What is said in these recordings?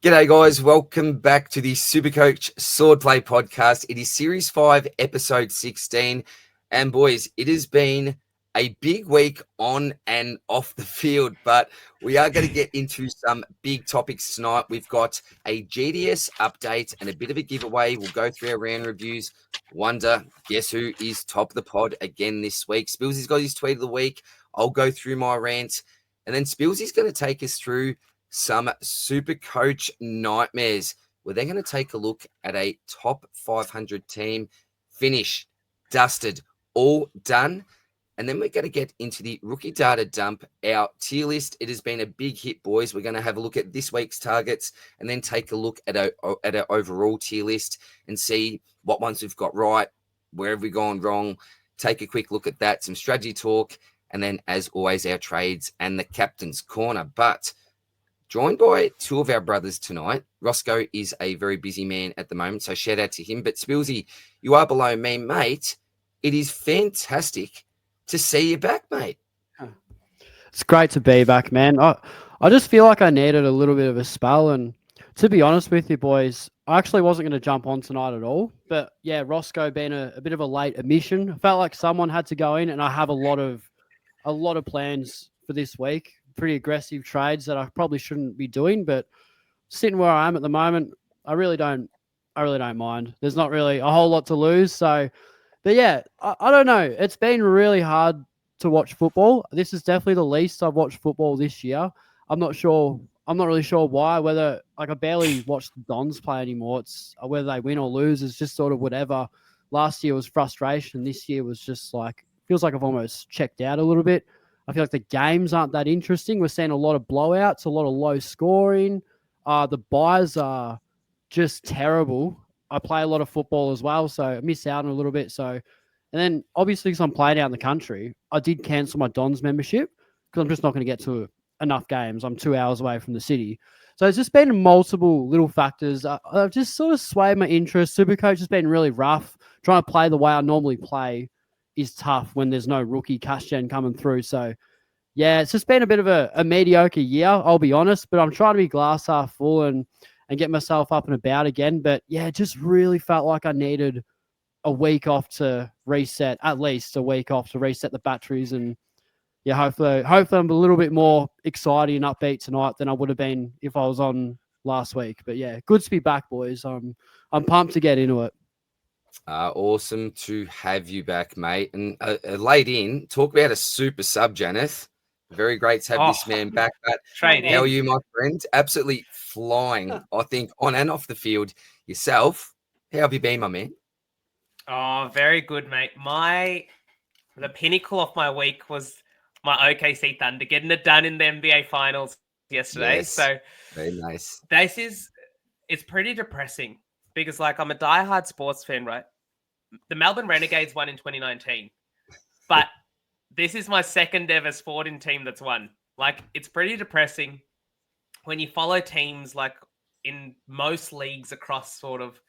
G'day, guys. Welcome back to the Supercoach Swordplay podcast. It is Series 5, Episode 16. And, boys, it has been a big week on and off the field, but we are going to get into some big topics tonight. We've got a GDS update and a bit of a giveaway. We'll go through our round reviews. Wonder, guess who is top of the pod again this week? Spillsy's got his tweet of the week. I'll go through my rant. And then Spillsy's going to take us through some Supercoach nightmares. We're then going to take a look at a top 500 team, finished, dusted, all done. And then we're going to get into the rookie data dump, our tier list. It has been a big hit, boys. We're going to have a look at this week's targets and then take a look at our overall tier list and see what ones we've got right, where have we gone wrong, take a quick look at that, some strategy talk, and then, as always, our trades and the captain's corner. But joined by two of our brothers tonight. Rossco is a very busy man at the moment, so shout out to him. But Spillsy, you are below me, mate. It is fantastic to see you back, mate. It's great to be back, man. I just feel like I needed a little bit of a spell, and to be honest with you, boys, I actually wasn't going to jump on tonight at all. But yeah, Rossco being a bit of a late admission, I felt like someone had to go in, and I have a lot of plans for this week. Pretty aggressive trades that I probably shouldn't be doing, but sitting where I am at the moment, I really don't mind. There's not really a whole lot to lose. So, but yeah, I don't know. It's been really hard to watch football. This is definitely the least I've watched football this year. I'm not really sure why, whether I barely watch the Dons play anymore. It's whether they win or lose is just sort of whatever. Last year was frustration. This year was just feels like I've almost checked out a little bit. I feel like the games aren't that interesting. We're seeing a lot of blowouts, a lot of low scoring. The buys are just terrible. I play a lot of football as well, so I miss out on a little bit. And then obviously because I'm playing out in the country, I did cancel my Dons membership because I'm just not going to get to enough games. I'm 2 hours away from the city. So it's just been multiple little factors. I've just sort of swayed my interest. Supercoach has been really rough. Trying to play the way I normally play is tough when there's no rookie cash gen coming through. So yeah, it's just been a bit of a mediocre year, I'll be honest, but I'm trying to be glass half full and get myself up and about again. But yeah, it just really felt like I needed a week off to reset, at least a week off to reset the batteries. And yeah, hopefully I'm a little bit more excited and upbeat tonight than I would have been if I was on last week. But yeah, good to be back, boys. I'm pumped to get into it. Awesome to have you back, mate. And laid in, talk about a super sub, Janath. Very great to have this man back. But how are you, my friend? Absolutely flying, I think, on and off the field. Yourself, how have you been, my man? Oh, very good, mate. The pinnacle of my week was my OKC Thunder getting it done in the NBA Finals yesterday. Yes, so very nice. It's pretty depressing because, I'm a diehard sports fan, right? The Melbourne Renegades won in 2019, but this is my second ever sporting team that's won. It's pretty depressing when you follow teams in most leagues across sort of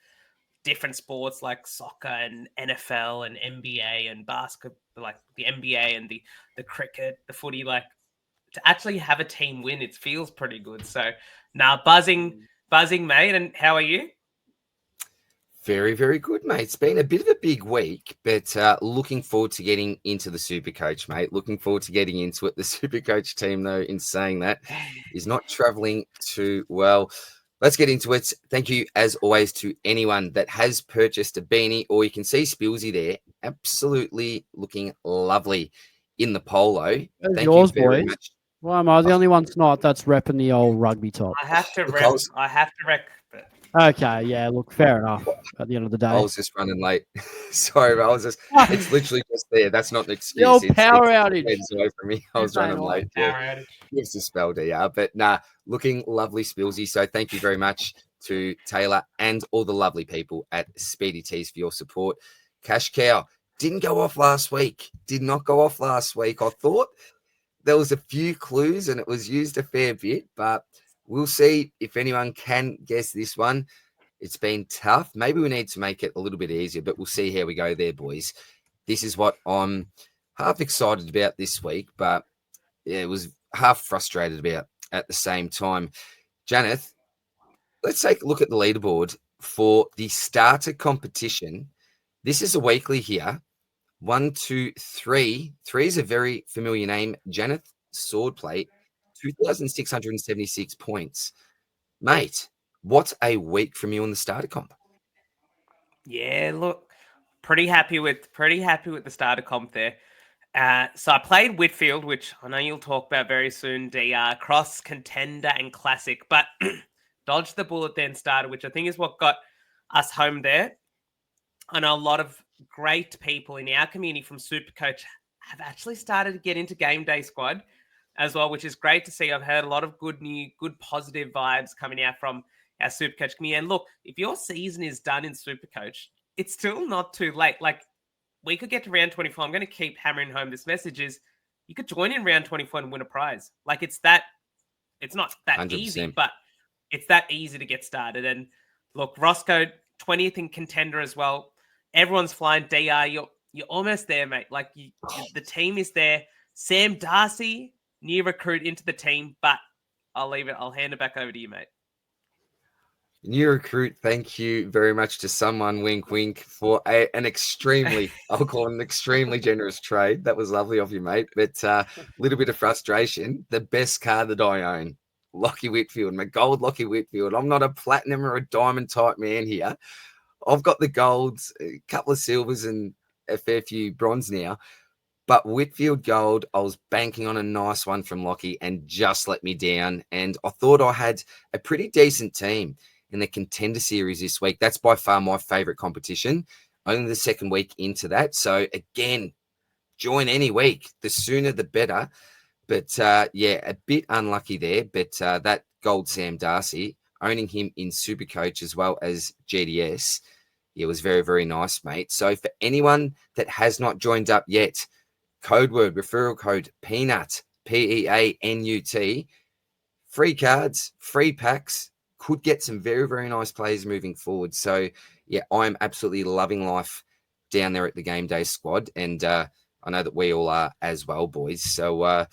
different sports like soccer and NFL and NBA and basketball, the NBA and the cricket, the footy, to actually have a team win, it feels pretty good. So buzzing, mate. And how are you? Very, very good, mate. It's been a bit of a big week, but looking forward to getting into the Supercoach, mate. Looking forward to getting into it. The Supercoach team, though, in saying that, is not traveling too well. Let's get into it. Thank you, as always, to anyone that has purchased a beanie, or you can see Spillsy there, absolutely looking lovely in the polo. That's Thank yours, you very boys. much. Why am I the only one tonight that's repping the old rugby top? I have to rep. Okay, yeah, look, fair enough at the end of the day. I was just running late. Sorry, but it's literally just there. That's not an excuse. The old power it's outage. Away from me. I was running late. Gives a spell, DR. But looking lovely, Spillsy. So thank you very much to Taylor and all the lovely people at Speedy Tees for your support. Cash Cow didn't go off last week. Did not go off last week. I thought there was a few clues and it was used a fair bit, but we'll see if anyone can guess this one. It's been tough. Maybe we need to make it a little bit easier, but we'll see how we go there, boys. This is what I'm half excited about this week, but yeah, it was half frustrated about at the same time. Janath, let's take a look at the leaderboard for the starter competition. This is a weekly here. 1, 2, 3. 3 is a very familiar name. Janath Swordplay, 2,676 points. Mate, what a week from you on the starter comp. Yeah, look, pretty happy with the starter comp there. So I played Whitfield, which I know you'll talk about very soon, DR, cross contender and classic, but dodged the bullet then started, which I think is what got us home there. I know a lot of great people in our community from Supercoach have actually started to get into game day squad as well, which is great to see. I've heard a lot of good positive vibes coming out from our Supercoach community. And look, if your season is done in Supercoach, it's still not too late. Like, we could get to round 24. I'm going to keep hammering home this message is you could join in round 24 and win a prize. Like, it's not that 100%. easy, but it's that easy to get started. And look, Rossco, 20th in contender as well. Everyone's flying. DR, you're almost there, mate. Like, the team is there. Sam Darcy, new recruit into the team, but I'll leave it. I'll hand it back over to you, mate. New recruit, thank you very much to someone, wink, wink, for an extremely, I'll call it an extremely generous trade. That was lovely of you, mate. But a little bit of frustration. The best card that I own, Lockie Whitfield, my gold Lockie Whitfield. I'm not a platinum or a diamond type man here. I've got the golds, a couple of silvers and a fair few bronze now. But Whitfield Gold, I was banking on a nice one from Lockie and just let me down. And I thought I had a pretty decent team in the contender series this week. That's by far my favorite competition. Only the second week into that. So again, join any week. The sooner the better. But yeah, a bit unlucky there. But that gold Sam Darcy, owning him in Supercoach as well as GDS, it was very, very nice, mate. So for anyone that has not joined up yet, code word, referral code PEANUT, PEANUT, free cards, free packs, could get some very, very nice players moving forward. So, yeah, I'm absolutely loving life down there at the game day squad. And I know that we all are as well, boys. So,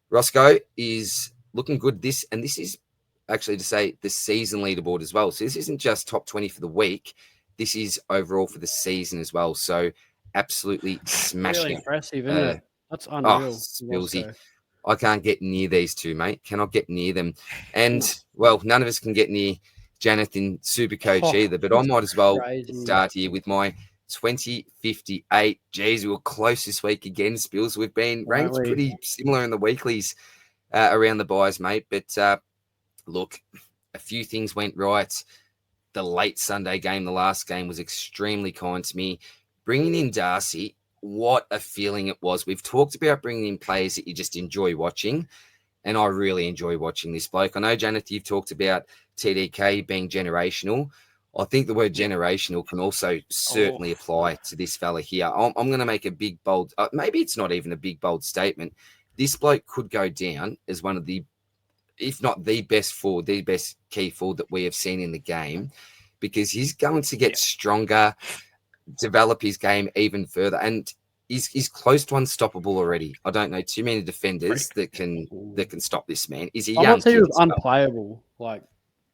Rossco is looking good. This is actually to say the season leaderboard as well. So this isn't just top 20 for the week. This is overall for the season as well. So absolutely smashing. Really impressive, isn't it? That's unreal. Spillsy. I can't get near these two, mate. Cannot get near them. And, well, none of us can get near Janath in Supercoach either. But I might as well start here with my 2058. Jeez, we were close this week again, Spills. We've been ranked pretty similar in the weeklies around the buys, mate. But, look, a few things went right. The late Sunday game, the last game, was extremely kind to me. Bringing in Darcy, what a feeling it was. We've talked about bringing in players that you just enjoy watching, and I really enjoy watching this bloke. I know, Janath, you've talked about TDK being generational. I think the word generational can also certainly apply to this fella here. I'm going to make a big, bold, maybe it's not even a big, bold statement. This bloke could go down as one of the, if not the best forward, the best key forward that we have seen in the game, because he's going to get stronger, develop his game even further, and he's close to unstoppable already. I don't know too many defenders that can stop this man. Is he young? I'd say he was unplayable. Like,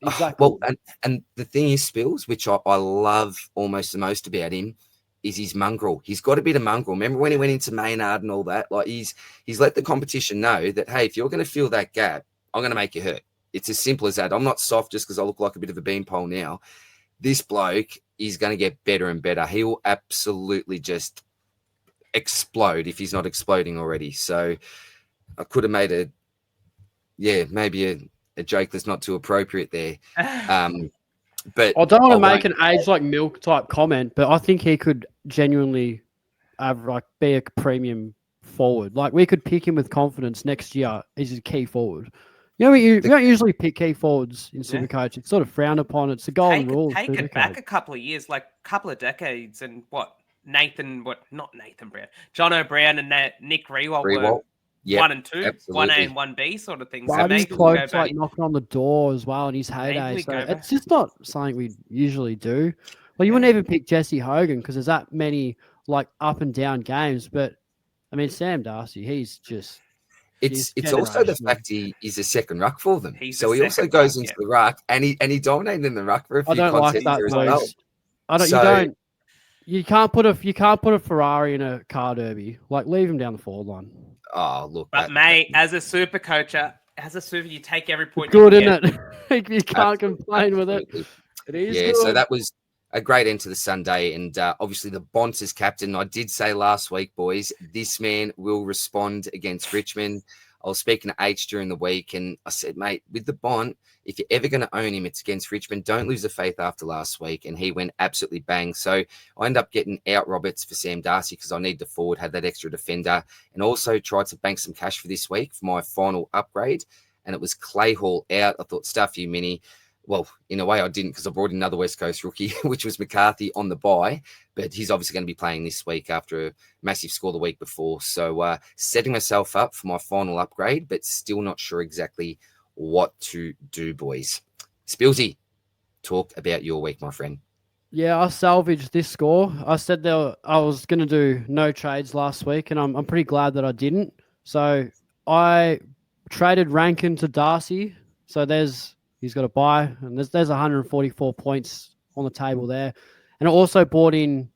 exactly. Well, and the thing is, Spills, which I love almost the most about him, is his mongrel. He's got a bit of mongrel. Remember when he went into Maynard and all that? Like, he's let the competition know that, hey, if you're going to fill that gap, I'm going to make you hurt. It's as simple as that. I'm not soft just because I look like a bit of a beanpole now. This bloke is going to get better and better. He will absolutely just explode if he's not exploding already. So I could have made maybe a joke that's not too appropriate there. But I don't want to make an age like milk type comment, but I think he could genuinely be a premium forward. Like, we could pick him with confidence next year as a key forward. You know, you don't usually pick key forwards in Supercoach. It's sort of frowned upon. It's the golden rule. Take it back a couple of years, like a couple of decades, and not Nathan Brown, John O'Brien and Nick Rewalt were 1 and 2, absolutely. 1A and 1B sort of things. So maybe close, like knocking on the door as well in his heyday. So it's just not something we usually do. Well, you wouldn't even pick Jesse Hogan because there's that many like up and down games. But I mean, Sam Darcy, he's just It's He's also the generational. fact he's a second ruck for them. He's So a he also second goes ruck, into the ruck, and he dominated in the ruck for a I few don't like contests that, here as well. boys. I don't. So You can't put a Ferrari in a car derby. Like, leave him down the forward line. look, But mate, as a super coacher, you take every point. Good, you can isn't it? You can't complain with it. absolutely. It is Yeah, good. so that was a great end to the Sunday. And obviously the Bonts as captain. I did say last week, boys, this man will respond against Richmond. I was speaking to H during the week, and I said, mate, with the Bont, if you're ever going to own him, it's against Richmond. Don't lose the faith after last week. And he went absolutely bang. So I ended up getting out Roberts for Sam Darcy because I need the forward, had that extra defender, and also tried to bank some cash for this week for my final upgrade. And it was Clay Hall out. I thought, stuff you, Mini. Well, in a way, I didn't because I brought in another West Coast rookie, which was McCarthy on the bye. But he's obviously going to be playing this week after a massive score the week before. So setting myself up for my final upgrade, but still not sure exactly what to do, boys. Spillsy, talk about your week, my friend. Yeah, I salvaged this score. I said I was going to do no trades last week, and I'm pretty glad that I didn't. So I traded Rankin to Darcy. So he's got a buy, and there's 144 points on the table there. And I also bought in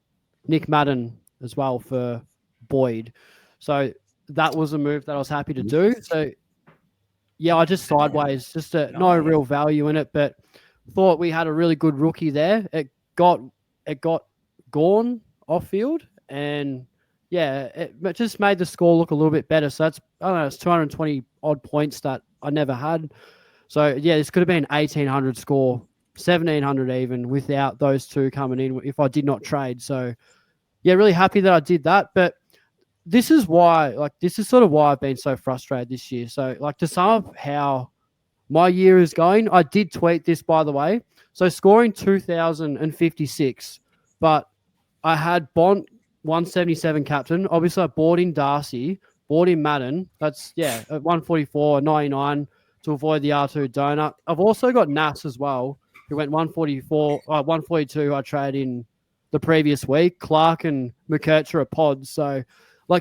Nick Madden as well for Boyd. So that was a move that I was happy to do. So yeah, I just sideways, no real value in it, but thought we had a really good rookie there. It got gone off field, and yeah, it just made the score look a little bit better. So it's 220 odd points that I never had. So yeah, this could have been 1,800 score, 1,700 even without those two coming in if I did not trade. So yeah, really happy that I did that. But this is sort of why I've been so frustrated this year. So to sum up how my year is going, I did tweet this, by the way. So scoring 2,056, but I had Bont 177 captain. Obviously, I bought in Darcy, bought in Madden. That's, at 144, 99 to avoid the R2 donut. I've also got Nas as well, who went 142. I traded in the previous week. Clark and McKercher are pods. So,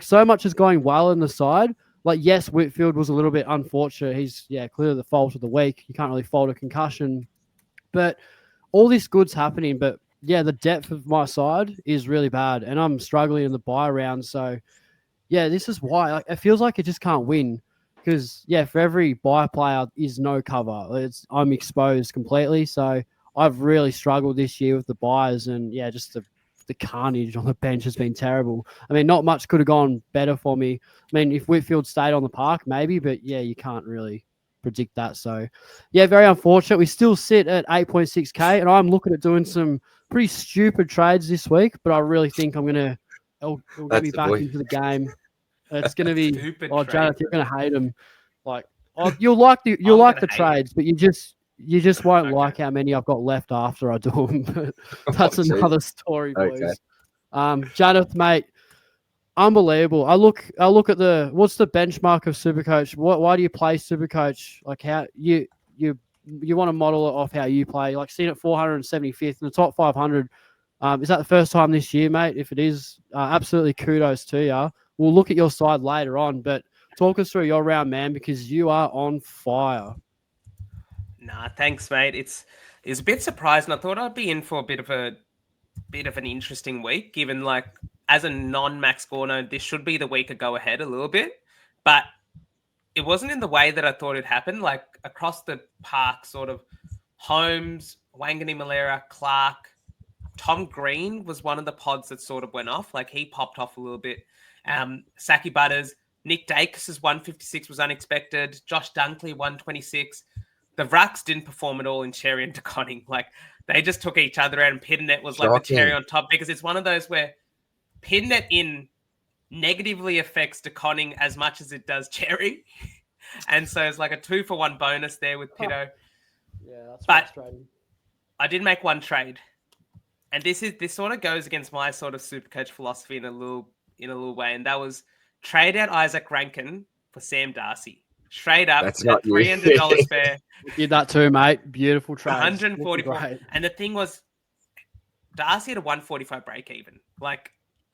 so much is going well in the side. Yes, Whitfield was a little bit unfortunate. He's, clearly the fault of the week. You can't really fault a concussion. But all this good's happening. But, the depth of my side is really bad. And I'm struggling in the buy round. So, this is why. It feels like it just can't win. Because, for every buy player is no cover. I'm exposed completely. So, I've really struggled this year with the buys. And, just the carnage on the bench has been terrible. I mean, not much could have gone better for me. I mean, if Whitfield stayed on the park, maybe, but you can't really predict that. So, very unfortunate. We still sit at 8.6K, and I'm looking at doing some pretty stupid trades this week, but I really think it'll get me back into the game. It's going to be, Janath, you're going to hate them. You'll like the trades, but you just won't like how many I've got left after I do them. But that's another story, boys. Okay. Janath, mate, unbelievable. I look at what's the benchmark of Supercoach? Why do you play Supercoach? How you want to model it off how you play? Seen it 475th in the top 500. Is that the first time this year, mate? If it is, absolutely kudos to you. We'll look at your side later on, but talk us through your round, man, because you are on fire. Nah, thanks, mate. It's a bit surprising. I thought I'd be in for a bit of an interesting week, given as a non-max score, this should be the week to go ahead a little bit, but it wasn't in the way that I thought it'd happen. Across the park, sort of Holmes, Wangani Malera, Clark, Tom Green was one of the pods that sort of went off. He popped off a little bit. Saki Butters, Nick Dacus' 156 was unexpected. Josh Dunkley 126. The Rucks didn't perform at all in Cherry and DeConning. They just took each other out, and Pitnet was the cherry on top, because it's one of those where Pitnet in negatively affects DeConning as much as it does Cherry. And so it's a 2-for-1 bonus there with Pitto. Yeah, that's frustrating. I did make one trade. And this sort of goes against my sort of Supercoach philosophy in a little way. And that was trade out Isaac Rankin for Sam Darcy. Straight up, that's not $300 spare. Did that too, mate. Beautiful trade. 144. And the thing was, Darcy had a 145 break even.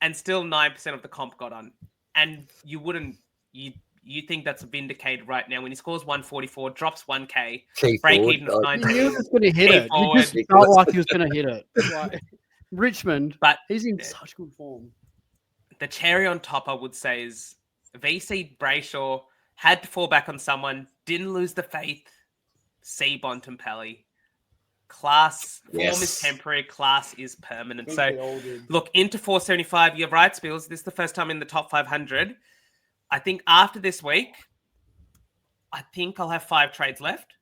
And still 9% of the comp got on. And you you think that's vindicated right now when he scores 144, drops 1K, Key break forward, even of like, You knew he 19. was going to hit Key it. You forward. just felt like he was going to hit it. Like, Richmond, But he's in such good form. the cherry on top, I would say, is VC Brayshaw had to fall back on someone, didn't lose the faith. C. Bontempelli. Class, form is Yes. temporary, class is permanent. I think So, they all did. look, into 475. You're right, Spills. This is the first time in the top 500. I think after this week, I think I'll have 5 trades left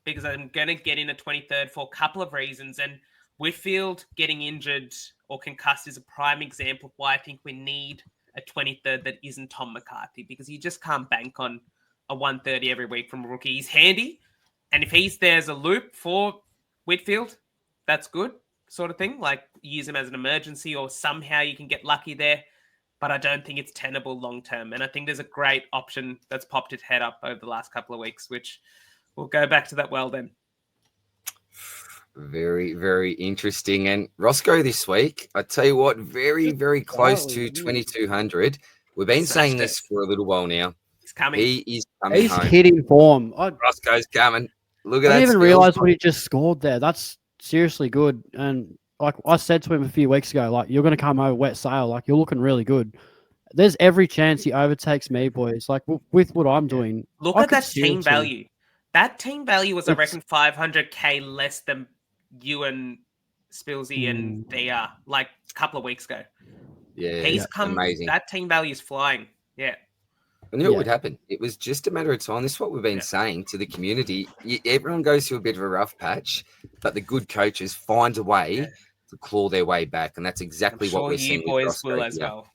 because I'm going to get in a 23rd for a couple of reasons. And Whitfield getting injured or concussed is a prime example of why I think we need a 23rd that isn't Tom McCarthy, because you just can't bank on a 130 every week from a rookie. He's handy. And if he's there as a loop for Whitfield, that's good sort of thing. Like use him as an emergency or somehow you can get lucky there. But I don't think it's tenable long term. And I think there's a great option that's popped its head up over the last couple of weeks, which we'll go back to that well then. Very, very interesting. And Rossco this week, I tell you what, very, very close to 2,200. We've been saying this for a little while now. He's coming. He is coming He's home. hitting form. Roscoe's coming. Look at I that. didn't even Spills. realize what he just scored there. That's seriously good. And like I said to him a few weeks ago, like, you're going to come over wet sail. Like, you're looking really good. There's every chance he overtakes me, boys. Like, with what I'm doing. Look I at could that team seriously- value. That team value was, I It's- reckon, 500K less than you and Spillsy and DR like a couple of weeks ago. Yeah, He's come. amazing. That team value is flying. Yeah. I knew it would happen. It was just a matter of time. This is what we've been saying to the community. Everyone goes through a bit of a rough patch, but the good coaches find a way to claw their way back. And that's exactly what we're seeing you boys with will Rossco as here. well.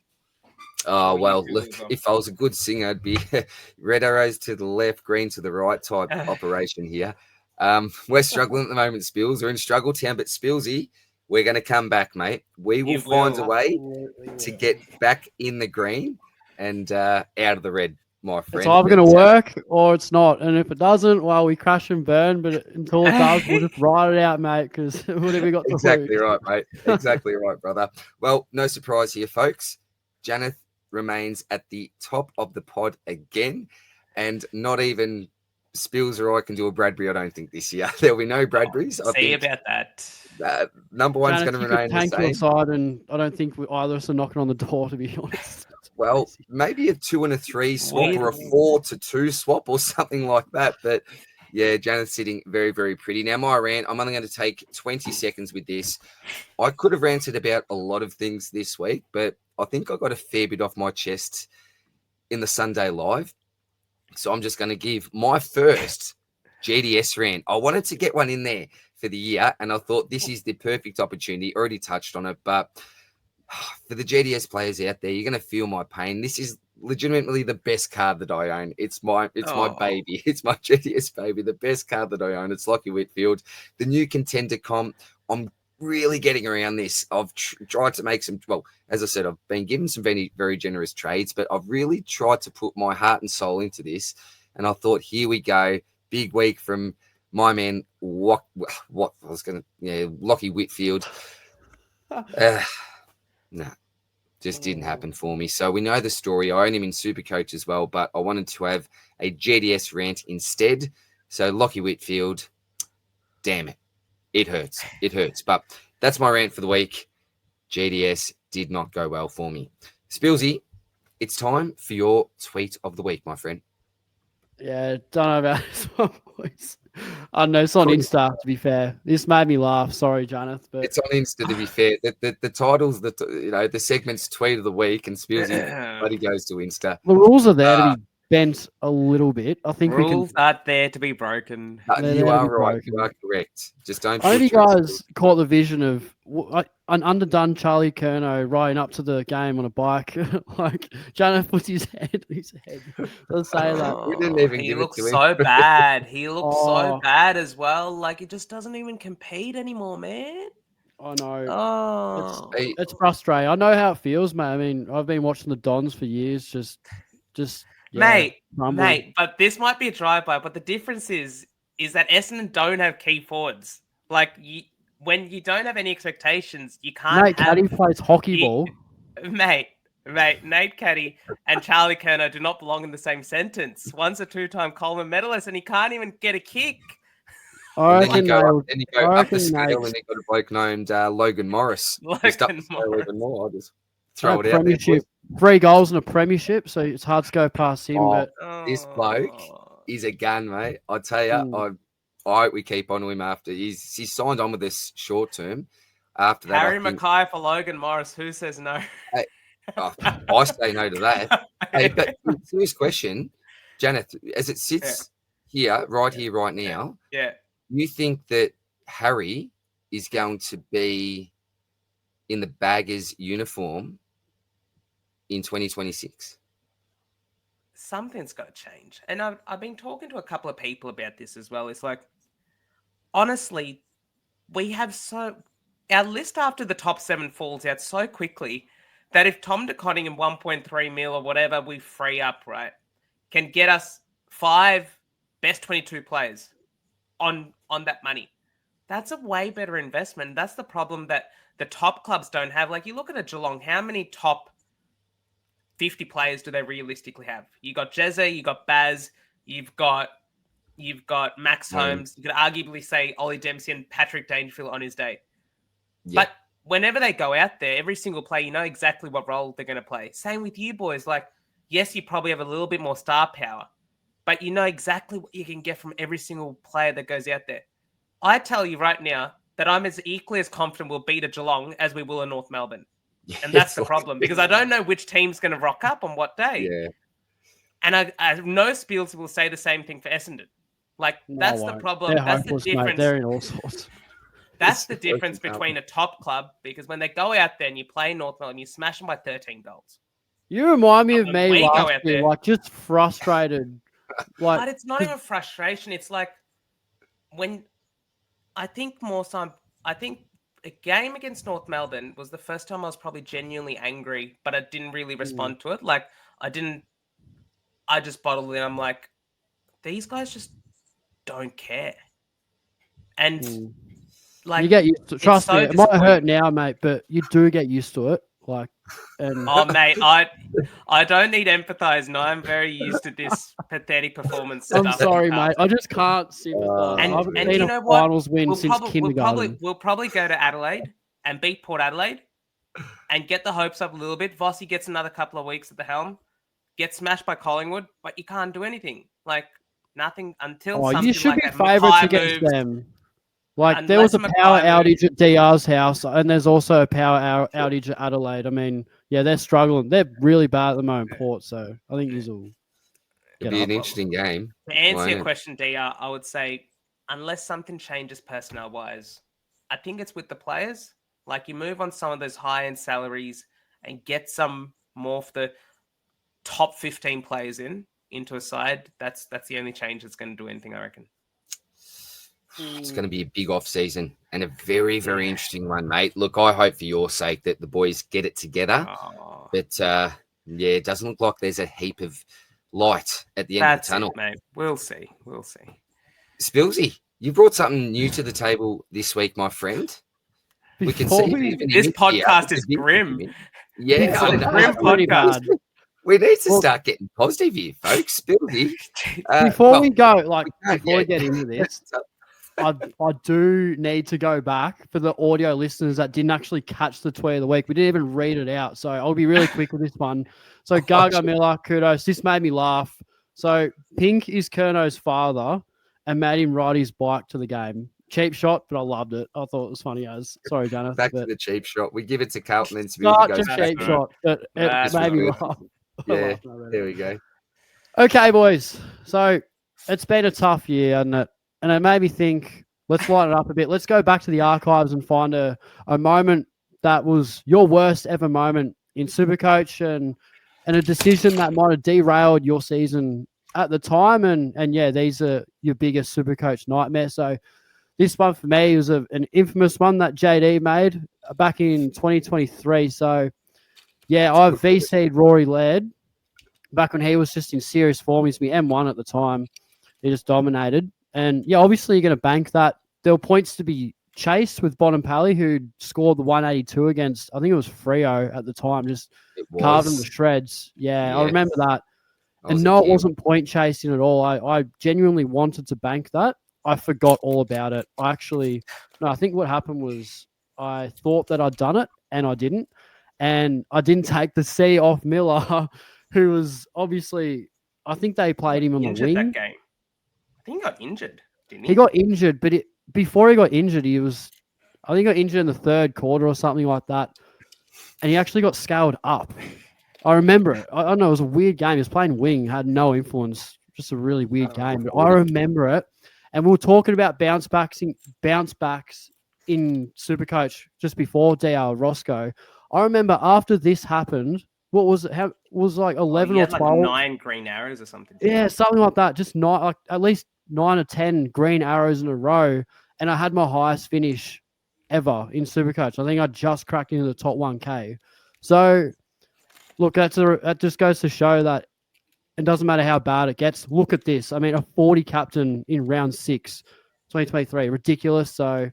Oh, Sure you well, do look, as well. if I was a good singer, I'd be red arrows to the left, green to the right type operation here. We're struggling at the moment, Spills. We're in struggle town, but Spillsy, we're going to come back, mate. We will find a way to get back in the green and out of the red, my friend. It's either going to work or it's not. And if it doesn't, well, we crash and burn. But until it does, we'll just ride it out, mate, because what have we got to Exactly lose? right, mate. Exactly right, brother. Well, no surprise here, folks. Janath remains at the top of the pod again, and not even Spills or I can do a Bradbury, I don't think, this year. There'll be no Bradburys. I See think about that. number one's Janath, going to you remain could the tank same. your side, and I don't think either of us are knocking on the door, to be honest. Well, maybe a 2 and a 3 swap or a 4 to 2 swap or something like that. But yeah, Janath's sitting very, very pretty. Now, my rant, I'm only going to take 20 seconds with this. I could have ranted about a lot of things this week, but I think I got a fair bit off my chest in the Sunday Live. So I'm just going to give my first GDS rant. I wanted to get one in there for the year, and I thought this is the perfect opportunity. Already touched on it, but for the GDS players out there, you're going to feel my pain. This is legitimately the best card that I own. It's my baby. It's my GDS baby, the best card that I own. It's Lockie Whitfield, the new contender comp. I'm really getting around this. I've tried to make some, well, as I said, I've been given some very, very generous trades, but I've really tried to put my heart and soul into this. And I thought, here we go. Big week from my man, what I was going to, Lockie Whitfield. No, just didn't happen for me. So we know the story. I own him in Supercoach as well, but I wanted to have a GDS rant instead. So Lockie Whitfield, damn it. It hurts. It hurts. But that's my rant for the week. GDS did not go well for me. Spillsy, it's time for your tweet of the week, my friend. Yeah, don't know about this one, boys. I don't know. It's on Insta, to be fair. This made me laugh. Sorry, Janath. But it's on Insta, to be fair. The title's the segment's tweet of the week, and Spillsy bloody goes to Insta. The rules are there to be bent a little bit. I think rules aren't there to be broken. You are right. You are correct. Just don't. I hope you guys caught the vision of an underdone Charlie Curnow riding up to the game on a bike. Like, Janath puts his head. Let's say that. We didn't even he give looks it to him. so bad. He looks so bad as well. Like, he just doesn't even compete anymore, man. I know. Oh, it's frustrating. I know how it feels, mate. I mean, I've been watching the Dons for years. Just mate. Rumbling. But this might be a drive-by. But the difference is that Essendon don't have key forwards. Like, when you don't have any expectations, you can't. Mate, Caddy plays hockey ball. Mate, Mate, Nate Caddy and Charlie Kerno do not belong in the same sentence. One's a 2-time Coleman medalist and he can't even get a kick. I And then reckon you go up the scale Nate, and you got a bloke named Logan Morris. Just up the scale even more. I'll just throw it out there. Boys. 3 goals in a premiership, so it's hard to go past him. But this bloke is a gun, mate. I tell you, I hope we keep on to him after he's signed on with this short term. After that, Harry Mackay for Logan Morris. Who says no? Hey, I say no to that. Hey, but serious question, Janath, as it sits here, right now, you think that Harry is going to be in the Baggers uniform in 2026? Something's got to change. And I've been talking to a couple of people about this as well. It's like, honestly, we have our list after the top 7 falls out so quickly that if Tom de Koning and 1.3 mil or whatever we free up, right, can get us 5 best 22 players on that money, that's a way better investment. That's the problem that the top clubs don't have. Like, you look at a Geelong, how many top 50 players do they realistically have? You got Jezza, you got Baz, you've got Max Holmes. You could arguably say Ollie Dempsey and Patrick Dangerfield on his day. Yeah. But whenever they go out there, every single player, you know exactly what role they're going to play. Same with you boys. Like, yes, you probably have a little bit more star power, but you know exactly what you can get from every single player that goes out there. I tell you right now that I'm as equally as confident we'll beat a Geelong as we will a North Melbourne. And that's the problem, because I don't know which team's going to rock up on what day. Yeah. And I know Spillsy will say the same thing for Essendon. Like, that's the problem. They're that's the difference. Mate. They're in all sorts. That's the difference between a top club, because when they go out there and you play North Melbourne, you smash them by 13 goals. You remind me of me last year, like, just frustrated. Like, but it's not even frustration. It's like, when I think a game against North Melbourne was the first time I was probably genuinely angry, but I didn't really respond to it. Like, I just bottled it. I'm like, these guys just don't care. And like, you get used to it. Trust me, it might hurt now, mate, but you do get used to it. Like, oh, mate, I don't need empathize. No, I'm very used to this pathetic performance. I'm sorry, mate. I just can't sympathise. And you know what? Finals win since kindergarten. We'll probably go to Adelaide and beat Port Adelaide and get the hopes up a little bit. Vossi gets another couple of weeks at the helm, gets smashed by Collingwood, but you can't do anything. Like, nothing until something you should like be favourites against them. Like, there was a power outage at DR's house, and there's also a power outage at Adelaide. I mean, yeah, they're struggling. They're really bad at the moment, Port. So I think it'll be an interesting game. To answer your question, DR, I would say, unless something changes personnel-wise, I think it's with the players. Like, you move on some of those high-end salaries and get some more of the top 15 players into a side. That's the only change that's going to do anything, I reckon. It's going to be a big off season and a very, very interesting one, mate. Look, I hope for your sake that the boys get it together. But it doesn't look like there's a heap of light at the end of the tunnel. Mate. We'll see. Spillsy, you brought something new to the table this week, my friend. We can see this podcast is grim. Yeah, it's a grim podcast. We need to start getting positive here, folks. Spillsy. Before we get into this, I do need to go back for the audio listeners that didn't actually catch the tweet of the week. We didn't even read it out, so I'll be really quick with this one. So Gaga Miller, kudos. This made me laugh. So Pink is Kerno's father and made him ride his bike to the game. Cheap shot, but I loved it. I thought it was funny as. Sorry, Janath. Back to the cheap shot. We give it to Carlton and Not just cheap shot, but it made me laugh. Yeah, there we go. Okay, boys. So it's been a tough year, hasn't it? And it made me think, let's lighten it up a bit. Let's go back to the archives and find a moment that was your worst ever moment in Supercoach and a decision that might have derailed your season at the time. And these are your biggest Supercoach nightmares. So this one for me was an infamous one that JD made back in 2023. So, I VC'd Rory Laird back when he was just in serious form. He's my M1 at the time. He just dominated. And, obviously you're going to bank that. There were points to be Chase with Bonampally, who scored the 182 against, I think it was Freo at the time, just carved him to shreds. Yeah, I remember that. And no, it wasn't point chasing at all. I genuinely wanted to bank that. I forgot all about it. I think what happened was I thought that I'd done it and I didn't. And I didn't take the C off Miller, who was obviously, I think they played him on the wing. That game. I think he got injured, didn't he? He got injured, but before he got injured, I think he got injured in the third quarter or something like that. And he actually got scaled up. I remember it. I don't know. It was a weird game. He was playing wing, had no influence. Just a really weird game. But I remember it. And we were talking about bounce backs in Supercoach just before DR Rossco. I remember after this happened, what was it? How was like 11 or 12? Like 9 green arrows or something. Yeah, something like that. Just at least 9 or 10 green arrows in a row. And I had my highest finish ever in Supercoach. I think I just cracked into the top 1K. So, look, that just goes to show that it doesn't matter how bad it gets. Look at this. I mean, a 40 captain in round 6, 2023. Ridiculous. So,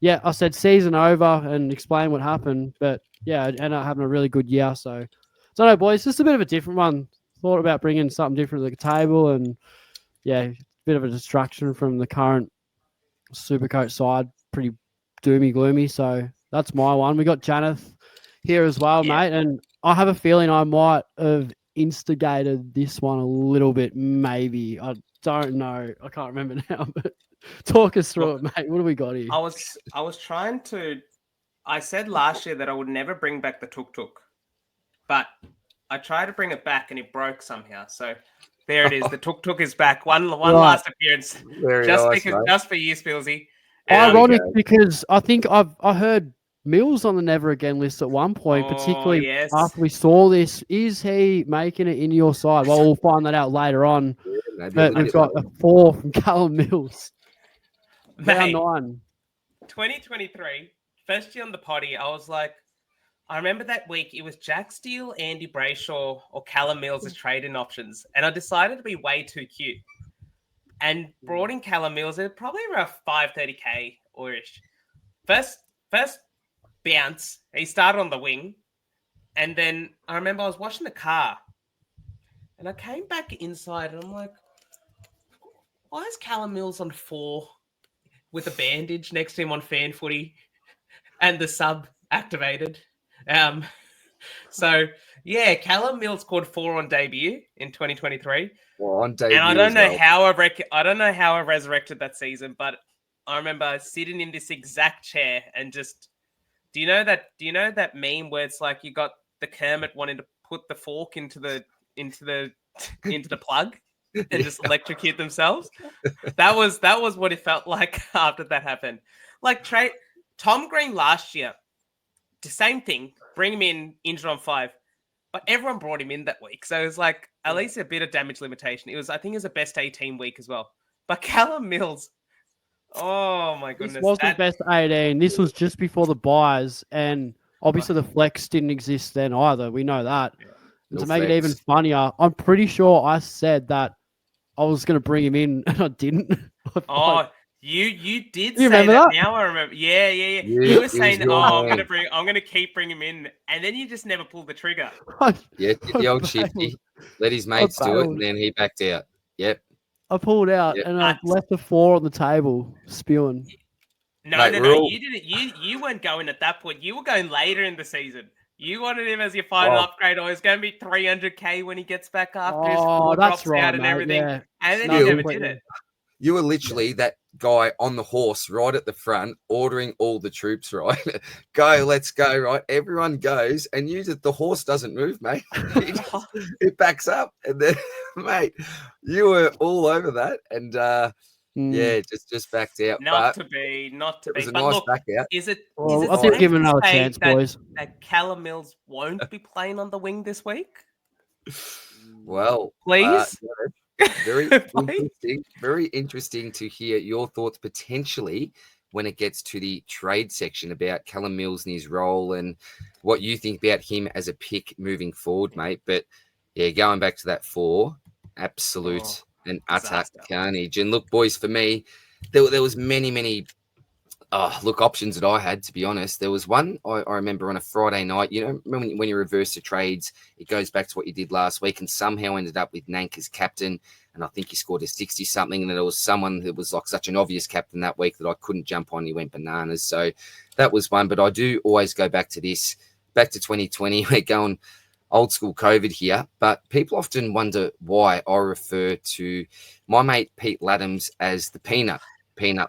yeah, I said season over and explain what happened. But, yeah, I ended up having a really good year. So, no, boys, just a bit of a different one. Thought about bringing something different to the table. And, yeah, a bit of a distraction from the current Supercoach side. Pretty doomy, gloomy. So, that's my one. We got Janath here as well, mate. And I have a feeling I might have instigated this one a little bit, maybe. I don't know. I can't remember now, but talk us through it, mate. What do we got here? I was trying to... I said last year that I would never bring back the tuk-tuk, but I tried to bring it back and it broke somehow. So there it is. The tuk-tuk is back. One last appearance. Just for you, Spillsy. Ironic because I think I heard Mills on the Never Again list at one point, particularly after we saw this. Is he making it into your side? Well, we'll find that out later on. But we've got a 4 from Callum Mills. Round 9. 2023, first year on the potty, I was like, I remember that week it was Jack Steele, Andy Brayshaw, or Callum Mills as trade-in options. And I decided to be way too cute. And brought in Callum Mills at probably around 530k or ish. First bounce, he started on the wing, and then I remember I was washing the car and I came back inside and I'm like, why is Callum Mills on 4 with a bandage next to him on fan footy and the sub activated? So yeah, Callum Mills scored 4 on debut in 2023. Well, on debut, and I don't know how I resurrected that season, but I remember sitting in this exact chair and just... Do you know that meme where it's like you got the Kermit wanting to put the fork into the plug and just electrocute themselves? That was what it felt like after that happened. Like Tom Green last year, the same thing. Bring him in injured on 5, but everyone brought him in that week, so it was like at least a bit of damage limitation. I think it was a best 18 week as well. But Callum Mills. Oh my goodness. This wasn't best 18. This was just before the buys, and obviously the flex didn't exist then either. We know that. Yeah. And to make it even funnier, I'm pretty sure I said that I was going to bring him in and I didn't. You did say that. Now I remember. Yeah. You were saying, I'm going to keep bringing him in, and then you just never pulled the trigger. Did the old shifty. Let his mates do it, and then he backed out. Yep. I pulled out and I left the 4 on the table, spewing. No. You didn't. You weren't going at that point. You were going later in the season. You wanted him as your final upgrade, or it's going to be 300k when he gets back after his 4 drops out and everything. Yeah. And then you never did it. You were literally that guy on the horse right at the front, ordering all the troops, right? Go, let's go, right? Everyone goes, and the horse doesn't move, mate. It backs up, and then, mate, you were all over that, and just backed out. Not to be. It was a nice back out. Is it? I think give him another chance, boys. That Callum Mills won't be playing on the wing this week. Well, please. Very interesting to hear your thoughts potentially when it gets to the trade section about Callum Mills and his role and what you think about him as a pick moving forward, mate. But yeah, going back to that 4, absolute and utter carnage. And look, boys, for me, there was many Oh, look, options that I had, to be honest. There was one I remember on a Friday night. You know, when you reverse the trades, it goes back to what you did last week, and somehow ended up with Nank as captain. And I think he scored a 60 something. And there was someone that was like such an obvious captain that week that I couldn't jump on. He went bananas. So that was one. But I do always go back to this, back to 2020. We're going old school COVID here. But people often wonder why I refer to my mate Pete Laddams as the Peanut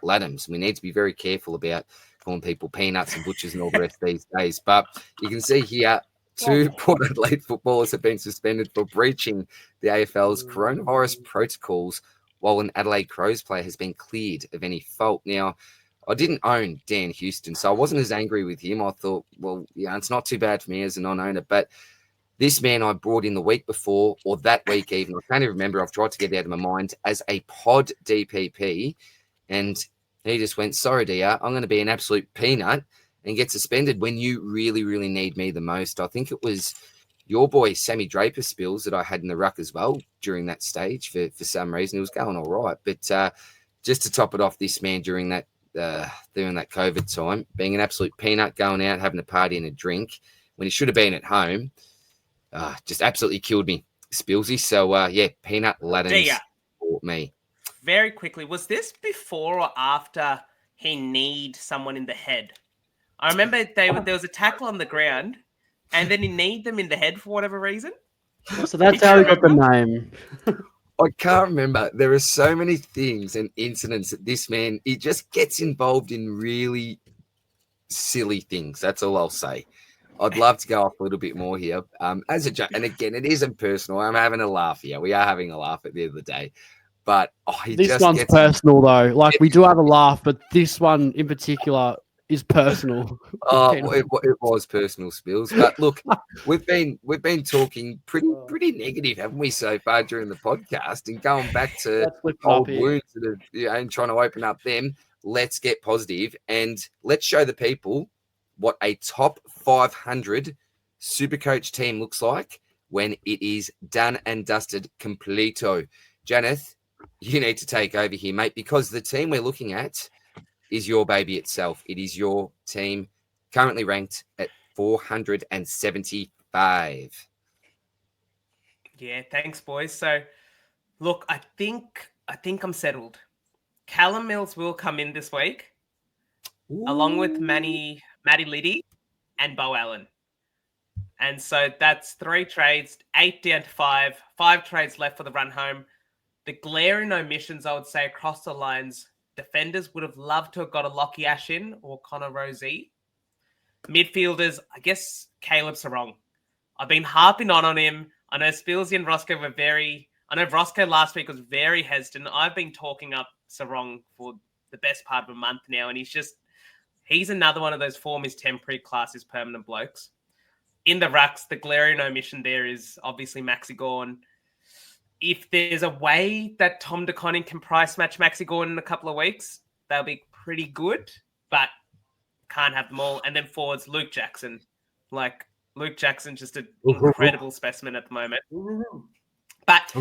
Laddams. We need to be very careful about calling people peanuts and butchers and all the rest these days. But you can see here, 2 Port Adelaide footballers have been suspended for breaching the AFL's coronavirus protocols, while an Adelaide Crows player has been cleared of any fault. Now, I didn't own Dan Houston, so I wasn't as angry with him. I thought, well, yeah, it's not too bad for me as a non-owner. But this man I brought in the week before, or that week even, I can't even remember. I've tried to get it out of my mind, as a pod DPP. And he just went, sorry, DR, I'm going to be an absolute peanut, and get suspended when you really, really need me the most. I think it was your boy, Sammy Draper Spills, that I had in the ruck as well during that stage for some reason. It was going all right. But just to top it off, this man during that COVID time, being an absolute peanut, going out, having a party and a drink when he should have been at home, just absolutely killed me, Spillsy. So, yeah, Peanut Laddins for me. Very quickly, was this before or after he kneed someone in the head? I remember there was a tackle on the ground, and then he kneed them in the head for whatever reason. So that's how he got the name. I can't remember. There are so many things and incidents that this man, he just gets involved in really silly things. That's all I'll say. I'd love to go off a little bit more here. And again, it isn't personal. I'm having a laugh here. We are having a laugh at the end of the day. But this one's personal, though. Like, we do have a laugh, but this one in particular is personal. It was personal, Spills. But look, we've been talking pretty negative, haven't we, so far during the podcast, and going back to old wounds and trying to open up them. Let's get positive and let's show the people what a top 500 Supercoach team looks like when it is done and dusted completo. Janath, you need to take over here, mate, because the team we're looking at is your baby itself. It is your team, currently ranked at 475. Yeah, thanks, boys. So, look, I think I'm settled. Callum Mills will come in this week, along with Matty Liddy and Bo Allen. And so that's 3 trades, 8 down to 5 trades left for the run home. The glaring omissions, I would say, across the lines, defenders would have loved to have got a Lockie Ash in or Connor Rozee. Midfielders, I guess Caleb Sarong. I've been harping on him. I know Spillsy and Rossco were I know Rossco last week was very hesitant. I've been talking up Sarong for the best part of a month now, and he's another one of those form is temporary, class is permanent blokes. In the rucks, the glaring omission there is obviously Maxi Gawn. If there's a way that Tom DeConning can price match Maxi Gawn in a couple of weeks, that'll be pretty good, but can't have them all. And then forwards, Luke Jackson. Like, Luke Jackson, just an incredible specimen at the moment. But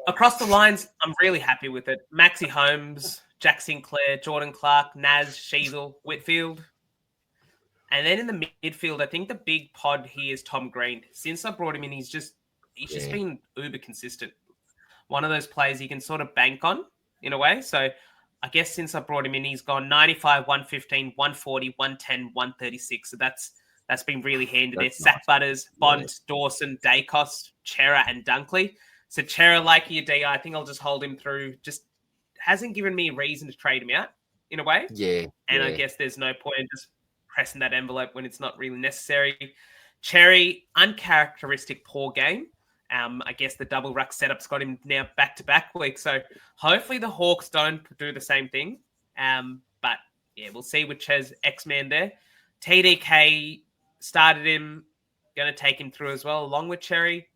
across the lines, I'm really happy with it. Maxi Holmes, Jack Sinclair, Jordan Clark, Naz, Sheasel, Whitfield. And then in the midfield, I think the big pod here is Tom Green. Since I brought him in, he's just been uber consistent. One of those players you can sort of bank on in a way. So I guess since I brought him in, he's gone 95, 115, 140, 110, 136. So that's been really handy there. Sack Butters, Bond, Dawson, Dacos, Chera, and Dunkley. So Chera, like your DI, I think I'll just hold him through. Just hasn't given me a reason to trade him out in a way. Yeah. And I guess there's no point in just pressing that envelope when it's not really necessary. Cherry, uncharacteristic poor game. I guess the double ruck setup's got him now back-to-back weeks. So hopefully the Hawks don't do the same thing. But yeah, we'll see which has X-Man there. TDK started him, going to take him through as well, along with Cherry.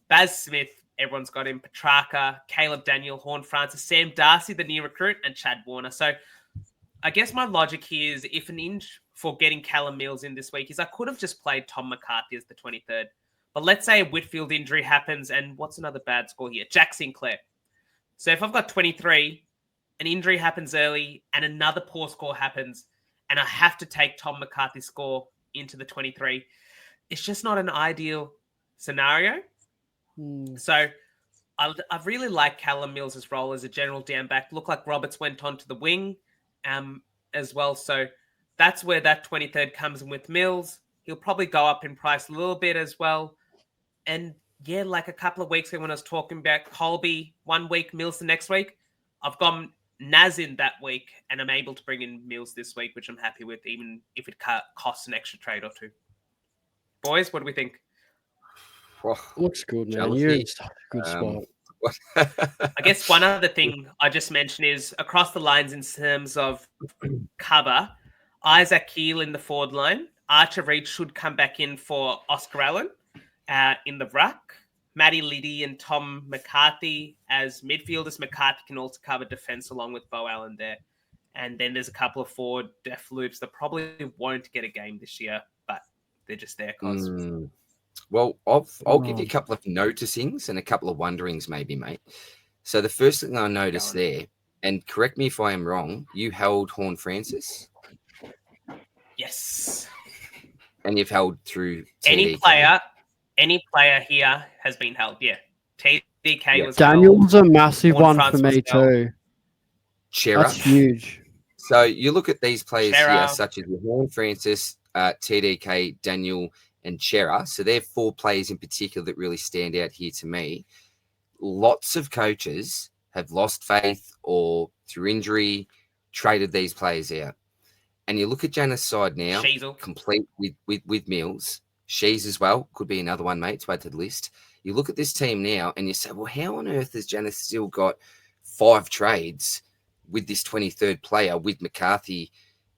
Baz Smith, everyone's got him. Petrarca, Caleb Daniel, Horn Francis, Sam Darcy, the new recruit, and Chad Warner. So I guess my logic here is if an inch for getting Callum Mills in this week is I could have just played Tom McCarthy as the 23rd. But let's say a Whitfield injury happens, and what's another bad score here? Jack Sinclair. So if I've got 23, an injury happens early, and another poor score happens, and I have to take Tom McCarthy's score into the 23. It's just not an ideal scenario. So I really like Callum Mills' role as a general down back. Looked like Roberts went on to the wing as well. So that's where that 23rd comes in with Mills. He'll probably go up in price a little bit as well. And yeah, like a couple of weeks ago when I was talking about Colby 1 week, Mills the next week, I've gone Naz in that week and I'm able to bring in Mills this week, which I'm happy with, even if it costs an extra trade or two. Boys, what do we think? Looks good, man. Jealousy. You're in such a good spot. I guess one other thing I just mentioned is across the lines in terms of cover, Isaac Keel in the forward line. Archer Reed should come back in for Oscar Allen in the ruck. Matty Liddy and Tom McCarthy as midfielders. McCarthy can also cover defence along with Bo Allen there. And then there's a couple of forward def loops that probably won't get a game this year, but they're just there because... Well, I'll give you a couple of noticings and a couple of wonderings maybe, mate. So the first thing I noticed there, and correct me if I am wrong, you held Horn Francis. Yes. And you've held through TDK. Any player here has been held, yeah. TDK was Daniel's held. A massive one for me too. Chera. That's huge. So you look at these players here, such as Horn Francis, TDK, Daniel, and Chera. So they're 4 players in particular that really stand out here to me. Lots of coaches have lost faith or through injury traded these players out. And you look at Janath's side now, complete with Mills. Shees as well, could be another one, mate, to add to the list. You look at this team now and you say, well, how on earth has Janath still got 5 trades with this 23rd player with McCarthy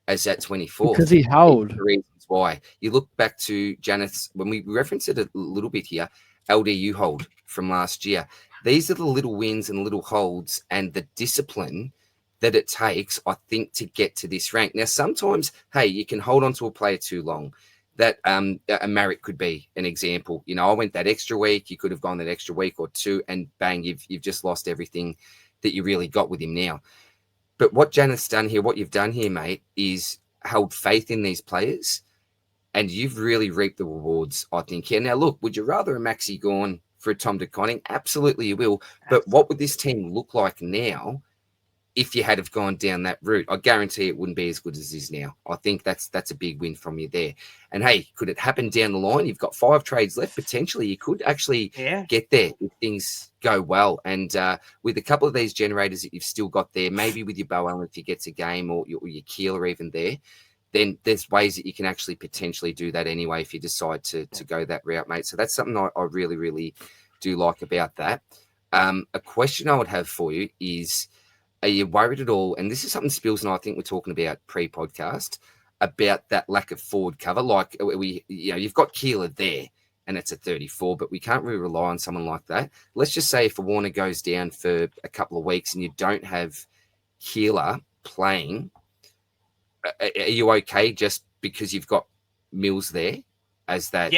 as that 24th? Because he held. The reasons why. You look back to Janath's, when we reference it a little bit here, LDU hold from last year. These are the little wins and little holds and the discipline that it takes, I think, to get to this rank. Now, sometimes, hey, you can hold on to a player too long. That a Merrick could be an example. You know, I went that extra week. You could have gone that extra week or two, and bang, you've just lost everything that you really got with him now. But what Janath's done here, what you've done here, mate, is held faith in these players, and you've really reaped the rewards, I think. Here now, look, would you rather a Maxi Gawn for a Tom De Koning? Absolutely, you will. But what would this team look like now if you had have gone down that route? I guarantee it wouldn't be as good as it is now. I think that's a big win from you there. And hey, could it happen down the line? You've got 5 trades left. Potentially, you could actually get there if things go well. And with a couple of these generators that you've still got there, maybe with your Bo Allen if he gets a game or your Keeler even there, then there's ways that you can actually potentially do that anyway if you decide to go that route, mate. So that's something I really, really do like about that. A question I would have for you is, are you worried at all? And this is something Spills and I think we're talking about pre-podcast, about that lack of forward cover. Like you've got Keeler there and it's a 34, but we can't really rely on someone like that. Let's just say if a Warner goes down for a couple of weeks and you don't have Keeler playing, are you okay just because you've got Mills there as that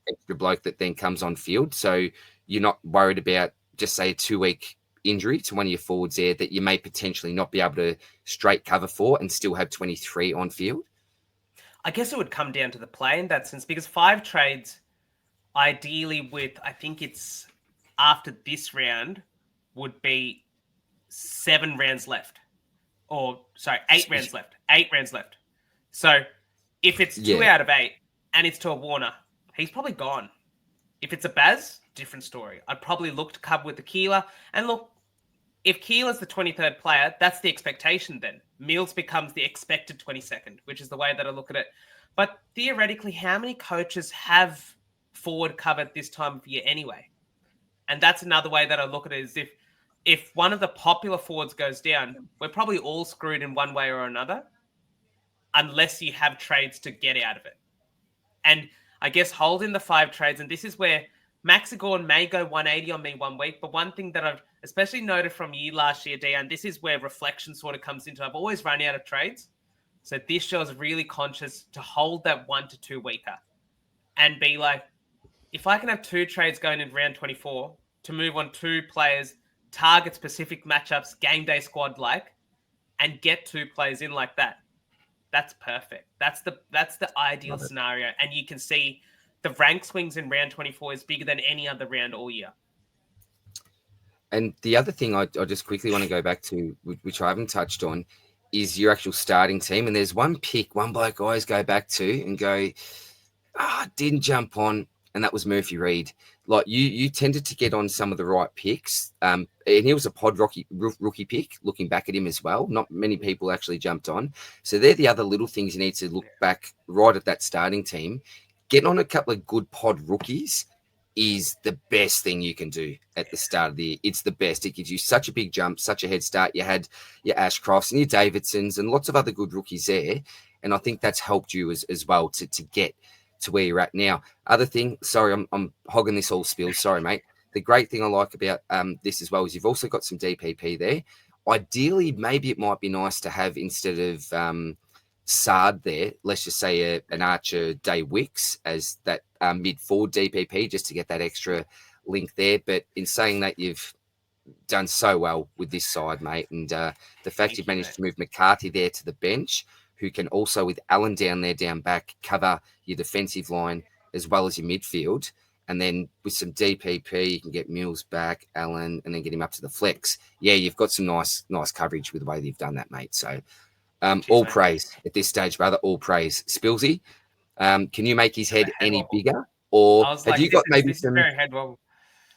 extra bloke that then comes on field? So you're not worried about, just say, a 2-week injury to one of your forwards there that you may potentially not be able to straight cover for and still have 23 on field? I guess it would come down to the play in that sense, because 5 trades, ideally with, I think it's after this round, would be 7 rounds left. Or, sorry, 8 rounds left. 8 rounds left. So if it's 2 out of 8 and it's to a Warner, he's probably gone. If it's a Baz, different story. I'd probably look to cover with the Keeler. And look, if Keeler's the 23rd player, that's the expectation then. Mills becomes the expected 22nd, which is the way that I look at it. But theoretically, how many coaches have forward cover at this time of year anyway? And that's another way that I look at it, is if one of the popular forwards goes down, we're probably all screwed in one way or another, unless you have trades to get out of it. And I guess holding the 5 trades, and this is where Maxi Gawn may go 180 on me 1 week, but one thing that I've especially noted from you last year, Dion, this is where reflection sort of comes into. I've always run out of trades. So this shows really conscious to hold that 1 to 2 weeker and be like, if I can have 2 trades going in round 24 to move on 2 players, target specific matchups, game day squad like, and get 2 players in like that, That's perfect. That's the ideal Love it. scenario. And you can see the rank swings in round 24 is bigger than any other round all year. And the other thing I just quickly want to go back to, which I haven't touched on, is your actual starting team. And there's one pick, one bloke I always go back to and go, didn't jump on, and that was Murphy Reed. Like you tended to get on some of the right picks, and he was a pod rookie pick. Looking back at him as well, not many people actually jumped on. So they're the other little things you need to look back right at that starting team. Getting on a couple of good pod rookies is the best thing you can do at the start of the year. It's the best. It gives you such a big jump, such a head start. You had your Ashcrofts and your Davidsons and lots of other good rookies there, and I think that's helped you as well to get to where you're at now. Other thing, sorry, I'm hogging this all spill. Sorry, mate. The great thing I like about this as well is you've also got some DPP there. Ideally, maybe it might be nice to have, instead of Sard there, let's just say an Archer Day Wicks as that mid-forward DPP, just to get that extra link there. But in saying that, you've done so well with this side, mate. And the fact you've managed to move McCarthy there to the bench, who can also, with Allen down there, down back, cover your defensive line as well as your midfield. And then with some DPP, you can get Mills back, Allen, and then get him up to the flex. Yeah, you've got some nice coverage with the way that you've done that, mate. So all praise at this stage, brother. All praise. Spillsy, can you make his head any bigger? Or have you got maybe some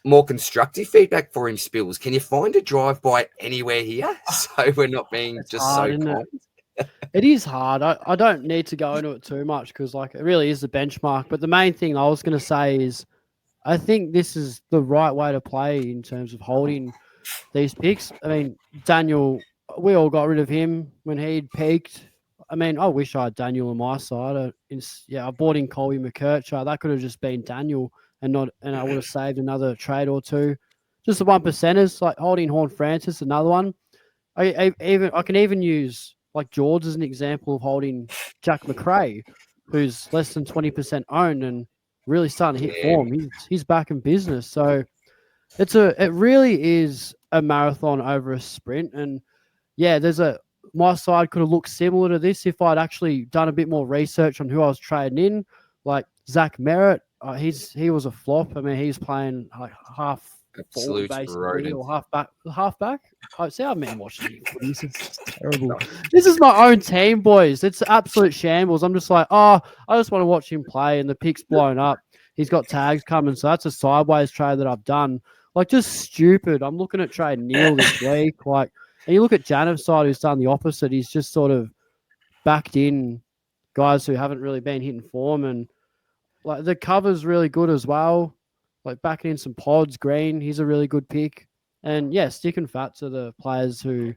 more constructive feedback for him, Spills? Can you find a drive-by anywhere here so we're not being just hard, so kind? It is hard. I don't need to go into it too much because like it really is the benchmark. But the main thing I was going to say is I think this is the right way to play in terms of holding these picks. I mean, Daniel, we all got rid of him when he'd peaked. I mean, I wish I had Daniel on my side. I bought in Colby McKercher. That could have just been Daniel and I would have saved another trade or two. Just the 1%ers, like holding Horn Francis, another one. I can even use like George as an example of holding Jack McRae, who's less than 20% owned and really starting to hit form. He's back in business. So it really is a marathon over a sprint. And yeah, my side could have looked similar to this if I'd actually done a bit more research on who I was trading in, like Zach Merritt. He was a flop. I mean, he's playing like half forward basically, or half back. I see. I've been watching it. This is terrible. This is my own team, boys. It's absolute shambles. I'm just like, I just want to watch him play, and the pick's blown up. He's got tags coming, so that's a sideways trade that I've done. Like, just stupid. I'm looking at trade Neil this week. Like, and you look at Janath's side, who's done the opposite. He's just sort of backed in guys who haven't really been hitting form, and like the cover's really good as well. Like backing in some pods, Green, he's a really good pick. And yeah, stick and fat to the players who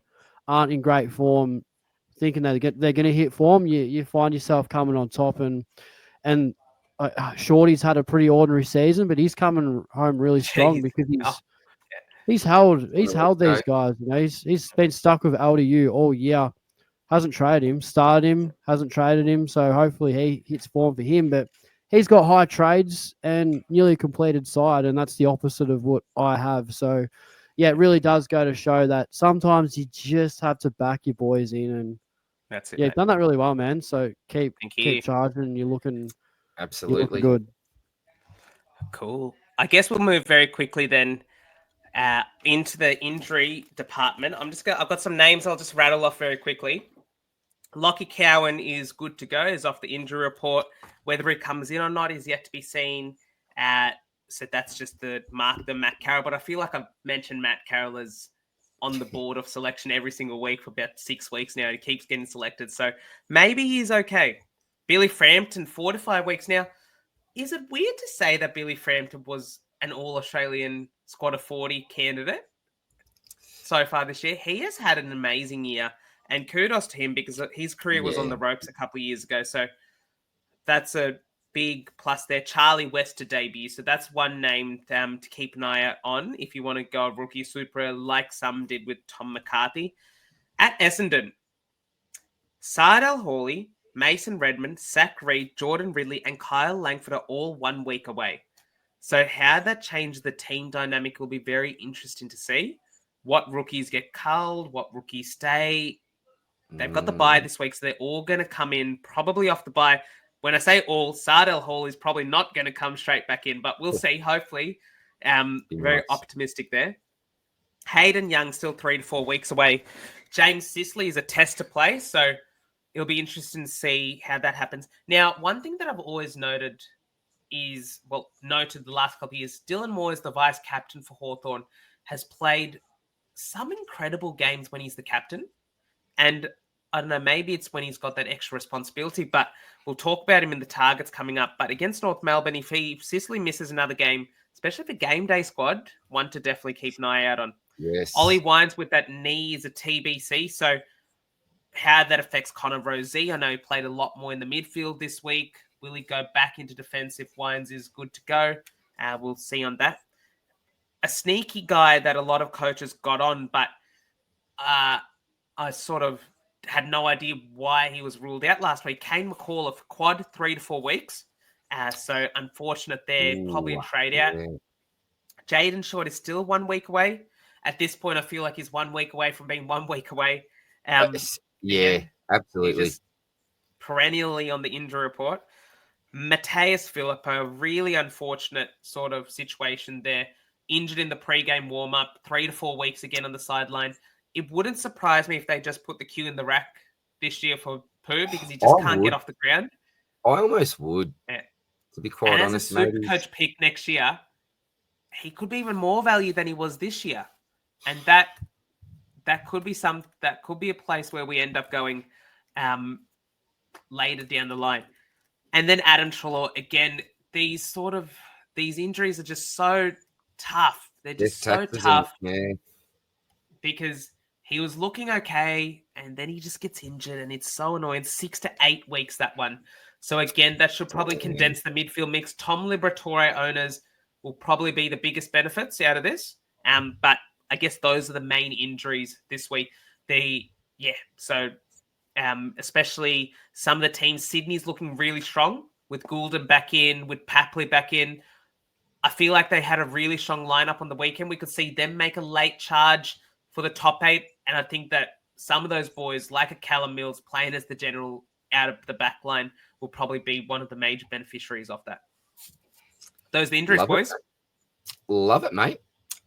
aren't in great form, thinking they're going to hit form. You find yourself coming on top, and Shorty's had a pretty ordinary season, but he's coming home really strong because he's held these guys. You know, he's been stuck with LDU all year. Hasn't traded him, started him, hasn't traded him. So hopefully he hits form for him, but he's got high trades and nearly completed side, and that's the opposite of what I have. So, yeah, it really does go to show that sometimes you just have to back your boys in, and that's it. Yeah, done that really well, man. So keep charging. You're looking absolutely good. Cool. I guess we'll move very quickly then into the injury department. I've got some names. I'll just rattle off very quickly. Lockie Cowan is good to go. Is off the injury report. Whether he comes in or not is yet to be seen. So that's just the Matt Carroll. But I feel like I've mentioned Matt Carroll as on the board of selection every single week for about 6 weeks now. He keeps getting selected. So maybe he's okay. Billy Frampton, 4 to 5 weeks now. Is it weird to say that Billy Frampton was an All-Australian squad of 40 candidate so far this year? He has had an amazing year. And kudos to him because his career was on the ropes a couple of years ago. So that's a big plus there. Charlie West to debut. So that's one name to keep an eye out on if you want to go rookie super like some did with Tom McCarthy. At Essendon, Sardell Hawley, Mason Redmond, Zach Reed, Jordan Ridley, and Kyle Langford are all 1 week away. So how that changes the team dynamic will be very interesting to see. What rookies get culled, what rookies stay. They've got the bye this week, so they're all going to come in probably off the bye. When I say all, Sardell Hall is probably not going to come straight back in, but we'll see. Hopefully, very optimistic there. Hayden Young still 3 to 4 weeks away. James Sisley is a test to play, so it'll be interesting to see how that happens. Now, one thing that I've always noted is, noted the last couple of years, Dylan Moore is the vice captain for Hawthorn, has played some incredible games when he's the captain. And I don't know, maybe it's when he's got that extra responsibility, but we'll talk about him in the targets coming up. But against North Melbourne, if Sicily misses another game, especially for game day squad, one to definitely keep an eye out on. Yes. Ollie Wines with that knee is a TBC, so how that affects Connor Rosey. I know he played a lot more in the midfield this week. Will he go back into defense if Wines is good to go? We'll see on that. A sneaky guy that a lot of coaches got on, but I sort of had no idea why he was ruled out last week. Kane McCall of quad 3 to 4 weeks. So unfortunate there, probably a trade out. Yeah. Jaden Short is still 1 week away. At this point, I feel like he's 1 week away from being 1 week away. Absolutely. He's just perennially on the injury report. Mateus Filippo, really unfortunate sort of situation there. Injured in the pre-game warm-up, 3 to 4 weeks again on the sideline. It wouldn't surprise me if they just put the Q in the rack this year for Pooh because he just can't get off the ground. I almost would, to be quite honest. As a Supercoach pick next year, he could be even more value than he was this year. And that could be a place where we end up going later down the line. And then Adam Trelaw, again, these injuries are just so tough. They're just so tough. Yeah. Because he was looking okay, and then he just gets injured, and it's so annoying. 6 to 8 weeks, that one. So again, that should probably condense the midfield mix. Tom Liberatore owners will probably be the biggest benefits out of this. But I guess those are the main injuries this week. Especially some of the teams. Sydney's looking really strong with Goulden back in, with Papley back in. I feel like they had a really strong lineup on the weekend. We could see them make a late charge for the top 8. And I think that some of those boys, like a Callum Mills, playing as the general out of the back line, will probably be one of the major beneficiaries of that. Those are the injuries, boys. Love it, mate.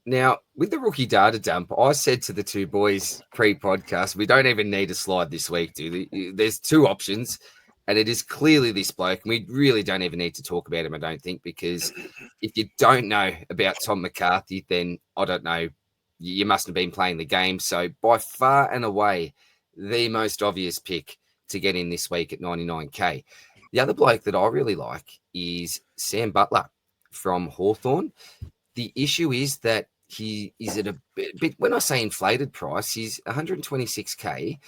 Now, with the rookie data dump, I said to the two boys pre-podcast, we don't even need a slide this week, do we? There's 2 options, and it is clearly this bloke. And we really don't even need to talk about him, I don't think, because if you don't know about Tom McCarthy, then I don't know. You mustn't have been playing the game. So by far and away, the most obvious pick to get in this week at 99K. The other bloke that I really like is Sam Butler from Hawthorn. The issue is that he is at a bit, when I say inflated price, he's 126K,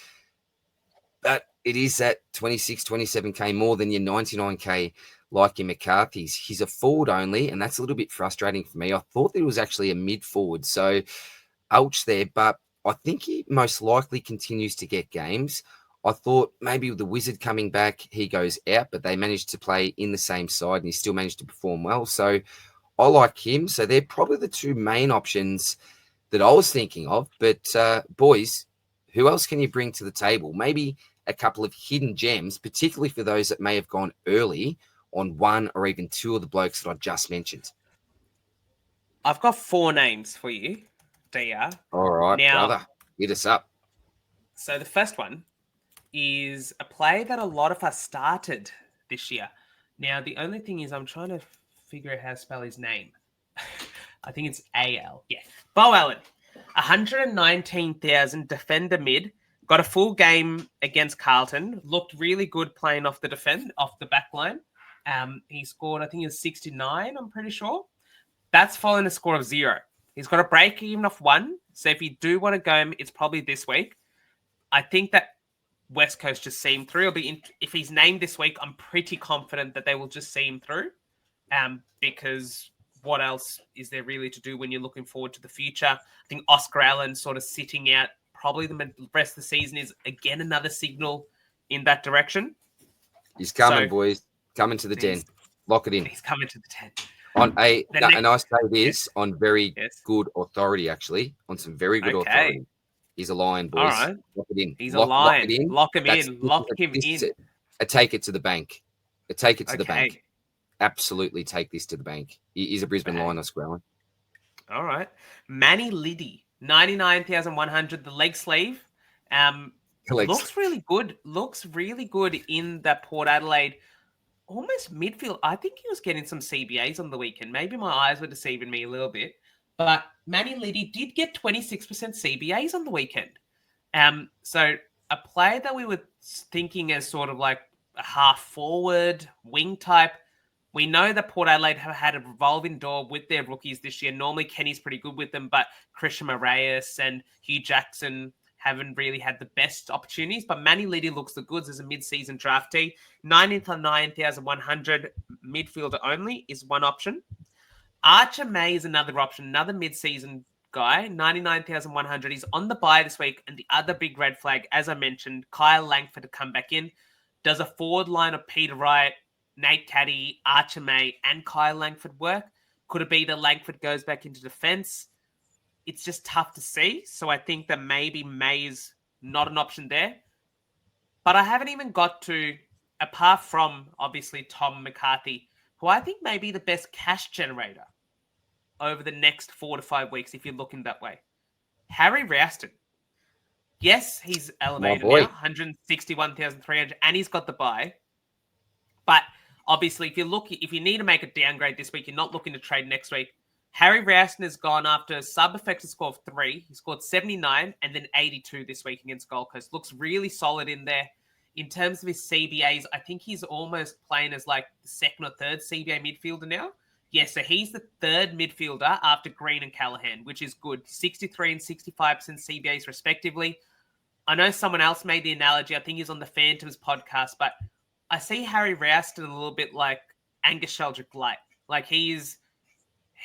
but it is at 26, 27K more than your 99K like your McCarthy's. He's a forward only, and that's a little bit frustrating for me. I thought that he was actually a mid forward, so ouch there, but I think he most likely continues to get games. I thought maybe with the Wizard coming back, he goes out, but they managed to play in the same side and he still managed to perform well. So I like him. So they're probably the 2 main options that I was thinking of. But boys, who else can you bring to the table? Maybe a couple of hidden gems, particularly for those that may have gone early on 1 or even 2 of the blokes that I just mentioned. I've got 4 names for you, DR. All right, brother. Hit us up. So the first one is a play that a lot of us started this year. Now, the only thing is I'm trying to figure out how to spell his name. I think it's A-L. Yeah. Bo Allen, 119,000 defender mid. Got a full game against Carlton. Looked really good playing off the back line. He scored, I think it was 69, I'm pretty sure. That's following a score of 0. He's got a break even off 1. So if you do want to go him, it's probably this week. I think that West Coast just see him through. If he's named this week, I'm pretty confident that they will just see him through. Because what else is there really to do when you're looking forward to the future? I think Oscar Allen sort of sitting out probably the rest of the season is, again, another signal in that direction. He's coming, boys. Coming to the 10. Lock it in. He's coming to the 10. And I say this on very good authority, actually. On some very good authority. He's a lion, boys. All right. Lock it in. He's Lock a lion. it in. Lock him That's- in. Lock him this is in. it. I take it to the bank. I take it to the Okay. bank. Absolutely take this to the bank. He's a Brisbane Bang. Lion, Growing. All right. Manny Liddy, 99,100, the leg sleeve. Looks really good. Looks really good in that Port Adelaide. Almost midfield. I think he was getting some CBAs on the weekend. Maybe my eyes were deceiving me a little bit. But Manny Liddy did get 26% CBAs on the weekend. So a player that we were thinking as sort of like a half forward wing type. We know that Port Adelaide have had a revolving door with their rookies this year. Normally Kenny's pretty good with them, but Christian Moraes and Hugh Jackson haven't really had the best opportunities. But Manny Liddy looks the goods as a mid-season draftee. 99,100 midfielder only is one option. Archer May is another option, another mid-season guy, 99,100. He's on the bye this week. And the other big red flag, as I mentioned, Kyle Langford to come back in. Does a forward line of Peter Wright, Nate Caddy, Archer May, and Kyle Langford work? Could it be that Langford goes back into defense? It's just tough to see. So I think that maybe May's not an option there. But I haven't even got to, apart from obviously Tom McCarthy, who I think may be the best cash generator over the next 4 to 5 weeks, if you're looking that way. Harry Rouston. Yes, he's elevated now, 161,300, and he's got the bye. But obviously, if you need to make a downgrade this week, you're not looking to trade next week. Harry Rouston has gone after a sub-effective score of 3. He scored 79 and then 82 this week against Gold Coast. Looks really solid in there. In terms of his CBAs, I think he's almost playing as like the second or third CBA midfielder now. Yeah, so he's the third midfielder after Green and Callahan, which is good. 63 and 65% CBAs respectively. I know someone else made the analogy. I think he's on the Phantoms podcast, but I see Harry Rouston a little bit like Angus Sheldrick light. Like he's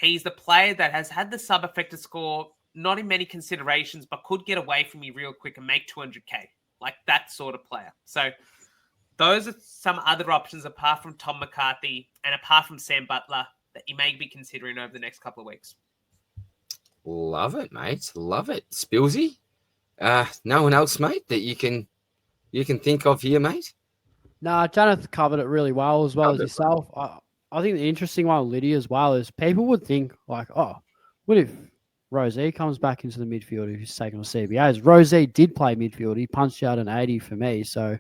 the player that has had the sub-effective score, not in many considerations, but could get away from you real quick and make 200K. Like that sort of player. So those are some other options apart from Tom McCarthy and apart from Sam Butler that you may be considering over the next couple of weeks. Love it, mate. Love it. Spillsy? No one else, mate, that you can think of here, mate? Nah, Janath covered it really well as yourself. I think the interesting one with Lydia as well is people would think like, oh, what if Rosie comes back into the midfield who's taken on CBAs? Rosie did play midfield. He punched out an 80 for me. So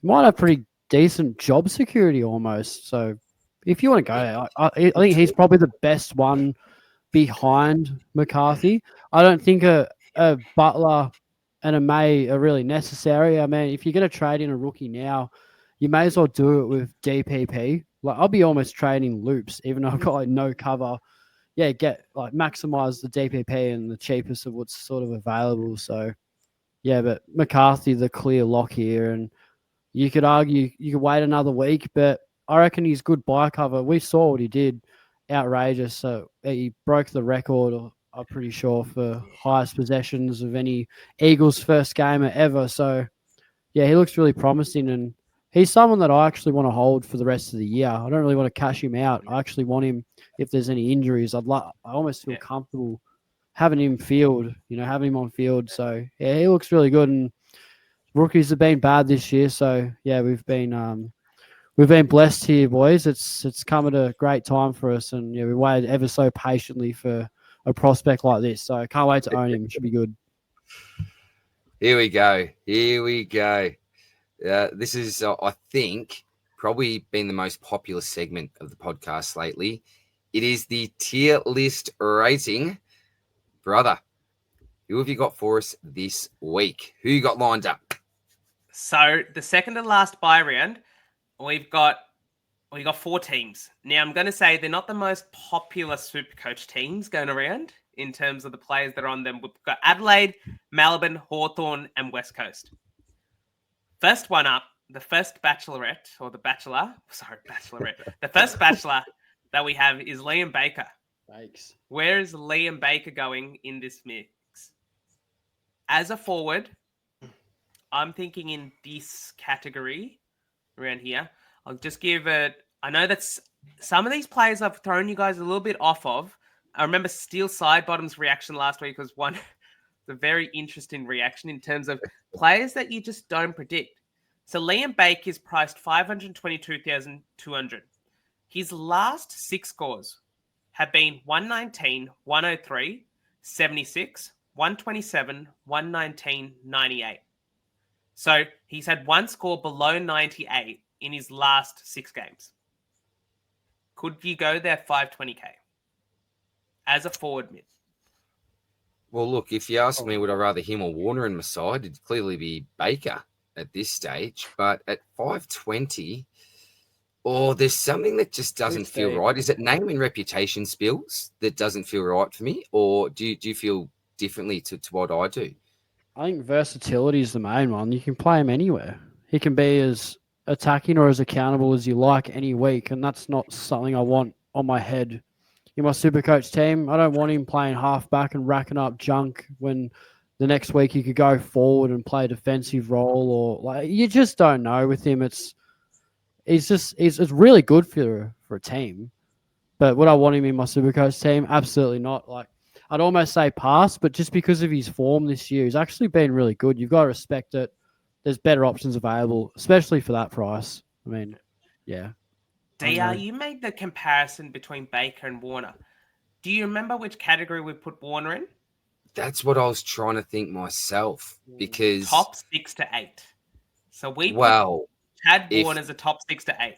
he might have pretty decent job security almost. So if you want to go, I think he's probably the best one behind McCarthy. I don't think a Butler and a May are really necessary. I mean, if you're going to trade in a rookie now, you may as well do it with DPP. Like I'll be almost trading loops, even though I've got like no cover. Yeah, maximize the DPP and the cheapest of what's sort of available. So yeah, but McCarthy, the clear lock here, and you could argue you could wait another week, but I reckon he's good buy cover. We saw what he did, outrageous. So he broke the record, I'm pretty sure, for highest possessions of any Eagles first gamer ever. So yeah, he looks really promising, and he's someone that I actually want to hold for the rest of the year. I don't really want to cash him out. I actually want him if there's any injuries. I almost feel comfortable having him having him on field. So yeah, he looks really good, and rookies have been bad this year. So yeah, we've been blessed here, boys. It's come at a great time for us, and we waited ever so patiently for a prospect like this. So I can't wait to own him. It should be good. Here we go. This is, I think, probably been the most popular segment of the podcast lately. It is the tier list rating. Brother, who have you got for us this week? Who you got lined up? So the second to last bye round, we've got 4 teams. Now I'm going to say they're not the most popular Supercoach teams going around in terms of the players that are on them. We've got Adelaide, Melbourne, Hawthorn, and West Coast. First one up, the first bachelorette, or the bachelor, bachelorette. The first bachelor that we have is Liam Baker. Thanks. Where is Liam Baker going in this mix? As a forward, I'm thinking in this category around here. I'll just give it. I know that's some of these players I've thrown you guys a little bit off of. I remember Steel Sidebottom's reaction last week was one It's a very interesting reaction in terms of players that you just don't predict. So Liam Baker is priced 522,200. His last 6 scores have been 119, 103, 76, 127, 119, 98. So he's had one score below 98 in his last 6 games. Could you go there 520k as a forward mid? Well, look, if you ask me, would I rather him or Warner in my side? It'd clearly be Baker at this stage. But at 520, there's something that just doesn't feel right. Is it name and reputation Spills that doesn't feel right for me? Or do you feel differently to what I do? I think versatility is the main one. You can play him anywhere. He can be as attacking or as accountable as you like any week, and that's not something I want on my head in my Supercoach team. I don't want him playing halfback and racking up junk when the next week he could go forward and play a defensive role, or like you just don't know with him. It's really good for a team, but would I want him in my Supercoach team? Absolutely not. Like I'd almost say pass, but just because of his form this year, he's actually been really good. You've got to respect it. There's better options available, especially for that price. I mean, yeah. DR, you made the comparison between Baker and Warner. Do you remember which category we put Warner in? That's what I was trying to think myself, because top 6 to 8. So we had Warner as a top 6 to 8,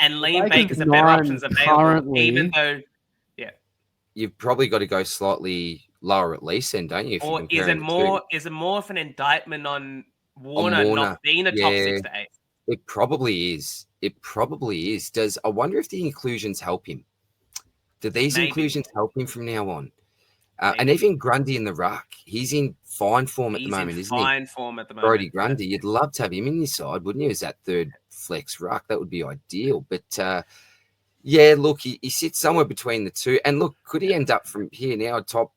and Liam Baker's a better options available. Currently, even though, you've probably got to go slightly lower at least, then, don't you? Or is it more of an indictment on Warner not being a top 6 to 8? It probably is. I wonder if the inclusions help him? Do these inclusions help him from now on? And even Grundy in the ruck, he's in fine form at the moment, isn't he? Fine form at the moment. Brodie Grundy, you'd love to have him in your side, wouldn't you? As that third flex ruck, that would be ideal. But look, he sits somewhere between the two. And look, could he end up from here now top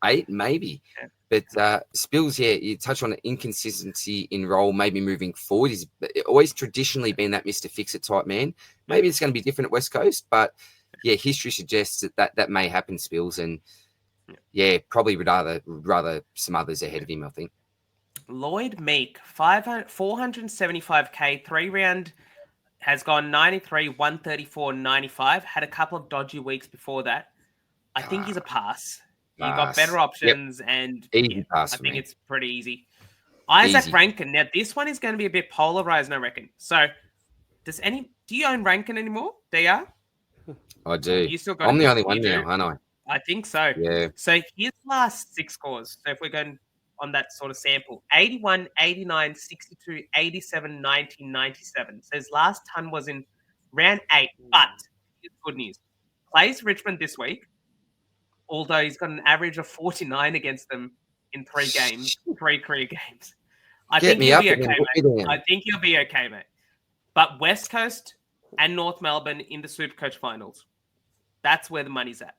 8? Maybe. Yeah. But Spills, you touch on an inconsistency in role, maybe moving forward. He's always traditionally been that Mr. Fix-It type man. Maybe it's going to be different at West Coast, but history suggests that may happen, Spills, and probably would rather some others ahead of him, I think. Lloyd Meek, 475k, 3-round, has gone 93, 134, 95. Had a couple of dodgy weeks before that. I think he's a pass. You got better options, and I think it's pretty easy. Isaac Rankin. Now, this one is going to be a bit polarized, I reckon. So, do you own Rankin anymore, DR? I do. I'm the only one now, aren't I? I think so. Yeah. So, his last 6 scores. So, if we're going on that sort of sample, 81, 89, 62, 87, 90, 97. So, his last ton was in round 8, but it's good news. Plays Richmond this week. Although he's got an average of 49 against them in 3 games, 3 career games. I think he'll be okay, mate. But West Coast and North Melbourne in the Supercoach finals. That's where the money's at,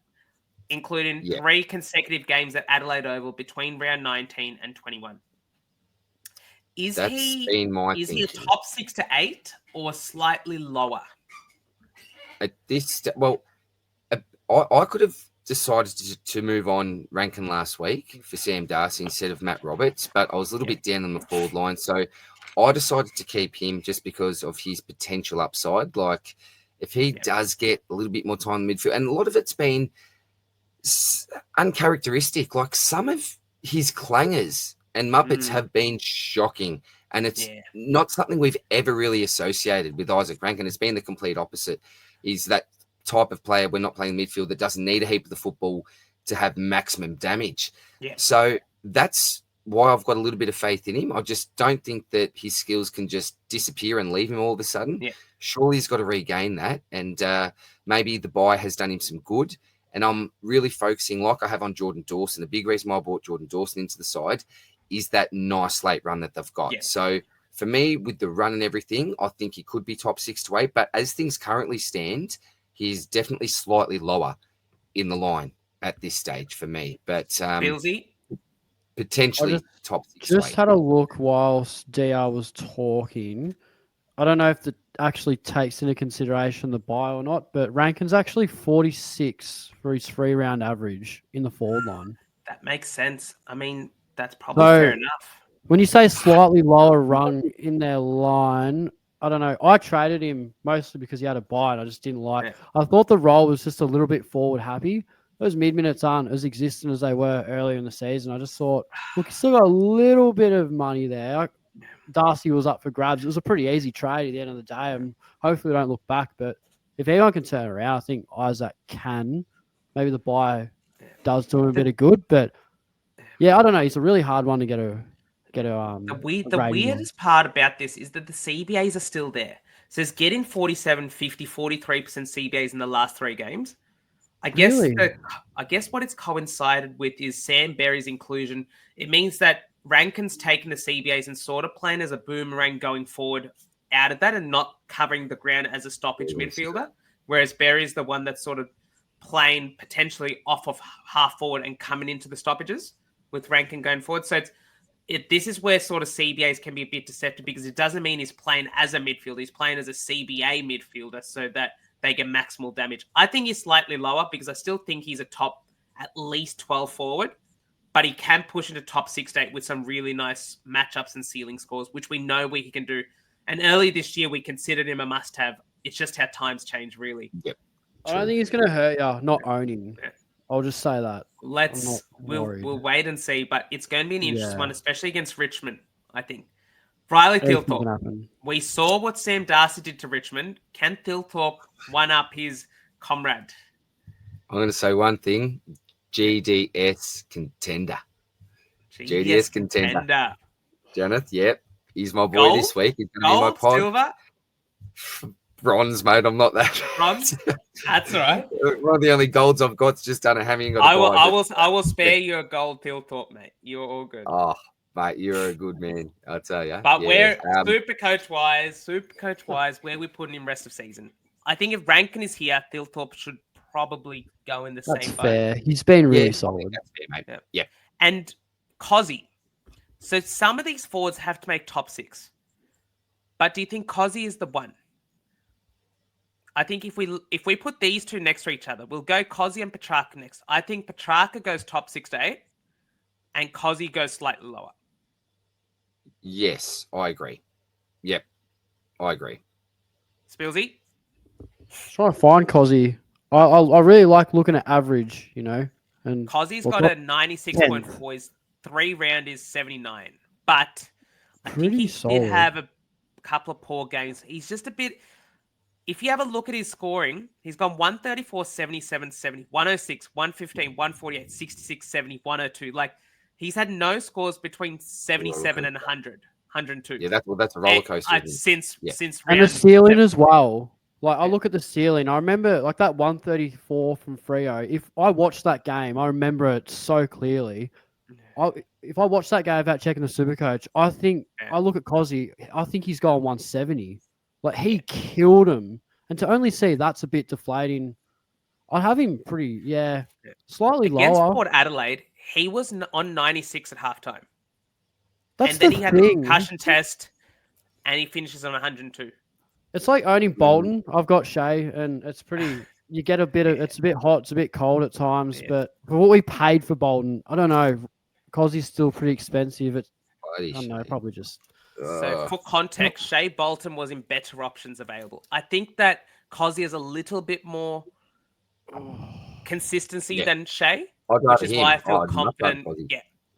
including 3 consecutive games at Adelaide Oval between round 19 and 21. Is he a top 6 to 8 or slightly lower? At this, I could have decided to move on Rankin last week for Sam Darcy instead of Matt Roberts, but I was a little bit down on the forward line, so I decided to keep him just because of his potential upside. Like, if he does get a little bit more time in the midfield, and a lot of it's been uncharacteristic, like some of his clangers and Muppets have been shocking, and it's not something we've ever really associated with Isaac Rankin. It's been the complete opposite. He's that type of player, we're not playing midfield, that doesn't need a heap of the football to have maximum damage. So that's why I've got a little bit of faith in him. I just don't think that his skills can just disappear and leave him all of a sudden. Surely he's got to regain that, and maybe the buy has done him some good. And I'm really focusing, like I have on Jordan Dawson. The big reason why I brought Jordan Dawson into the side is that nice late run that they've got. So for me, with the run and everything, I think he could be top 6 to 8, but as things currently stand, he's definitely slightly lower in the line at this stage for me. But potentially top 6. Just had a look whilst DR was talking. I don't know if that actually takes into consideration the buy or not, but Rankin's actually 46 for his 3-round average in the forward line. That makes sense. I mean, that's probably fair enough. When you say slightly lower rung in their line, I don't know. I traded him mostly because he had a bye and I just didn't like. Yeah. I thought the role was just a little bit forward happy. Those mid minutes aren't as existent as they were earlier in the season. I just thought, look, he's still got a little bit of money there. Darcy was up for grabs. It was a pretty easy trade at the end of the day, and hopefully we don't look back. But if anyone can turn around, I think Isaac can. Maybe the buy does do him a bit of good, but yeah, I don't know. He's a really hard one to get a The weirdest part about this is that the CBAs are still there. So it's getting 47, 50, 43% CBAs in the last 3 games. I guess what it's coincided with is Sam Berry's inclusion. It means that Rankin's taking the CBAs and sort of playing as a boomerang going forward out of that and not covering the ground as a stoppage midfielder, whereas Berry's the one that's sort of playing potentially off of half forward and coming into the stoppages with Rankin going forward. So this is where sort of CBAs can be a bit deceptive because it doesn't mean he's playing as a midfielder. He's playing as a CBA midfielder so that they get maximal damage. I think he's slightly lower because I still think he's a top at least 12 forward, but he can push into top 6 to 8 with some really nice matchups and ceiling scores, which we know he can do. And early this year, we considered him a must-have. It's just how times change, really. Yep. I don't think he's going to hurt you not owning. Yeah. I'll just say that. We'll wait and see, but it's going to be an interesting one, especially against Richmond, I think. Riley Thilthorpe. We saw what Sam Darcy did to Richmond. Can Thilthorpe one-up his comrade? I'm going to say one thing. GDS contender. GDS contender. Janath, yep. He's my boy this week. He's going to be my pod. Silver? Bronze, mate. I'm not that. Bronze? That's all right. One of the only golds I've got is just done a hammy and got a I will spare you a gold Thilthorpe, mate. You're all good. Oh, mate, you're a good man. I'll tell you. But we're Supercoach wise, where we're putting him rest of season. I think if Rankin is here, Thilthorpe should probably go in the same boat. That's fair. He's been really solid. That's fair, mate. Yeah. And Cozzy. So some of these forwards have to make top 6. But do you think Cozzy is the one? I think if we put these two next to each other, we'll go Cozzy and Petrarca next. I think Petrarca goes top 6 to 8 and Cozzy goes slightly lower. Yes, I agree. Yep, I agree. Spillsy? Trying to find Cozzy. I really like looking at average, And Cozzy's got a 96.4. His 3 round is 79. But I think he did have a couple of poor games. He's just a bit... If you have a look at his scoring, he's gone 134, 77, 70, 106, 115, 148, 66, 70, 102. Like, he's had no scores between 77 and 100, 102. Yeah, that's a roller coaster. Since and the ceiling 7. As well. Like, I look at the ceiling. I remember, like, that 134 from Freo. If I watched that game, I remember it so clearly. If I watched that game without checking the Supercoach, I look at Cozzy, I think he's gone 170. Like, he killed him. And to only see that's a bit deflating. I'd have him slightly lower. Against Port Adelaide, he was on 96 at halftime. Then he had a concussion test, and he finishes on 102. It's like owning Bolton. I've got Shea, and it's pretty... You get a bit of... It's a bit hot. It's a bit cold at times. But for what we paid for Bolton, I don't know. Cozzy's still pretty expensive. I don't know, probably just... So for context, Shea Bolton was in better options available. I think that Cozzy has a little bit more consistency than Shea, which is why I feel confident.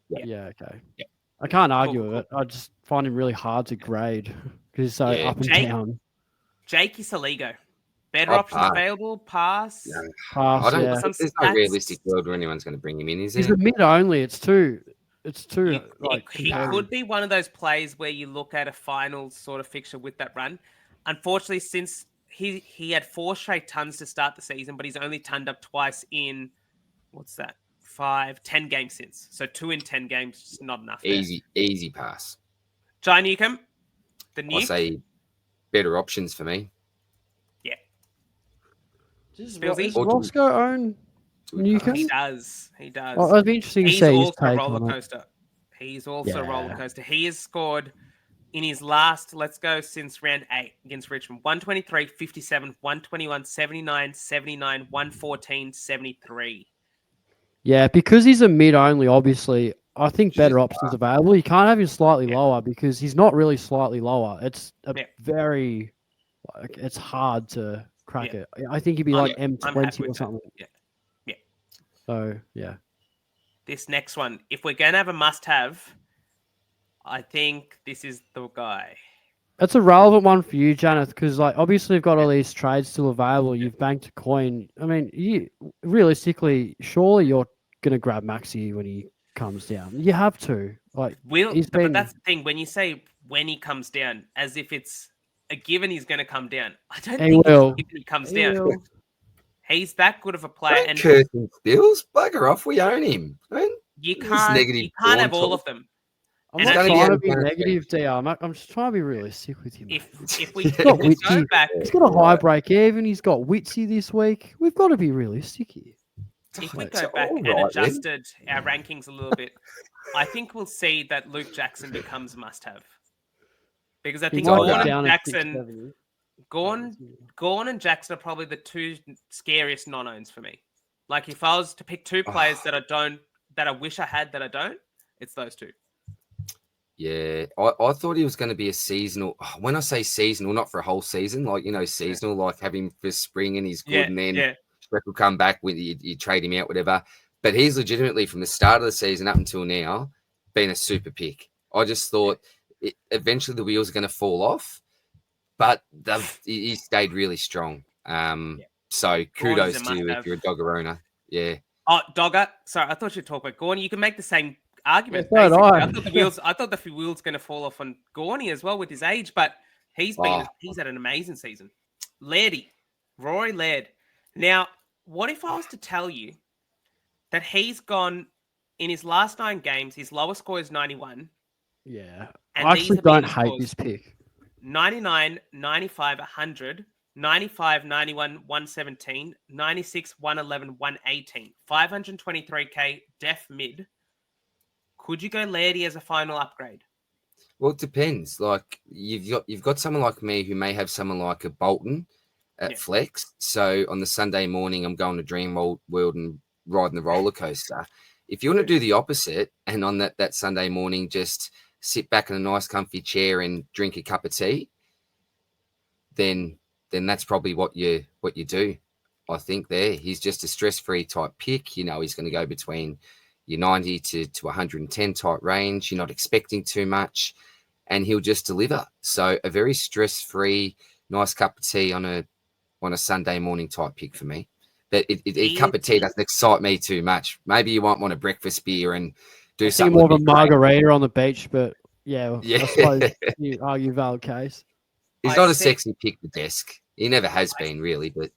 Yeah, okay. Yeah. I can't argue with it. I just find him really hard to grade because he's so up and down. Jakey Saligo. Better options available, pass. Yeah. Pass, there's no realistic world where anyone's going to bring him in, is there? He's a mid only. It's too... He could be one of those plays where you look at a final sort of fixture with that run. Unfortunately, since he had 4 straight tons to start the season, but he's only tonned up twice in 10 games since. So 2 in 10 games, just not enough. Easy pass. Jai Newcomb, the nuke. I say better options for me. Yeah. Does Rossco own Newcomb? He does. Oh, it'd be interesting to see his take on it. He's also a roller coaster. He has scored in his last, let's go since round 8 against Richmond, 123, 57, 121, 79, 79, 114, 73. Yeah, because he's a mid only, obviously, I think better options available. You can't have him slightly Yeah. lower because he's not really slightly lower. It's a Yeah. very, like, it's hard to crack Yeah. it. I think he'd be I'm- like I'm happy M20 or with that. something. Yeah. Yeah. So, yeah. This next one, if we're going to have a must-have, I think this is the guy. That's a relevant one for you, Janath, because like obviously you've got all these trades still available. You've banked a coin. I mean, you realistically, surely you're gonna grab Maxi when he comes down. You have to. Like he's But been. that's the thing. When you say when he comes down, as if it's a given he's going to come down, I don't He think it's a will. given he comes He down. will. He's that good of a player, Don't and curse him, Spills. Bugger off. We own him. you This can't negative have Dawn all talk. of them. I'm And not I think trying to be Janet negative, DR. I'm just trying to be realistic with you, mate. If we He's got go Witsy. back, He's got a high break even. He's got Witsy this week. We've got to be realistic here. if we It's go back all and right, then. adjusted our rankings a little bit, I think we'll see that Luke Jackson becomes a must-have. Because I He think might Dogger. get Gorn and down at Jackson, 670. Gorn and Jackson are probably the two scariest non-owns for me. Like if I was to pick two players that I wish I had that I don't, it's those two. Yeah, I thought he was going to be a seasonal. When I say seasonal, not for a whole season, like, seasonal, like have him for spring and he's good, and then Shrek will come back when you trade him out, whatever. But he's legitimately, from the start of the season up until now, been a super pick. I just thought eventually the wheels are going to fall off, but he stayed really strong. So kudos to you if you're a Dogger owner. Yeah. Oh, Dogger. Sorry, I thought you'd talk about Gorney. You can make the same argument. Yeah, so basically. did I thought the wheels going to fall off on Gorney as well with his age, but he's had an amazing season. Rory Laird. Now, what if I was to tell you that he's gone in his last 9 games, his lowest score is 91. Yeah. And I these actually have been don't his hate scores. this pick. 99, 95, 100, 95, 91, 117, 96, 111, 118, 523k def mid. Could you go Lairdy as a final upgrade? Well, it depends. Like you've got someone like me who may have someone like a Bolton at flex. So on the Sunday morning, I'm going to Dream World and riding the roller coaster. If you want to do the opposite, and on that Sunday morning, just sit back in a nice comfy chair and drink a cup of tea, then that's probably what you do. I think there he's just a stress-free type pick. He's going to go between your 90 to 110 type range. You're not expecting too much, and he'll just deliver. So a very stress-free, nice cup of tea on a Sunday morning type pick for me. But a cup of tea doesn't excite me too much. Maybe you might want a breakfast beer and do something more of a margarita on the beach, but I suppose you argue valid case. He's not a sexy pick to desk. He never has been, really. But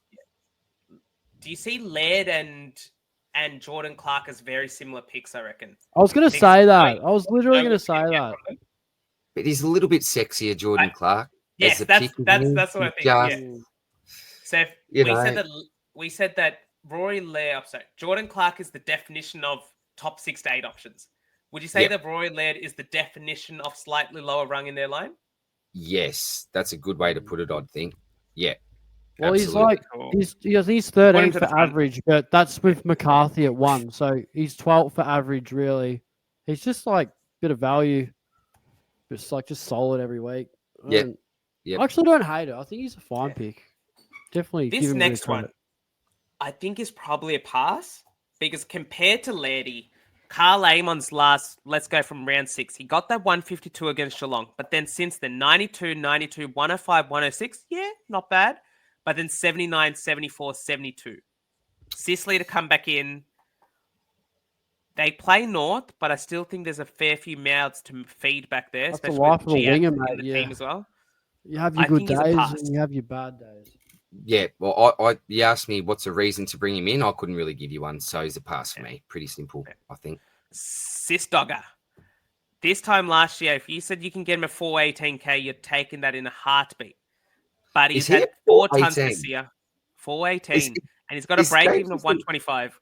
do you see Laird and Jordan Clark as very similar picks? I reckon. I was going to say that. I was literally going to say that. But he's a little bit sexier, Jordan Clark. Yes, that's what I think. Yeah. So we said that Rory Laird, Jordan Clark is the definition of top 6 to 8 options. Would you say that Rory Laird is the definition of slightly lower rung in their line? Yes, that's a good way to put it, I'd think. Yeah. Well, absolutely. he's 13th for average, but that's with McCarthy at 1. So he's 12th for average, really. He's just like a bit of value. Just solid every week. Yeah. I actually don't hate it. I think he's a fine pick. Definitely. This next one, I think, is probably a pass because compared to Lairdy, Carl Amon's last, let's go from round 6. He got that 152 against Geelong, but then since then, 92, 92, 105, 106. Yeah, not bad. But then 79, 74, 72. Sicily to come back in. They play North, but I still think there's a fair few mouths to feed back there. That's especially the life with of a winger, in mate. the team as well. You have your good days and you have your bad days. Yeah, well, you asked me what's a reason to bring him in. I couldn't really give you one, so he's a pass for me. Pretty simple, I think. Sis Dogger. This time last year, if you said you can get him a 418k, you're taking that in a heartbeat. But he's had 4 tons this year. 418. And he's got a break even of 125.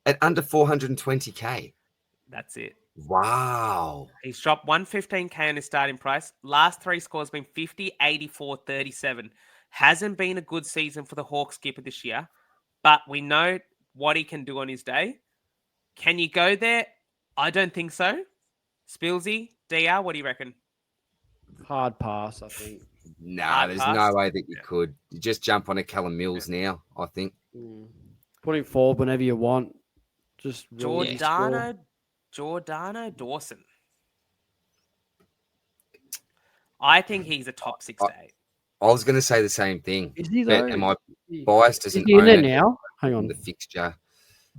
At under 420k. That's it. Wow. He's dropped 115k on his starting price. Last 3 scores been 50, 84, 37. Hasn't been a good season for the Hawks skipper this year, but we know what he can do on his day. Can you go there? I don't think so. Spillsy, DR, what do you reckon? Hard pass, I think. Nah, Hard there's pass? no way that you could. You just jump on a Callum Mills now, I think. Put him forward whenever you want. Just really Giordano Dawson. I think he's a top 6 to 8. I was going to say the same thing. Is he But though? am I biased as Is an he in there owner now? Hang in on. the fixture?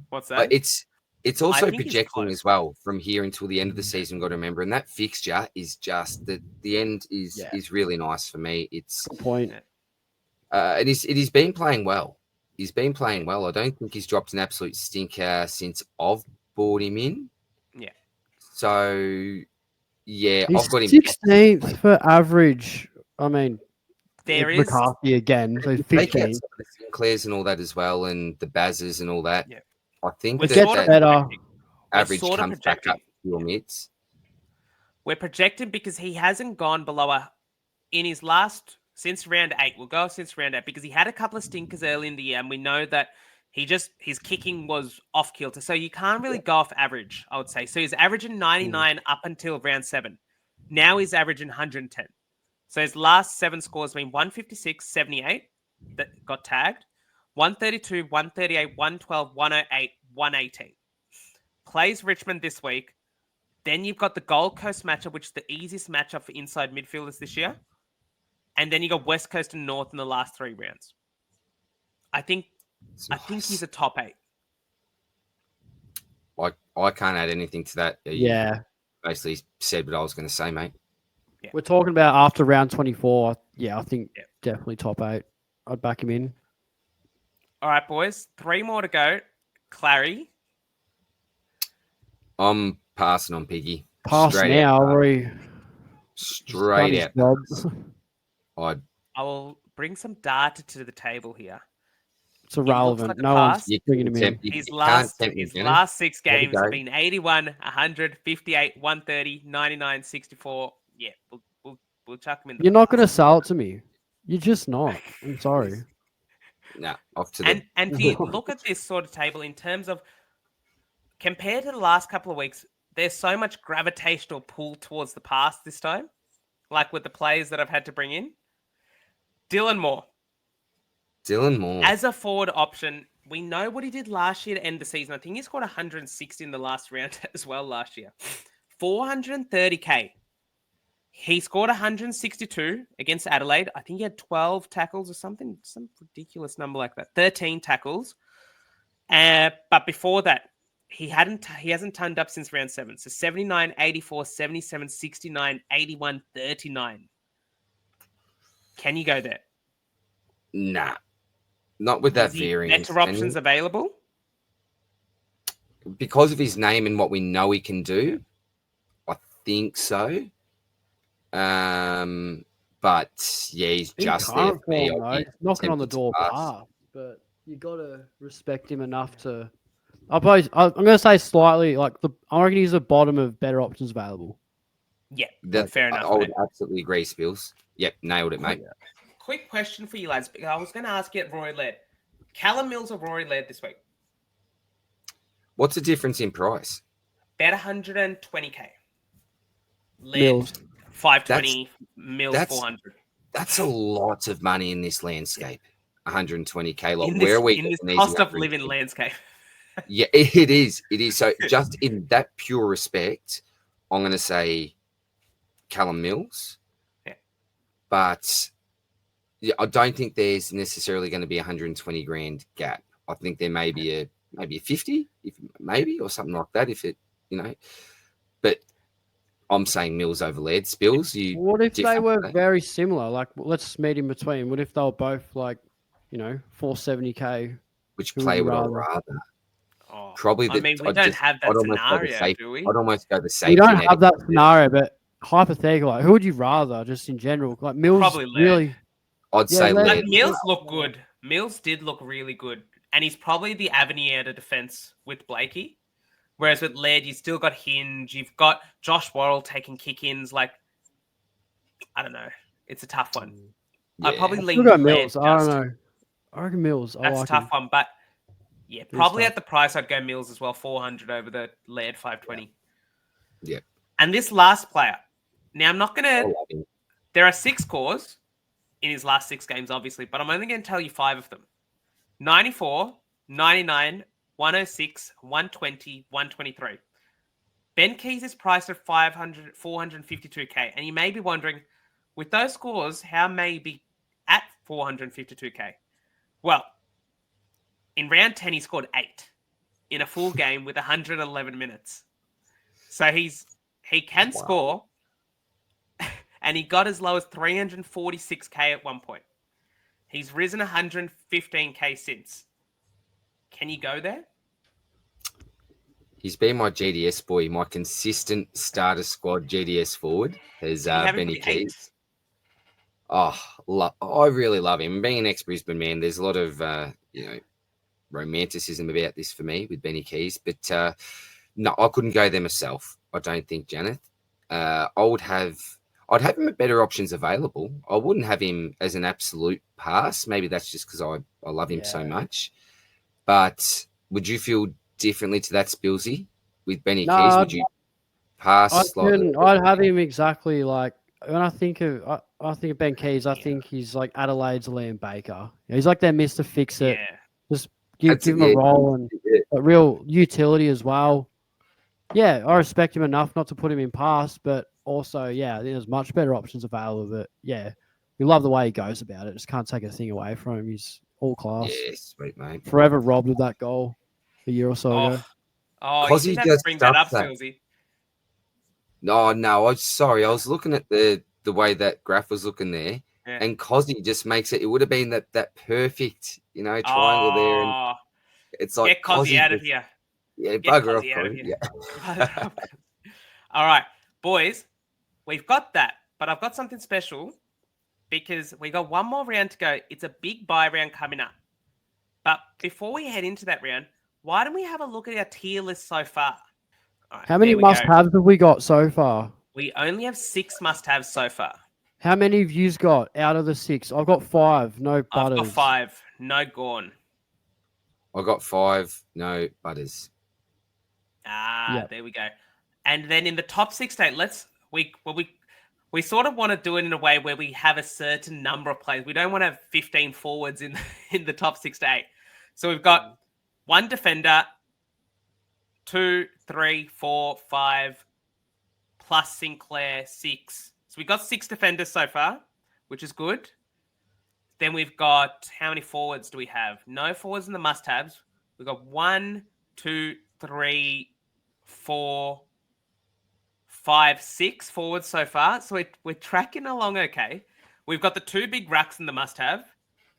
What's But that? it's also think he's projecting close. as well from here until the end of the season. Got to remember, and that fixture is just the end is really nice for me. It's Good point. it is been playing well. He's been playing well. I don't think he's dropped an absolute stinker since I've brought him in. Yeah. So yeah, He's I've got him 16th for average. I mean, There is McCarthy again. So Take out 15. some of the Sinclairs and all that as well, and the Bazzers and all that. Yeah. I think We're that, Gets sort of that better. average sort of comes back projecting. up to your mids. We're projected because he hasn't gone below in his last since round 8. We'll go since round 8 because he had a couple of stinkers early in the year, and we know that his kicking was off kilter. So you can't really go off average, I would say. So he's averaging 99 up until round 7. Now he's averaging 110. So his last 7 scores been 156, 78 that got tagged, 132, 138, 112, 108, 118. Plays Richmond this week. Then you've got the Gold Coast matchup, which is the easiest matchup for inside midfielders this year. And then you got West Coast and North in the last 3 rounds. I think he's a top 8. I can't add anything to that. Yeah. Basically said what I was going to say, mate. Yeah. We're talking about after round 24. Yeah, I think definitely top 8. I'd back him in. All right, boys. 3 more to go. Clary. I'm passing on Piggy. Pass Straight now. out. Rory. Straight out. I will bring some data to the table here. It's irrelevant. like a No one's pass. bringing him in. His last 6 games have been 81, 100, 58, 130, 99, 64. Yeah, we'll chuck him in. You're not going to sell it to me. You're just not. I'm sorry. Nah, off to the... And if you look at this sort of table in terms of compared to the last couple of weeks, there's so much gravitational pull towards the past this time, like with the players that I've had to bring in. Dylan Moore. As a forward option, we know what he did last year to end the season. I think he scored 160 in the last round as well last year. 430K. He scored 162 against Adelaide. I think he had 12 tackles or something, some ridiculous number like that. 13 tackles. But before that, he hasn't turned up since round 7. So 79, 84, 77, 69, 81, 39. Can you go there? Nah. Not with that variance. Better options available? Because of his name and what we know he can do, I think so. But yeah, he's just there for me. He's knocking on the door pass, but you got to respect him enough to. I'm going to say slightly I reckon he's the bottom of better options available. Yeah, fair enough. I would absolutely agree, Spills. Yep, nailed it, mate. Quick question for you lads. I was going to ask you at Rory Laird. Callum Mills or Rory Laird this week? What's the difference in price? Bet 120K. Mills. 520, Mills 400. That's a lot of money in this landscape. 120K. Like, in where are we in this cost of living landscape? Yeah, it is. It is. So just in that pure respect, I'm going to say Callum Mills. Yeah. But yeah, I don't think there's necessarily going to be 120 grand gap. I think there may be a 50, or something like that. If it, but I'm saying Mills over Laird. Spills. What if they were very similar? Like, let's meet in between. What if they were both 470K? Which player would I rather? Oh, probably. we don't have that scenario, do we? I'd almost go the same. We don't have that scenario, but hypothetical. Who would you rather, just in general? Like Mills, probably Laird. Really. I'd say Laird. Mills looked good. Mills did look really good, and he's probably the avenue out of defense with Blakey. Whereas with Laird, you still got Hinge. You've got Josh Worrell taking kick-ins. I don't know. It's a tough one. Yeah. I'd probably lean Mills. Laird. I don't know. I reckon Mills. That's a tough one, but Yeah, Good probably stuff. at the price I'd go Mills as well, 400 over the Laird 520. Yeah. And this last player, now I'm not I gonna. love him. There are 6 scores in his last 6 games, obviously, but I'm only going to tell you 5 of them: 94, 99, 106, 120, 123. Ben Keys is priced at 452k, and you may be wondering, with those scores, how may he be at 452k? Well, in round 10, he scored 8 in a full game with 111 minutes. So he can score, and he got as low as 346k at one point. He's risen 115k since. Can you go there? He's been my GDS boy, my consistent starter squad GDS forward has You haven't Benny put 8. Keys. Oh, I really love him. Being an ex-Brisbane man, there's a lot of romanticism about this for me with Benny Keys, but no, I couldn't go there myself. I don't think, Janath. I'd have him at better options available. I wouldn't have him as an absolute pass. Maybe that's just because I love him so much. But would you feel differently to that, Spillsy, with Benny Keys? Would you pass slightly? I'd have him exactly like when I think of Ben Keys. I think he's like Adelaide's Liam Baker. He's like their Mr. Fix It. Yeah. Just give him a role and a real utility as well. Yeah, I respect him enough not to put him in pass, but also, I think there's much better options available. But yeah, we love the way he goes about it. Just can't take a thing away from him. He's all class. Yeah, sweet, mate. Forever robbed of that goal a year or so ago. Oh, you didn't have to bring that up, Spillsy. No, I was sorry. I was looking at the way that graph was looking there, and Cozzy just makes it. It would have been that perfect, triangle there, and it's like get Cozzy out of here. Yeah, bugger off, Cozzy. Yeah. All right, boys, we've got that, but I've got something special because we got one more round to go. It's a big buy round coming up. But before we head into that round, why don't we have a look at our tier list so far? Right, how many must-haves have we got so far? We only have 6 must-haves so far. How many have you got out of the 6? I've got 5. No Butters. I've got 5. No Gorn. I got 5. No Butters. There we go. And then in the top 16, we sort of want to do it in a way where we have a certain number of players. We don't want to have 15 forwards in the top 6 to 8. So we've got 1 defender, 2, 3, 4, 5, plus Sinclair, 6. So we got 6 defenders so far, which is good. Then we've got, how many forwards do we have? No forwards in the must-haves. We've got 1, 2, 3, 4, 5, 6 forwards so far. So we're tracking along okay. We've got the 2 big rucks in the must-have.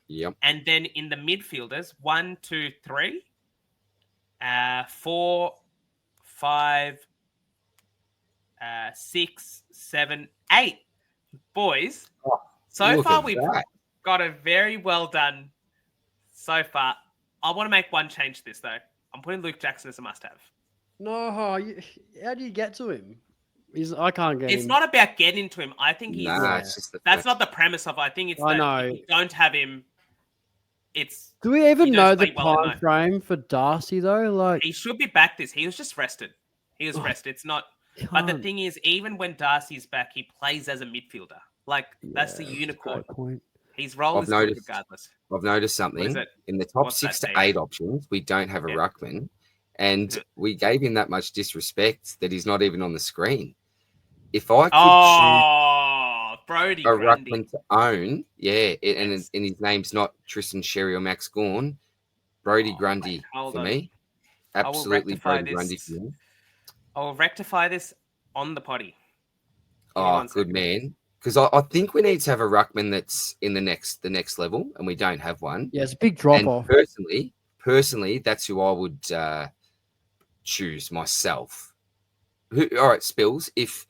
Yep. And then in the midfielders, 1, 2, 3, 4, 5, 6, 7, 8. Boys, so far we've got a very well done so far. I want to make one change to this, though. I'm putting Luke Jackson as a must-have. No, how do you get to him? I can't get him. It's not about getting to him. I think he's... it's just that's not the premise of it. I think it's that if you don't have him, it's... Do we even know the time frame for Darcy, though? Like, he should be back this. He was just rested. He was rested. It's not... But the thing is, even when Darcy's back, he plays as a midfielder. Like, that's the unicorn. His role is good regardless. I've noticed something. In the top 6 to 8 options, we don't have a ruckman. And we gave him that much disrespect that he's not even on the screen. If I could choose Brody a ruckman to own, and his name's not Tristan Sherry or Max Gawn, Brody Grundy for me. Absolutely Brody Grundy for me. I will rectify this on the potty. Oh, good man. Because I think we need to have a ruckman that's in the next level, and we don't have one. Yeah, it's a big drop off. Personally, that's who I would choose myself. All right, Spills. If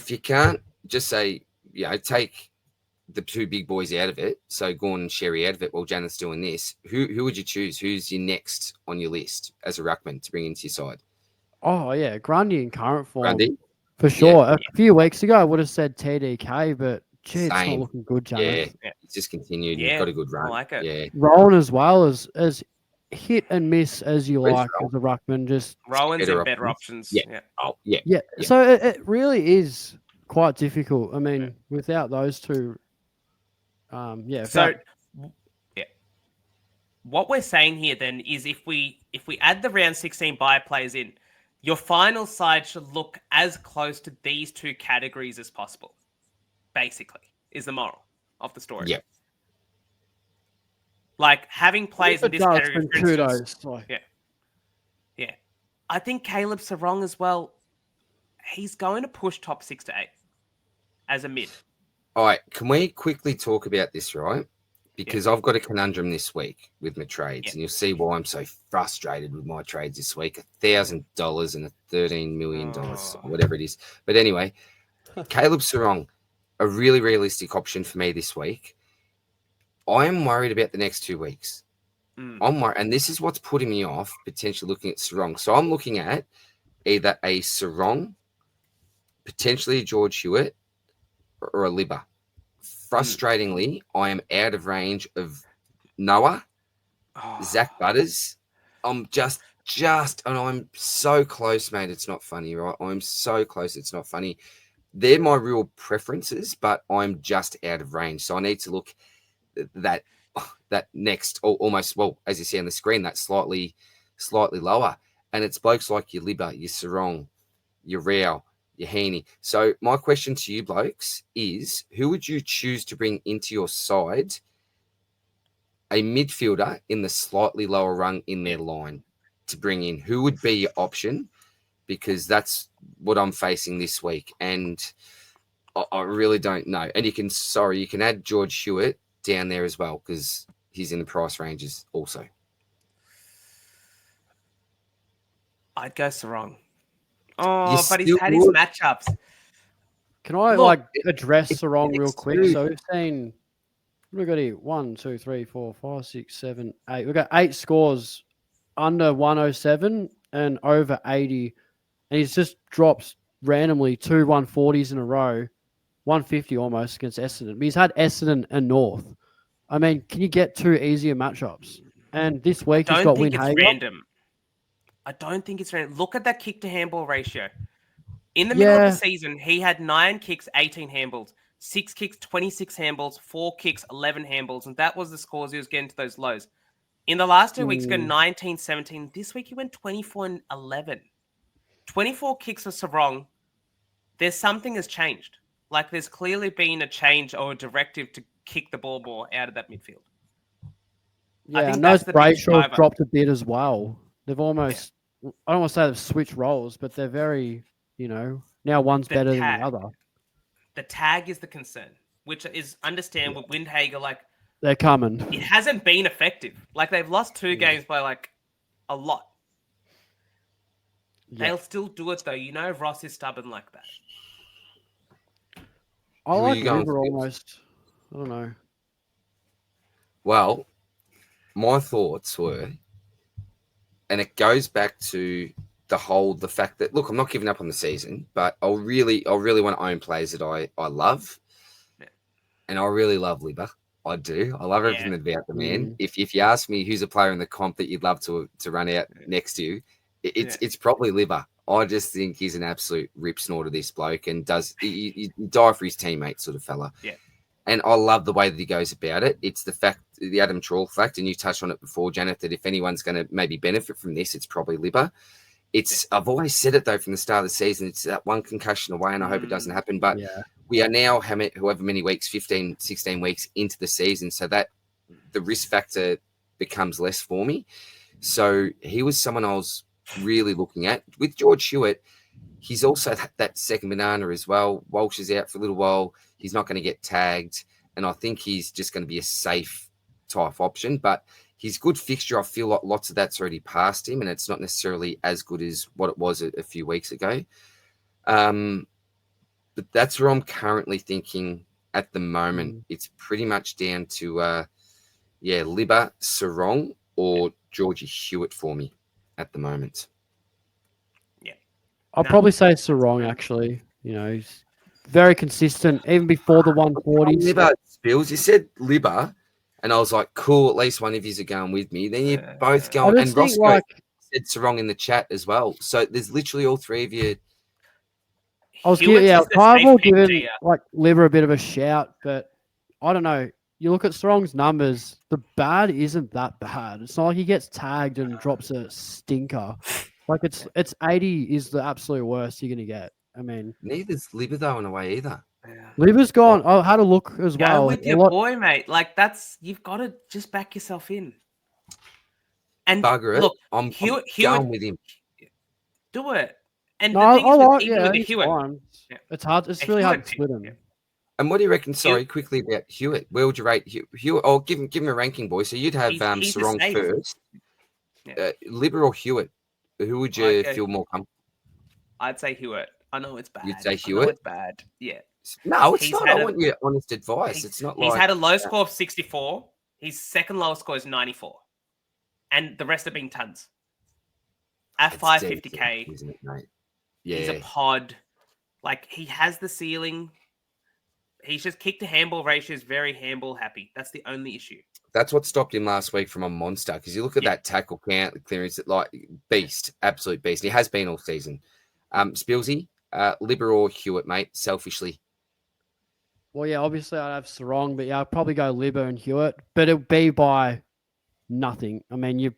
you can't just say, take the 2 big boys out of it, so Gawn and Sherry out of it while Janath's doing this, who would you choose? Who's your next on your list as a ruckman to bring into your side? Oh, yeah, Grundy in current form. Grundy? For sure. A few weeks ago, I would have said TDK, but it's not looking good, Janath. Yeah, it's just continued. He's got a good run. I like it. Yeah. Rowan as well as hit and miss as you Where's like Rowan? as a ruckman. Just Rowan's better in better options. options. Yeah. Oh, yeah. yeah. Yeah. So it really is quite difficult. I mean, without those two, yeah. So, without- yeah. What we're saying here then is if we add the round 16 bye players in, your final side should look as close to these two categories as possible. Basically, is the moral of the story. Yeah. Like having players in it this does, category, then for instance. kudos. Like, Yeah. I think Caleb Sarong as well. He's going to push top 6 to 8 as a mid. All right. Can we quickly talk about this, right? Because I've got a conundrum this week with my trades, and you'll see why I'm so frustrated with my trades this week. $1,000 and $13 million, or whatever it is. But anyway, Caleb Sarong, a really realistic option for me this week. I am worried about the next 2 weeks. I'm worried, and this is what's putting me off potentially looking at Sarong. So I'm looking at either a Sarong, potentially a George Hewitt, or a Libba. Frustratingly, I am out of range of Noah, Zach Butters. I'm just, and I'm so close, mate. It's not funny, right? I'm so close. It's not funny. They're my real preferences, but I'm just out of range. So I need to look that next, almost, well, as you see on the screen, that's slightly lower. And it's blokes like your Libba, your Sarong, your Rao, your Heaney. So my question to you blokes is, who would you choose to bring into your side, a midfielder in the slightly lower rung in their line to bring in? Who would be your option? Because that's what I'm facing this week. And I really don't know. And you can add George Hewitt down there as well, because he's in the price ranges also. I'd go Sarong. Oh, You but he's had still his would. matchups. can I Look, address the wrong real quick? true. So we've seen, what have we got here? 1, 2, 3, 4, 5, 6, 7, 8. We've got 8 scores under 107 and over 80, and he's just dropped randomly 2 140s in a row, 150 almost against Essendon. But he's had Essendon and North. I mean, can you get 2 easier matchups? And this week he's I got don't think it's Windhager. random. I don't think it's random. Look at that kick to handball ratio. In the middle of the season, he had 9 kicks, 18 handballs, 6 kicks, 26 handballs, 4 kicks, 11 handballs. And that was the scores he was getting to those lows. In the last 2 weeks, he got 19, 17. This week, he went 24 and 11. 24 kicks for Sarong. There's something has changed. Like, there's clearly been a change or a directive to kick the ball more out of that midfield. Yeah, I think and that's those the biggest Brayshaw driver. dropped a bit as well. They've almost, I don't want to say they've switched roles, but they're very, now one's better than the other. The tag is the concern, which is understandable. Windhager, like, They're coming. it hasn't been effective. Like, they've lost 2 games by, like, a lot. Yeah. They'll still do it, though. Ross is stubborn like that. I Who are like you going River for? almost. I don't know. Well, my thoughts were, and it goes back to the fact that, look, I'm not giving up on the season, but I really want to own players that I love. Yeah. And I really love Libba. I do. I love everything about the man. If you ask me who's a player in the comp that you'd love to run out next to you, it's probably Libba. I just think he's an absolute rip snorter, this bloke, and he die for his teammates sort of fella. Yeah. And I love the way that he goes about it. It's the Adam Trawl fact, and you touched on it before, Janath, that if anyone's going to maybe benefit from this, it's probably Libba. I've always said it, though, from the start of the season, it's that one concussion away, and I hope it doesn't happen. But we are now, however many weeks, 15, 16 weeks into the season, so that the risk factor becomes less for me. So he was someone I was really looking at. With George Hewitt, he's also that second banana as well. Walsh is out for a little while. He's not going to get tagged, and I think he's just going to be a safe type option. But his good fixture, I feel like lots of that's already past him, and it's not necessarily as good as what it was a few weeks ago. But that's where I'm currently thinking at the moment. It's pretty much down to, Libba, Sarong, or Georgie Hewitt for me at the moment. Yeah. I'll probably say Sarong, actually. He's very consistent, even before the 140s. Libba, Spills, you said Libba. And I was like, cool, at least one of you are going with me. Then you both I going. just And think Rossco like said Sarong in the chat as well. So there's literally all three of you. I was Hewitt's yeah, is the kind safe of pick, giving Gia. like Liver a bit of a shout, but I don't know. You look at Strong's numbers, the bad isn't that bad. It's not like he gets tagged and drops a stinker. Like it's 80 is the absolute worst you're gonna get. I mean, Neither's Liver though in a way either. Liver's gone. I had a look as Go well. with A your lot- boy, mate. Like you've got to just back yourself in. And Bugger it. look, I'm Hewitt, going with him. do it. And No, the thing I is, like even yeah, with the he's Hewitt, fine. Yeah. It's hard. It's A really hard Hewitt to split pick, him. yeah. And what do you reckon? Sorry, quickly about Hewitt. Where would you rate Hewitt? Oh, give him a ranking, boy. So you'd have He's a Sarong safe. first. Yeah. Liver or Hewitt? Who would you Okay. feel more comfortable? I'd say Hewitt. I know it's bad. You'd say I know Hewitt? it's bad. Yeah. No, it's He's not. had I want your honest advice. He's, It's not he's like had a low score of 64. His second lowest score is 94. And the rest have been tons. At it's 550k, decent, isn't it, mate? he's a Yeah, pod. Like, he has the ceiling. He's just kick to handball ratio is very handball happy. That's the only issue. that's what stopped him last week from a monster. Because you look at that tackle count, the clearance, like beast, absolute beast. He has been all season. Spillsy, Liber or Hewitt, mate. Selfishly, Well, yeah, obviously I'd have Sarong, but yeah, I'd probably go Liber and Hewitt, but it'll be by nothing. I mean, you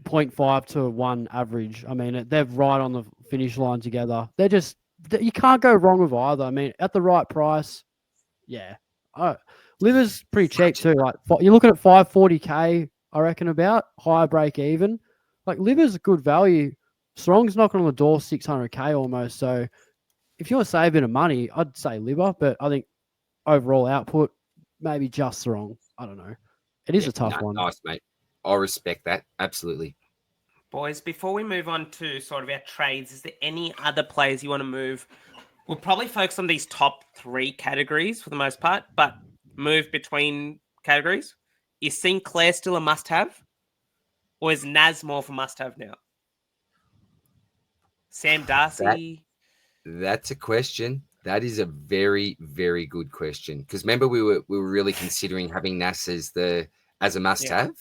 0.5 to 1 average. I mean, they're right on the finish line together. You can't go wrong with either. I mean, at the right price, yeah. Liver's pretty cheap too. Like you're looking at 540k, I reckon, about higher break even. Like Liver's a good value. Strong's knocking on the door 600k almost. So if you want to save a bit of money, I'd say Liver, but I think overall output, maybe just Strong. I don't know. It is a tough one. Nice, mate. I respect that. Absolutely. Boys, before we move on to sort of our trades, is there any other players you want to move? We'll probably focus on these top 3 categories for the most part, but move between categories. Is Sinclair still a must-have? Or is Naz more of a must-have now? Sam Darcy? That's a question. That is a very, very good question. Because remember, we were really considering having Nas as a must-have.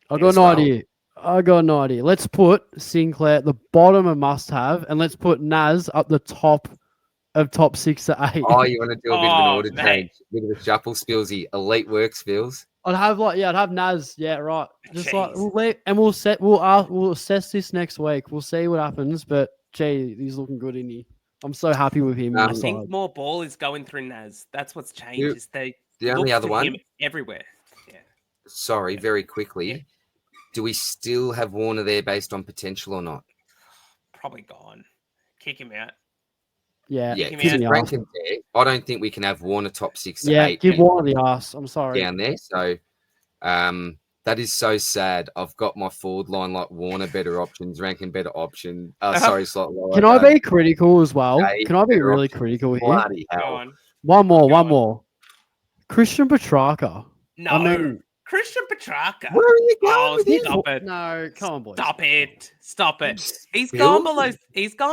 I got an idea. Let's put Sinclair at the bottom of must-have, and let's put Naz up the top of top 6 to 8. Oh, you want to do a bit of an order mate. change, a bit of a shuffle, Spillsy. Elite work, Spills. I'd have Naz. Yeah, right. Just Jeez. we'll assess this next week. We'll see what happens. But gee, he's looking good, isn't he? I'm so happy with him. I think more ball is going through Naz. That's what's changed. Is they the only look other for one him everywhere. Yeah. Sorry, very quickly. Yeah. Do we still have Warner there based on potential or not? Probably gone. Kick him out. Yeah, Yeah, him because out. if Rankin's there, I don't think we can have Warner top 6 to Yeah, 8. give and Warner the ass. I'm sorry. down there. So that is so sad. I've got my forward line like Warner better options, Rankin better option. Sorry, slightly lower. Can I be critical as well? Dave, Can I be better really options. critical here? Bloody Go hell. on. One on. more. Christian Petrarca. No. I mean, Christian Petrarca. Where are you going Oh, with him? stop it. No, come on, boys. Stop it. Stop it. He's Spills? gone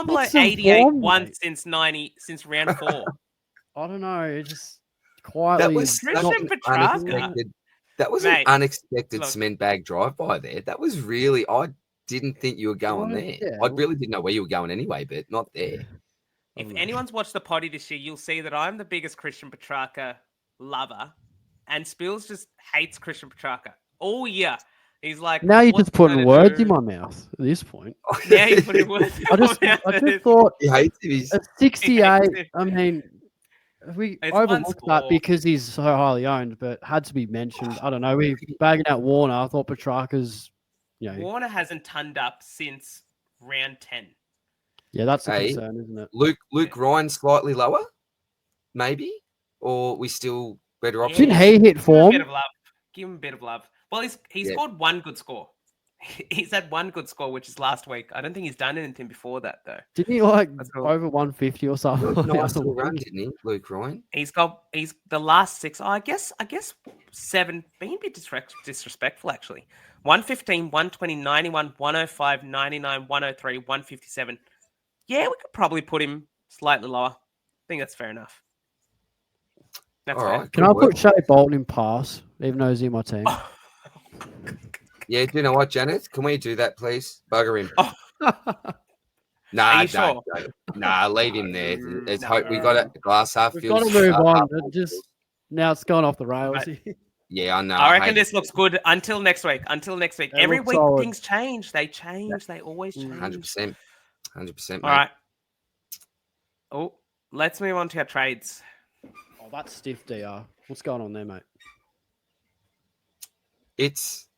below 88 some form, once mate. since round 4. I don't know. It just quietly. That was Christian such an Petrarca. unexpected. That was Mate, an unexpected look. cement bag drive by there. That was really. I didn't think you were going Well, there. yeah. I really didn't know where you were going anyway, but not there. If don't know. anyone's watched the potty this year, you'll see that I'm the biggest Christian Petrarca lover, and Spills just hates Christian Petrarca all year. He's like, Now you're "What's just putting he words gonna in do?" my mouth at this point. Yeah, he's putting words in I my just mouth. thought He hates it. He's at 68. it. I mean, we It's one overlooked that score. because he's so highly owned, but had to be mentioned. I don't know. We bagging out Warner. I thought Petrarca's, Warner hasn't turned up since round 10. yeah, that's a Hey. concern, isn't it? Luke Ryan slightly lower, maybe, or we still better options. Didn't he hit Give him a form? bit of love. Give him a bit of love. Well, he's Yeah. scored one good score. He's had one good score, which is last week. I don't think he's done anything before that, though. Didn't he like That's cool. over 150 or something? Nice little run, didn't he, Luke Ryan? He's the last 6. I guess 7. Being a bit disrespectful, actually. 115, 120, 91, 105, 99, 103, 157. Yeah, we could probably put him slightly lower. I think that's fair enough. That's All fair. right. Can I put Shea Bolton in pass, even though he's in my team? Yeah, do you know what, Janath? Can we do that, please? Bugger him. Oh. Nah, Are you don't. sure? Nah, leave him there. Let's hope we No. got a glass half We've filled. got to move on. half It full. just now it's gone off the rails. Yeah, I know. I reckon hate this it. looks good until next week. It Every looks week solid. things change. They change. They always change. 100%. 100%, mate. All right. Oh, let's move on to our trades. Oh, that's stiff, DR. What's going on there, mate? It's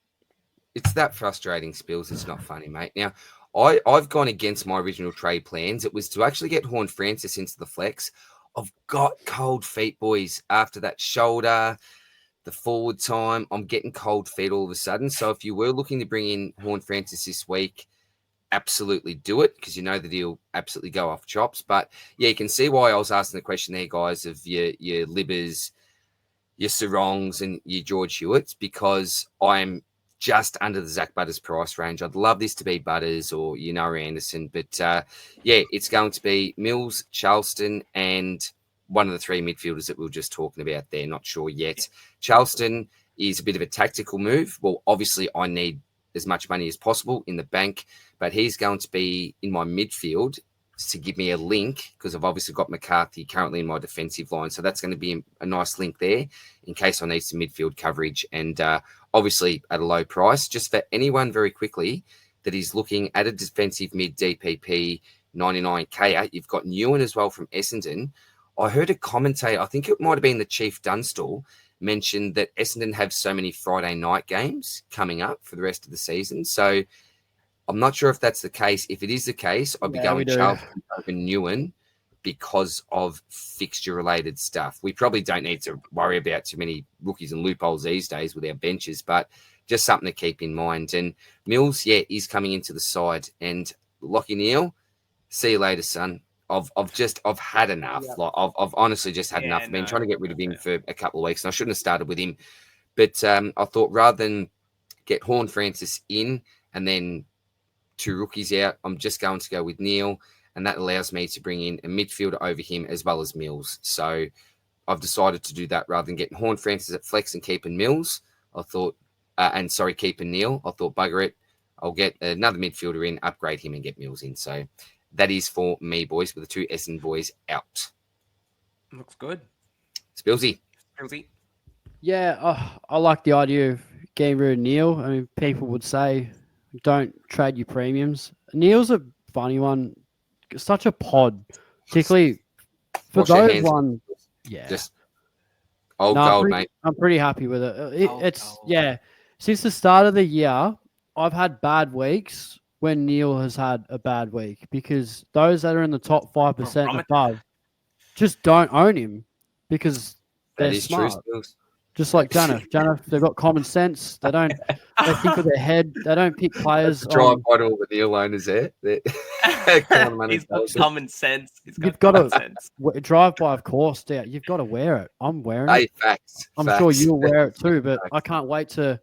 that frustrating, Spills. It's not funny, mate. Now, I've gone against my original trade plans. It was to actually get Horn Francis into the flex. I've got cold feet, boys, after that shoulder, the forward time. I'm getting cold feet all of a sudden. So if you were looking to bring in Horn Francis this week, absolutely do it, because you know that he'll absolutely go off chops. But yeah, you can see why I was asking the question there, guys, of your Libbers, your Sarongs, and your George Hewitts, because I'm just under the Zach Butters price range. I'd love this to be Butters or Anderson, but yeah, it's going to be Mills, Charleston, and one of the three midfielders that we were just talking about there. Not sure yet. Charleston is a bit of a tactical move. Well, obviously, I need as much money as possible in the bank, but he's going to be in my midfield to give me a link, because I've obviously got McCarthy currently in my defensive line. So that's going to be a nice link there in case I need some midfield coverage, and obviously at a low price. Just for anyone very quickly that is looking at a defensive mid DPP 99K, you've got Newen as well from Essendon. I heard a commentator, I think it might have been the Chief Dunstall, mentioned that Essendon have so many Friday night games coming up for the rest of the season. So I'm not sure if that's the case. If it is the case, I'd be going Charlton over Newen because of fixture-related stuff. We probably don't need to worry about too many rookies and loopholes these days with our benches, but just something to keep in mind. And Mills, yeah, is coming into the side. And Lachie Neale, see you later, son. I've had enough. Yep. Like I've honestly just had enough. I've been trying to get rid of him for a couple of weeks, and I shouldn't have started with him. But I thought rather than get Horn Francis in and then two rookies out, I'm just going to go with Neale, and that allows me to bring in a midfielder over him as well as Mills. So I've decided to do that rather than getting Horn Francis at flex and keeping Mills. I thought, keeping Neale. I thought, bugger it, I'll get another midfielder in, upgrade him, and get Mills in. So that is for me, boys, with the two Essendon boys out. Looks good. Spillsy. Yeah, I like the idea of getting rid of Neale. I mean, people would say, don't trade your premiums. Neale's a funny one. Such a pod, particularly for Wash your those hands. ones. Yeah. Just gold, mate. I'm pretty happy with it. Yeah. Since the start of the year, I've had bad weeks when Neale has had a bad week, because those that are in the top 5% and above just don't own him because they're smart. True, just like Janath, they've got common sense. They think with their head. They don't pick players. Drive by all the Neale owners there. He's got common sense. You've got to drive by, of course. Yeah, you've got to wear it. I'm wearing it. Facts. I'm sure you'll wear it too, but I can't wait to.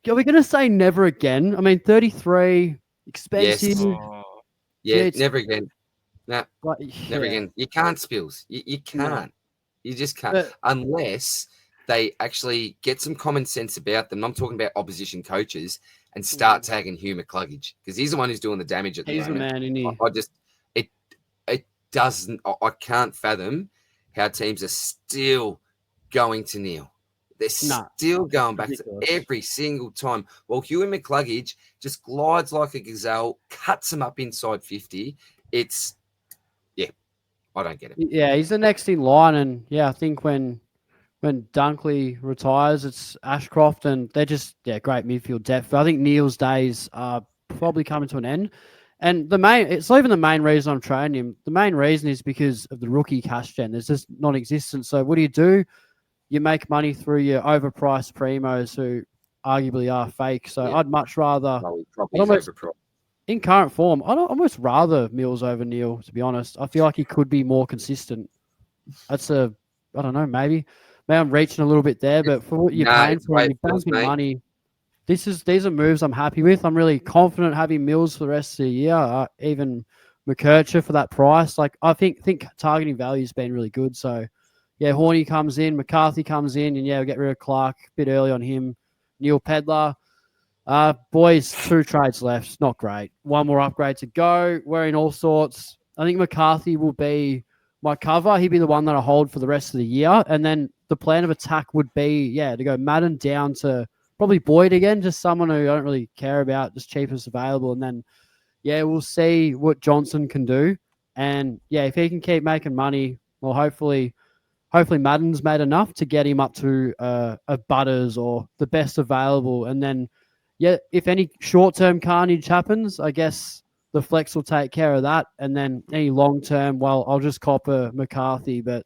Are we going to say never again? I mean, 33, expensive. Yes. Yeah, never again. Nah, like, never again. You can't, Spills. You can't. No. You just can't. Unless they actually get some common sense about them. I'm talking about opposition coaches, and start tagging Hugh McCluggage, because he's the one who's doing the damage at the moment. He's the man, isn't he? I just, it doesn't, I can't fathom how teams are still going to Neale. They're still going back to every single time. Well, Hugh McCluggage just glides like a gazelle, cuts him up inside 50. It's, I don't get it. Yeah, he's the next in line, and I think when Dunkley retires, it's Ashcroft, and they're just great midfield depth. I think Neale's days are probably coming to an end. And it's not even the main reason I'm trading him. The main reason is because of the rookie cash gen. There's just non-existent. So what do? You make money through your overpriced primos who arguably are fake. So I'd much rather, in current form, I'd almost rather Mills over Neale, to be honest. I feel like he could be more consistent. I don't know, maybe I'm reaching a little bit there, but for what you're paying for, you're banking money. These are moves I'm happy with. I'm really confident having Mills for the rest of the year. Even McKercher for that price. Like, I think targeting value has been really good. So, Horny comes in, McCarthy comes in, and we'll get rid of Clark a bit early on him. Neil Pedler. Boys, 2 trades left. Not great. 1 more upgrade to go. We're in all sorts. I think McCarthy will be my cover. He'd be the one that I hold for the rest of the year. And then the plan of attack would be, to go Madden down to probably Boyd again, just someone who I don't really care about, just cheapest available. And then, we'll see what Johnson can do. And, if he can keep making money, well, hopefully Madden's made enough to get him up to a Butters or the best available. And then, if any short-term carnage happens, I guess the flex will take care of that. And then any long-term, well, I'll just cop a McCarthy. But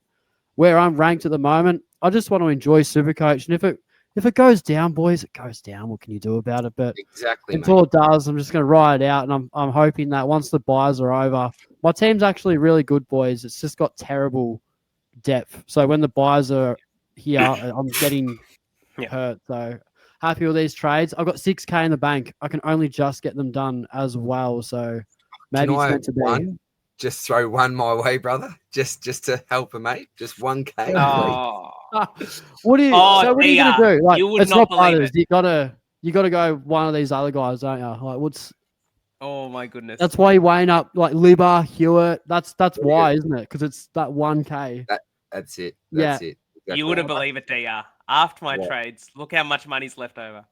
where I'm ranked at the moment, I just want to enjoy Supercoach. And if it goes down, boys, it goes down. What can you do about it? But Exactly, until it does, I'm just going to ride it out. And I'm hoping that once the buys are over, my team's actually really good, boys. It's just got terrible depth. So when the buys are here, I'm getting hurt. So happy with these trades. I've got 6K in the bank. I can only just get them done as well. So maybe it's meant to be. Just throw one my way, brother. Just to help a mate. Just 1K. Oh, What are you gonna do? Like, you would it's not not believe Butters. it. You gotta go one of these other guys, don't you? Like, what's? Oh my goodness. That's why you're weighing up like Libba, Hewitt. That's why, isn't it? Because it's that 1K. That's it. That's it. Exactly. You wouldn't believe it, DR. After my trades, look how much money's left over.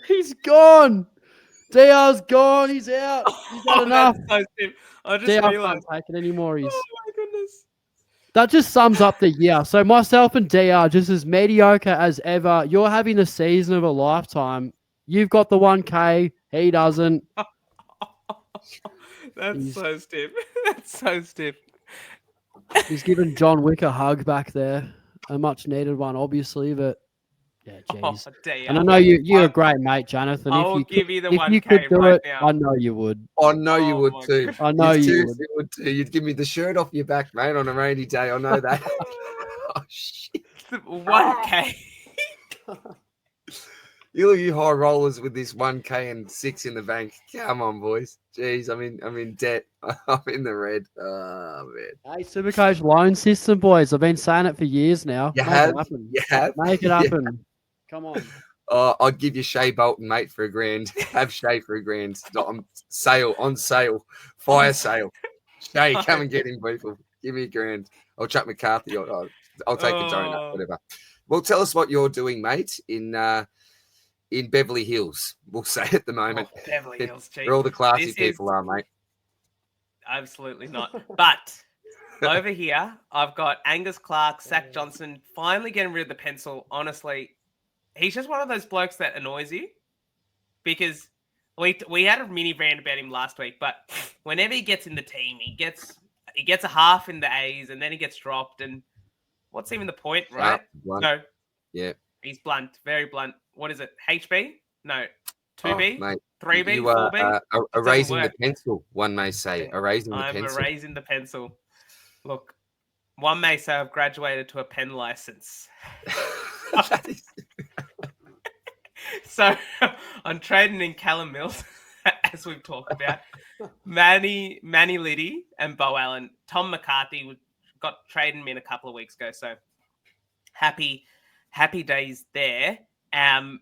He's gone. DR's gone. He's out. He's had enough. So I just DR realized. can't take it anymore. Oh my goodness. That just sums up the year. So myself and DR just as mediocre as ever. You're having the season of a lifetime. You've got the 1K. He doesn't. That's so stiff. That's so stiff. He's given John Wick a hug back there. A much needed one, obviously, but jeez. And I know you're a great mate, Janath. And I'll give you the if 1K you could do right it, now. I know you would. I know you would too. I know you would too. You'd give me the shirt off your back, mate, on a rainy day. I know that. Oh shit. 1K. You high rollers with this 1K and 6 in the bank. Come on, boys. Jeez, I'm in debt. I'm in the red. Oh man. Hey, Supercoach loan system, boys. I've been saying it for years now. You Make have? it happen. You have? Make it happen. Come on. I'd give you Shea Bolton, mate, for $1,000. Have Shea for $1,000. On sale. Fire sale. Shea, come and get him, people. Give me $1,000. I'll chuck McCarthy. I'll take a donut, whatever. Well, tell us what you're doing, mate, in Beverly Hills. We'll say at the moment. Beverly Hills, where all the classy people are, mate. Absolutely not. But over here, I've got Angus Clark, Zach Johnson, finally getting rid of the pencil. Honestly, he's just one of those blokes that annoys you because we had a mini rant about him last week, but whenever he gets in the team, he gets a half in the A's and then he gets dropped. And what's even the point, right? No. Yeah. He's blunt, very blunt. What is it? HB? No. 2B? Mate, 3B? You 4B? are erasing the pencil, one may say. Erasing the pencil. I'm erasing the pencil. Look, one may say I've graduated to a pen license. So I'm trading in Callum Mills, as we've talked about. Manny Liddy and Bo Allen. Tom McCarthy got traded me in a couple of weeks ago. So happy days there. And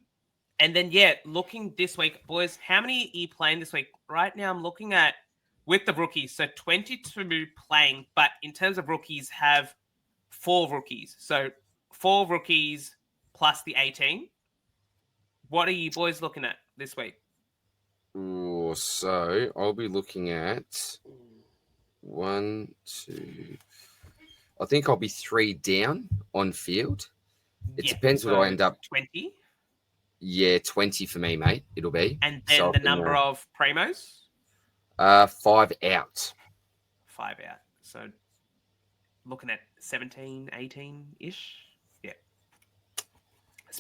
then, looking this week, boys, how many are you playing this week? Right now, I'm looking at, with the rookies, so 22 playing, but in terms of rookies, have 4 rookies. So 4 rookies plus the 18. What are you boys looking at this week? Ooh, so I'll be looking at 1, 2. I think I'll be 3 down on field. It depends what I end up. 20? Yeah, 20 for me, mate. It'll be. And then the number of primos? 5 out. 5 out. So looking at 17, 18-ish. Yeah.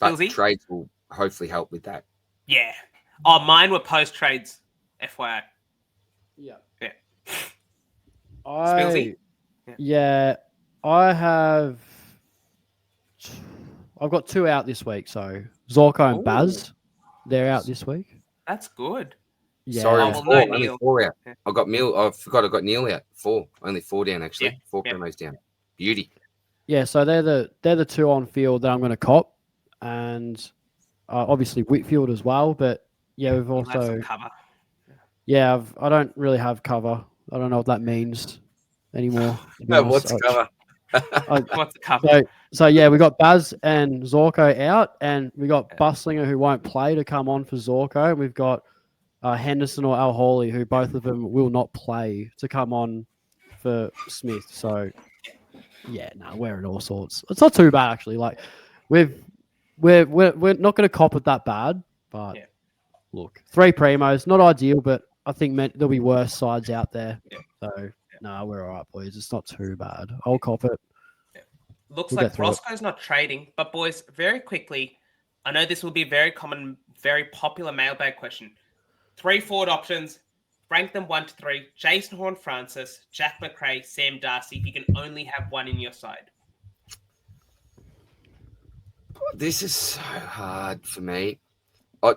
But Spillsy? trades will hopefully help with that. Yeah. Oh, mine were post trades, FYI. Yeah. Yeah. Spillsy? Yeah. I've got 2 out this week, so Zorko and Baz, they're out this week. That's good. Yeah. Sorry, only 4 out. Yeah. I forgot I got Neil out. 4. Only 4 down, actually. 4 promos down. Beauty. Yeah, so they're the two on field that I'm going to cop, and obviously Whitfield as well. But yeah, we've You'll have some also cover. I don't really have cover. I don't know what that means anymore. To be No, honest, what's cover? What's the cover? so yeah, we got Baz and Zorko out, and we got Buslinger who won't play to come on for Zorko. And we've got Henderson or Al Hawley, who both of them will not play to come on for Smith. So yeah, no, we're in all sorts. It's not too bad actually. Like we're not going to cop it that bad, but Yeah. look, 3 primos, not ideal, but I think there'll be worse sides out there. Yeah. So no, we're all right, boys. It's not too bad. I'll cop it. Looks We'll like get through it. Rossco's not trading, but boys, very quickly, I know this will be a very common, very popular mailbag question. 3 forward options, rank them 1 to 3. Jason Horne-Francis, Jack McRae, Sam Darcy. If you can only have one in your side. This is so hard for me.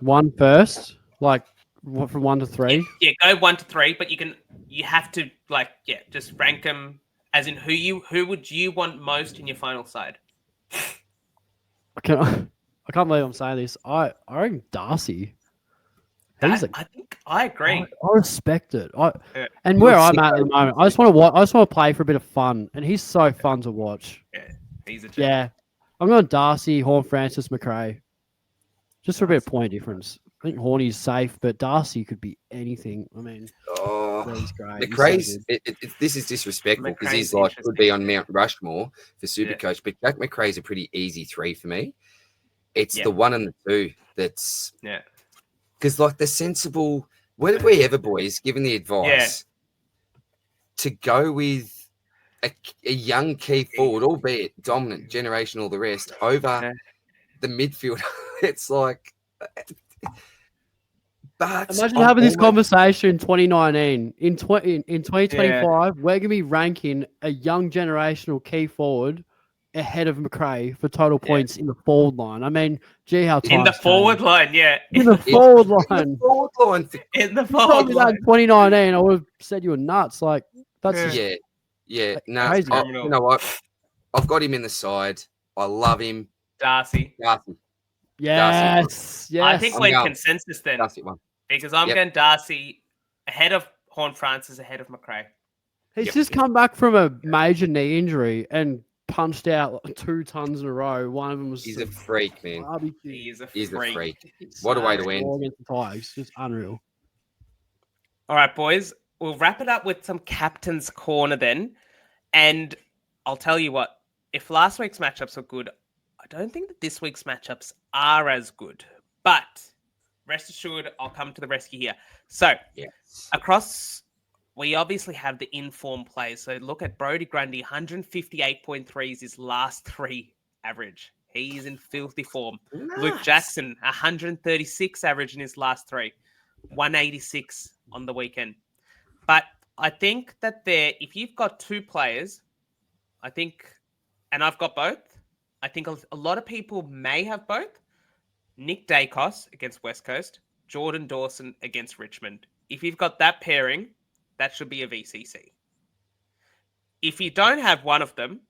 One first, like from 1 to 3. Yeah, go 1 to 3, but you have to just rank them as in who would you want most in your final side? I can't believe I'm saying this. I reckon Darcy. I think I agree. I respect it. Yeah. And where I'm at the moment, I just want to play for a bit of fun, and he's so fun to watch. Yeah, he's a Yeah, I'm going Darcy, Horn, Francis, McRae, just for a bit of point difference. I think Horny's safe, but Darcy could be anything. I mean, he's great. McRae's. This is disrespectful because he's like could be on Mount Rushmore for Supercoach, but Jack McRae's a pretty easy 3 for me. It's the 1 and the 2 that's because like the sensible. When have we ever, boys, given the advice to go with a young key forward, albeit dominant, generation, all the rest, over the midfield? It's like. But imagine having this conversation in 2019. In 2025, we're going to be ranking a young generational key forward ahead of McRae for total points in the forward line. I mean, gee, how in the forward line, in the forward line, in the forward line. In 2019, I would have said you were nuts. Like that's no. Crazy. You know what? I've got him in the side. I love him. Darcy. Yes. I think we're in consensus then. Darcy one. Because I'm going Darcy ahead of Horne-Francis, ahead of McRae. He's just come back from a major knee injury and punched out 2 tons in a row. One of them was he's a freak, man. He is a freak. What a way to end. Against the Tigers, just unreal. All right, boys. We'll wrap it up with some captain's corner then. And I'll tell you what, if last week's matchups were good, I don't think that this week's matchups are as good. But rest assured, I'll come to the rescue here. So, across, we obviously have the informed players. So, look at Brody Grundy, 158.3 is his last 3 average. He is in filthy form. Nice. Luke Jackson, 136 average in his last 3. 186 on the weekend. But I think that if you've got 2 players, I think, and I've got both, I think a lot of people may have both. Nick Dacos against West Coast, Jordan Dawson against Richmond. If you've got that pairing, that should be a VCC. If you don't have one of them,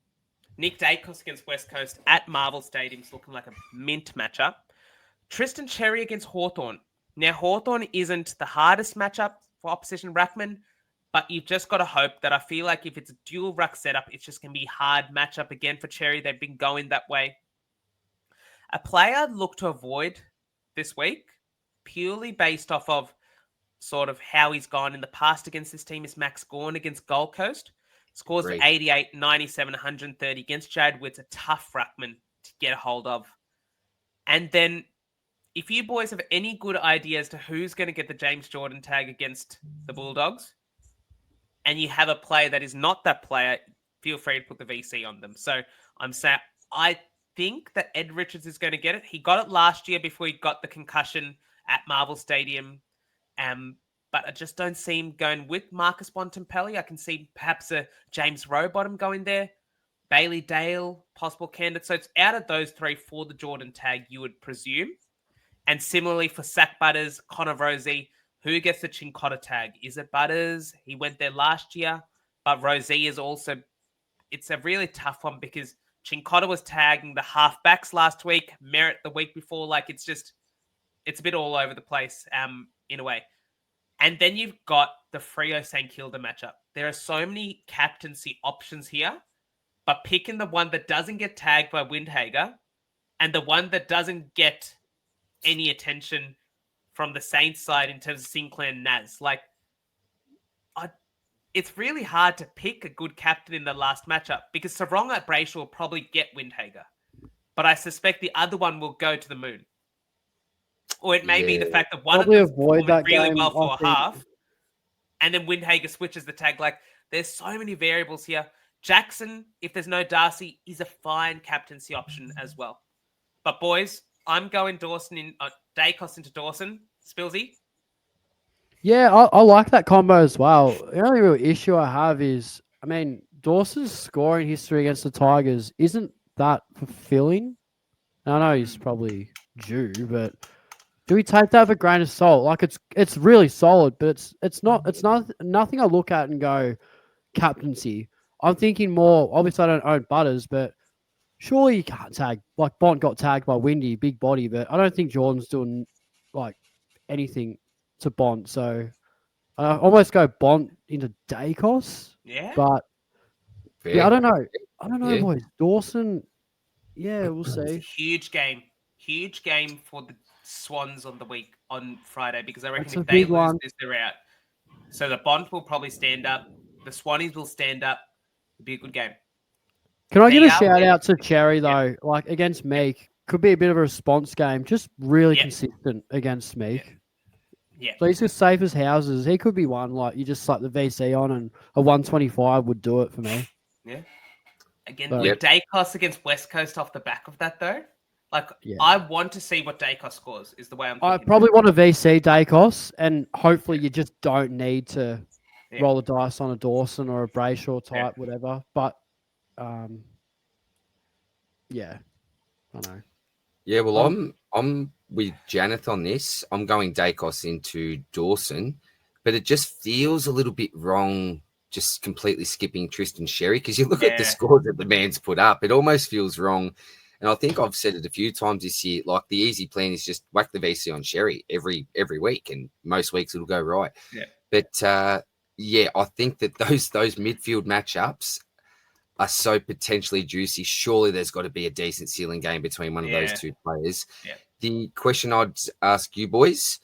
Nick Dacos against West Coast at Marvel Stadium's looking like a mint matchup. Tristan Cherry against Hawthorn. Now, Hawthorn isn't the hardest matchup for opposition ruckman, but you've just got to hope that I feel like if it's a dual ruck setup, it's just going to be a hard matchup again for Cherry. They've been going that way. A player I'd look to avoid this week, purely based off of sort of how he's gone in the past against this team, is Max Gawn against Gold Coast. Scores of 88, 97, 130 against Jared Witt's a tough ruckman to get a hold of. And then if you boys have any good ideas to who's going to get the James Jordan tag against the Bulldogs, and you have a player that is not that player, feel free to put the VC on them. So I'm saying, I think that Ed Richards is going to get it. He got it last year before he got the concussion at Marvel Stadium. But I just don't see him going with Marcus Bontempelli. I can see perhaps a James Rowbottom going there. Bailey Dale, possible candidate. So it's out of those 3 for the Jordan tag, you would presume. And similarly for Sack Butters, Connor Rosie, who gets the Chincotta tag? Is it Butters? He went there last year. But Rosie is also, it's a really tough one because Chincotta was tagging the halfbacks last week, Merritt the week before. Like, it's a bit all over the place in a way. And then you've got the Freo St Kilda matchup. There are so many captaincy options here, but picking the one that doesn't get tagged by Windhager and the one that doesn't get any attention from the Saints side in terms of Sinclair and Naz. Like, it's really hard to pick a good captain in the last matchup because Saronga Brayshaw will probably get Windhager. But I suspect the other one will go to the moon. Or it may be the fact that one probably of them avoid that really game, well for I a think. half, and then Windhager switches the tag. Like, there's so many variables here. Jackson, if there's no Darcy, is a fine captaincy option as well. But boys, I'm going Dawson in Dacos into Dawson. Spillsy. Yeah, I like that combo as well. The only real issue I have is, I mean, Dawson's scoring history against the Tigers isn't that fulfilling. I know he's probably due, but do we take that with a grain of salt? Like, it's really solid, but it's nothing I look at and go captaincy. I'm thinking more. Obviously, I don't own Butters, but surely you can't tag. Like, Bont got tagged by Windy, big body, but I don't think Jordan's doing like anything to Bont. So I almost go Bont into Dacos. Yeah. But Fair. yeah, I don't know. Yeah. Boys. Dawson. Yeah, we'll It's a see. huge game. Huge game for the Swans on Friday because I reckon It's a if they big lose one. this, they're out. So the Bont will probably stand up. The Swannies will stand up. It'll be a good game. Can I give a They shout are- out to Cherry though? Like against Meek, could be a bit of a response game. Just really Yeah. consistent against Meek. Yeah. So he's just safe as houses. He could be one like you just slap the VC on and a 125 would do it for me. Yeah. Again, But- with Dacos against West Coast off the back of that though, like Yeah. I want to see what Dacos scores is the way I'm I thinking. probably want a VC Dacos, and hopefully you just don't need to Yeah. roll the dice on a Dawson or a Brayshaw type, Yeah. whatever. But yeah, I know. Yeah, well, I'm with Janath on this. I'm going Dacos into Dawson, but it just feels a little bit wrong just completely skipping Tristan Sherry because you look at the Yeah. score that the man's put up. It almost feels wrong. And I think I've said it a few times this year, like the easy plan is just whack the VC on Sherry every week, and most weeks it'll go right. Yeah. But yeah, I think that those midfield matchups are so potentially juicy. Surely there's got to be a decent ceiling game between one of those two players. Yeah. The question I'd ask you boys,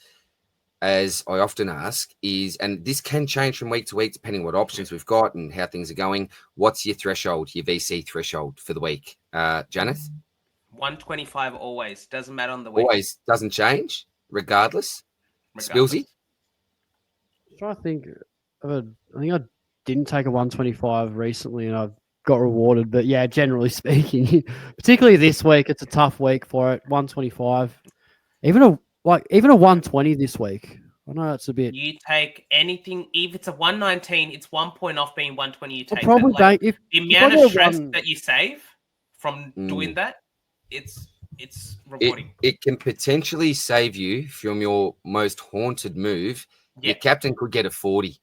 as I often ask, is, and this can change from week to week depending on what options we've got and how things are going. What's your threshold, your VC threshold for the week? Janath? 125 always. Doesn't matter on the week. Always doesn't change, regardless. Spillsy? I'm trying to think of I think I didn't take a 125 recently, and I got rewarded. But yeah, generally speaking, particularly this week, it's a tough week for it. 125, even a 120 this week. I know that's a bit. You take anything, if it's a 119, it's 1 point off being 120. You I take probably that. Like, don't. the I amount get of stress one- that you save from doing that, it's rewarding. It can potentially save you from your most haunted move. Your captain could get a 40,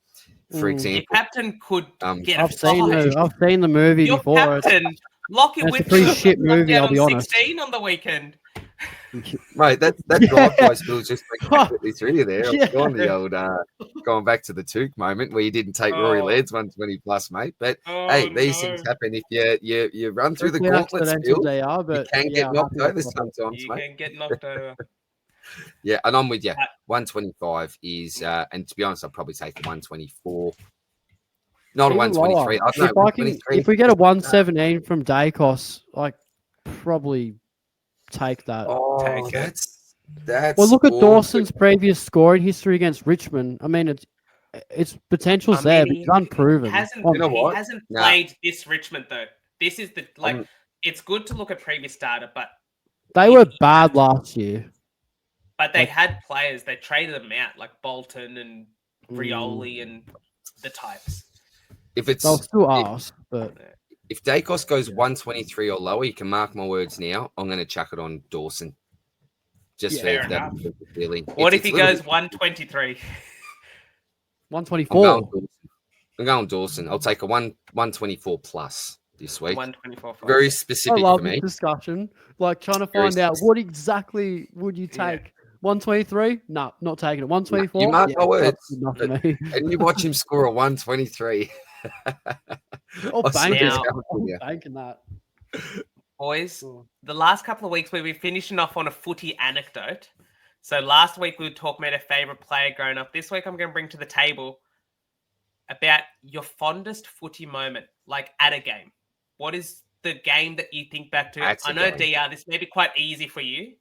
for Your example. captain could get I've a 5. seen the movie Your before. captain, Lockie It's a Whitfield, pretty shit movie, down I'll be on honest. 16 on the weekend. Mate, that drive by Spills just went completely through you there. Yeah. I was going the old going back to the Took moment where you didn't take Rory Oh. Laird's 120 plus, mate. But Oh, hey, these no. things happen if you run through the Hopefully gauntlet, accidental Spills. they are, You but can yeah, get knocked happy over that's sometimes, You mate. can get knocked over. Yeah, and I'm with you. 125 is, and to be honest, I'd probably take a 124. Not a Even 123. lower. I don't know, If I can, 123. if we get a 117 from Dacos, like probably take that. Oh, Take it. that's. Well, look at awkward. Dawson's previous scoring history against Richmond. I mean, it's potential's there, but he it's unproven. hasn't, You know what? He hasn't Nah. played this Richmond though. This is the Um, it's good to look at previous data, but They were bad last year. they Like- had players. They traded them out like Bolton and Mm. Rioli and the types. If it's They'll still ask, but if Dacos goes 123 or lower, you can mark my words now. I'm going to chuck it on Dawson. Just Yeah, fair for that enough. feeling. What if It's he a little goes bit- 123? 124. I'm going Dawson. I'll take a 124 plus. this week. 124. Very I specific love for this me. discussion. Like trying to Very find out specific. what exactly would you Yeah. take. 123? No, not taking it. 124? You mark my words, that's enough for me. and you watch him score a 123. I'll I swear bank to it. Now- God, I'm yeah. banking that. Boys, Oh. the last couple of weeks we've been finishing off on a footy anecdote. So last week we would talk about a favourite player growing up. This week I'm going to bring to the table about your fondest footy moment, like at a game. What is the game that you think back to? That's I a know, game. DR, this may be quite easy for you.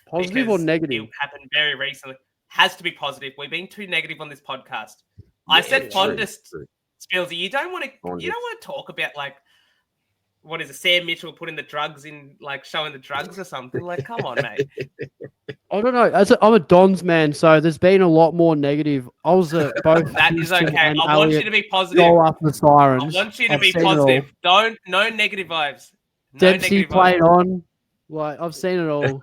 Positive or because negative? It happened very recently. Has to be positive. We've been too negative on this podcast. I Yeah, said true, fondest, true. Spillsy. You don't want to Fondest. talk about like what is it, Sam Mitchell putting the drugs in, like showing the drugs or something. Like, come on, mate. I don't know. I'm a Dons man, so there's been a lot more negative. I was at both That is Houston okay. and I want you Elliott to be positive. goal after the sirens. I want you to I've be seen it all. positive. No negative vibes. No Dempsey negative playing vibes. on. Like I've seen it all.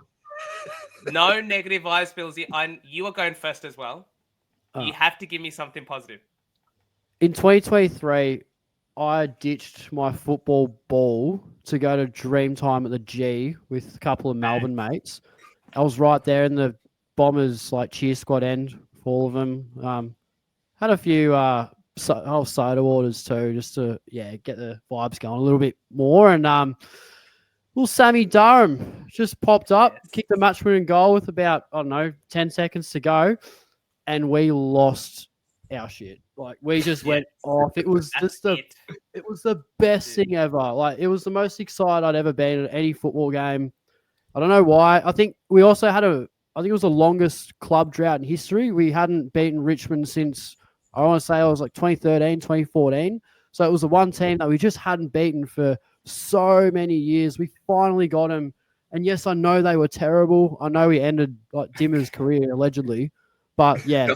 No negative vibes, Spillsy. You are going first as well. Oh. You have to give me something positive. In 2023, I ditched my football ball to go to Dreamtime at the G with a couple of Melbourne mates. I was right there in the Bombers like cheer squad end for all of them. Had a few soda waters too, just to get the vibes going a little bit more. And little Sammy Durham just popped up, Yes. kicked the match-winning goal with about 10 seconds to go, and we lost our shit. Like we just went off. It was That's just it was the best thing ever. Like it was the most excited I'd ever been at any football game. I don't know why. I think we also had I think it was the longest club drought in history. We hadn't beaten Richmond since, I want to say it was like 2013, 2014. So it was the one team that we just hadn't beaten for so many years. We finally got them. And yes, I know they were terrible. I know we ended like Dimmer's career allegedly. But yeah,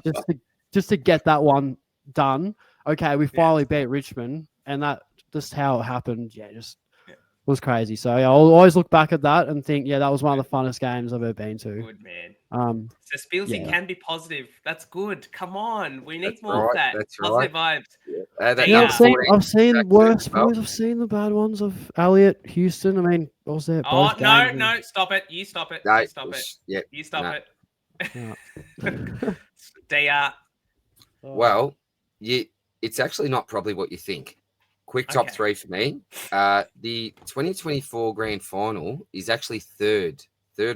just to get that one done. Okay, we finally beat Richmond. And that just how it happened. Yeah, just was crazy. So yeah, I'll always look back at that and think, that was one of the funnest games I've ever been to. Good, man. So Spillsy can be positive. That's good. Come on. We need That's more of that. That's Positive vibes. I've seen worse boys. I've seen the bad ones of Elliott, Houston. I mean, I was there. Oh, both games. no. Stop it. You stop it. No, You stop it. Yep. You stop it. Yeah. DR. Well, it's actually not probably what you think. Quick top Okay. three for me. The 2024 grand final is actually third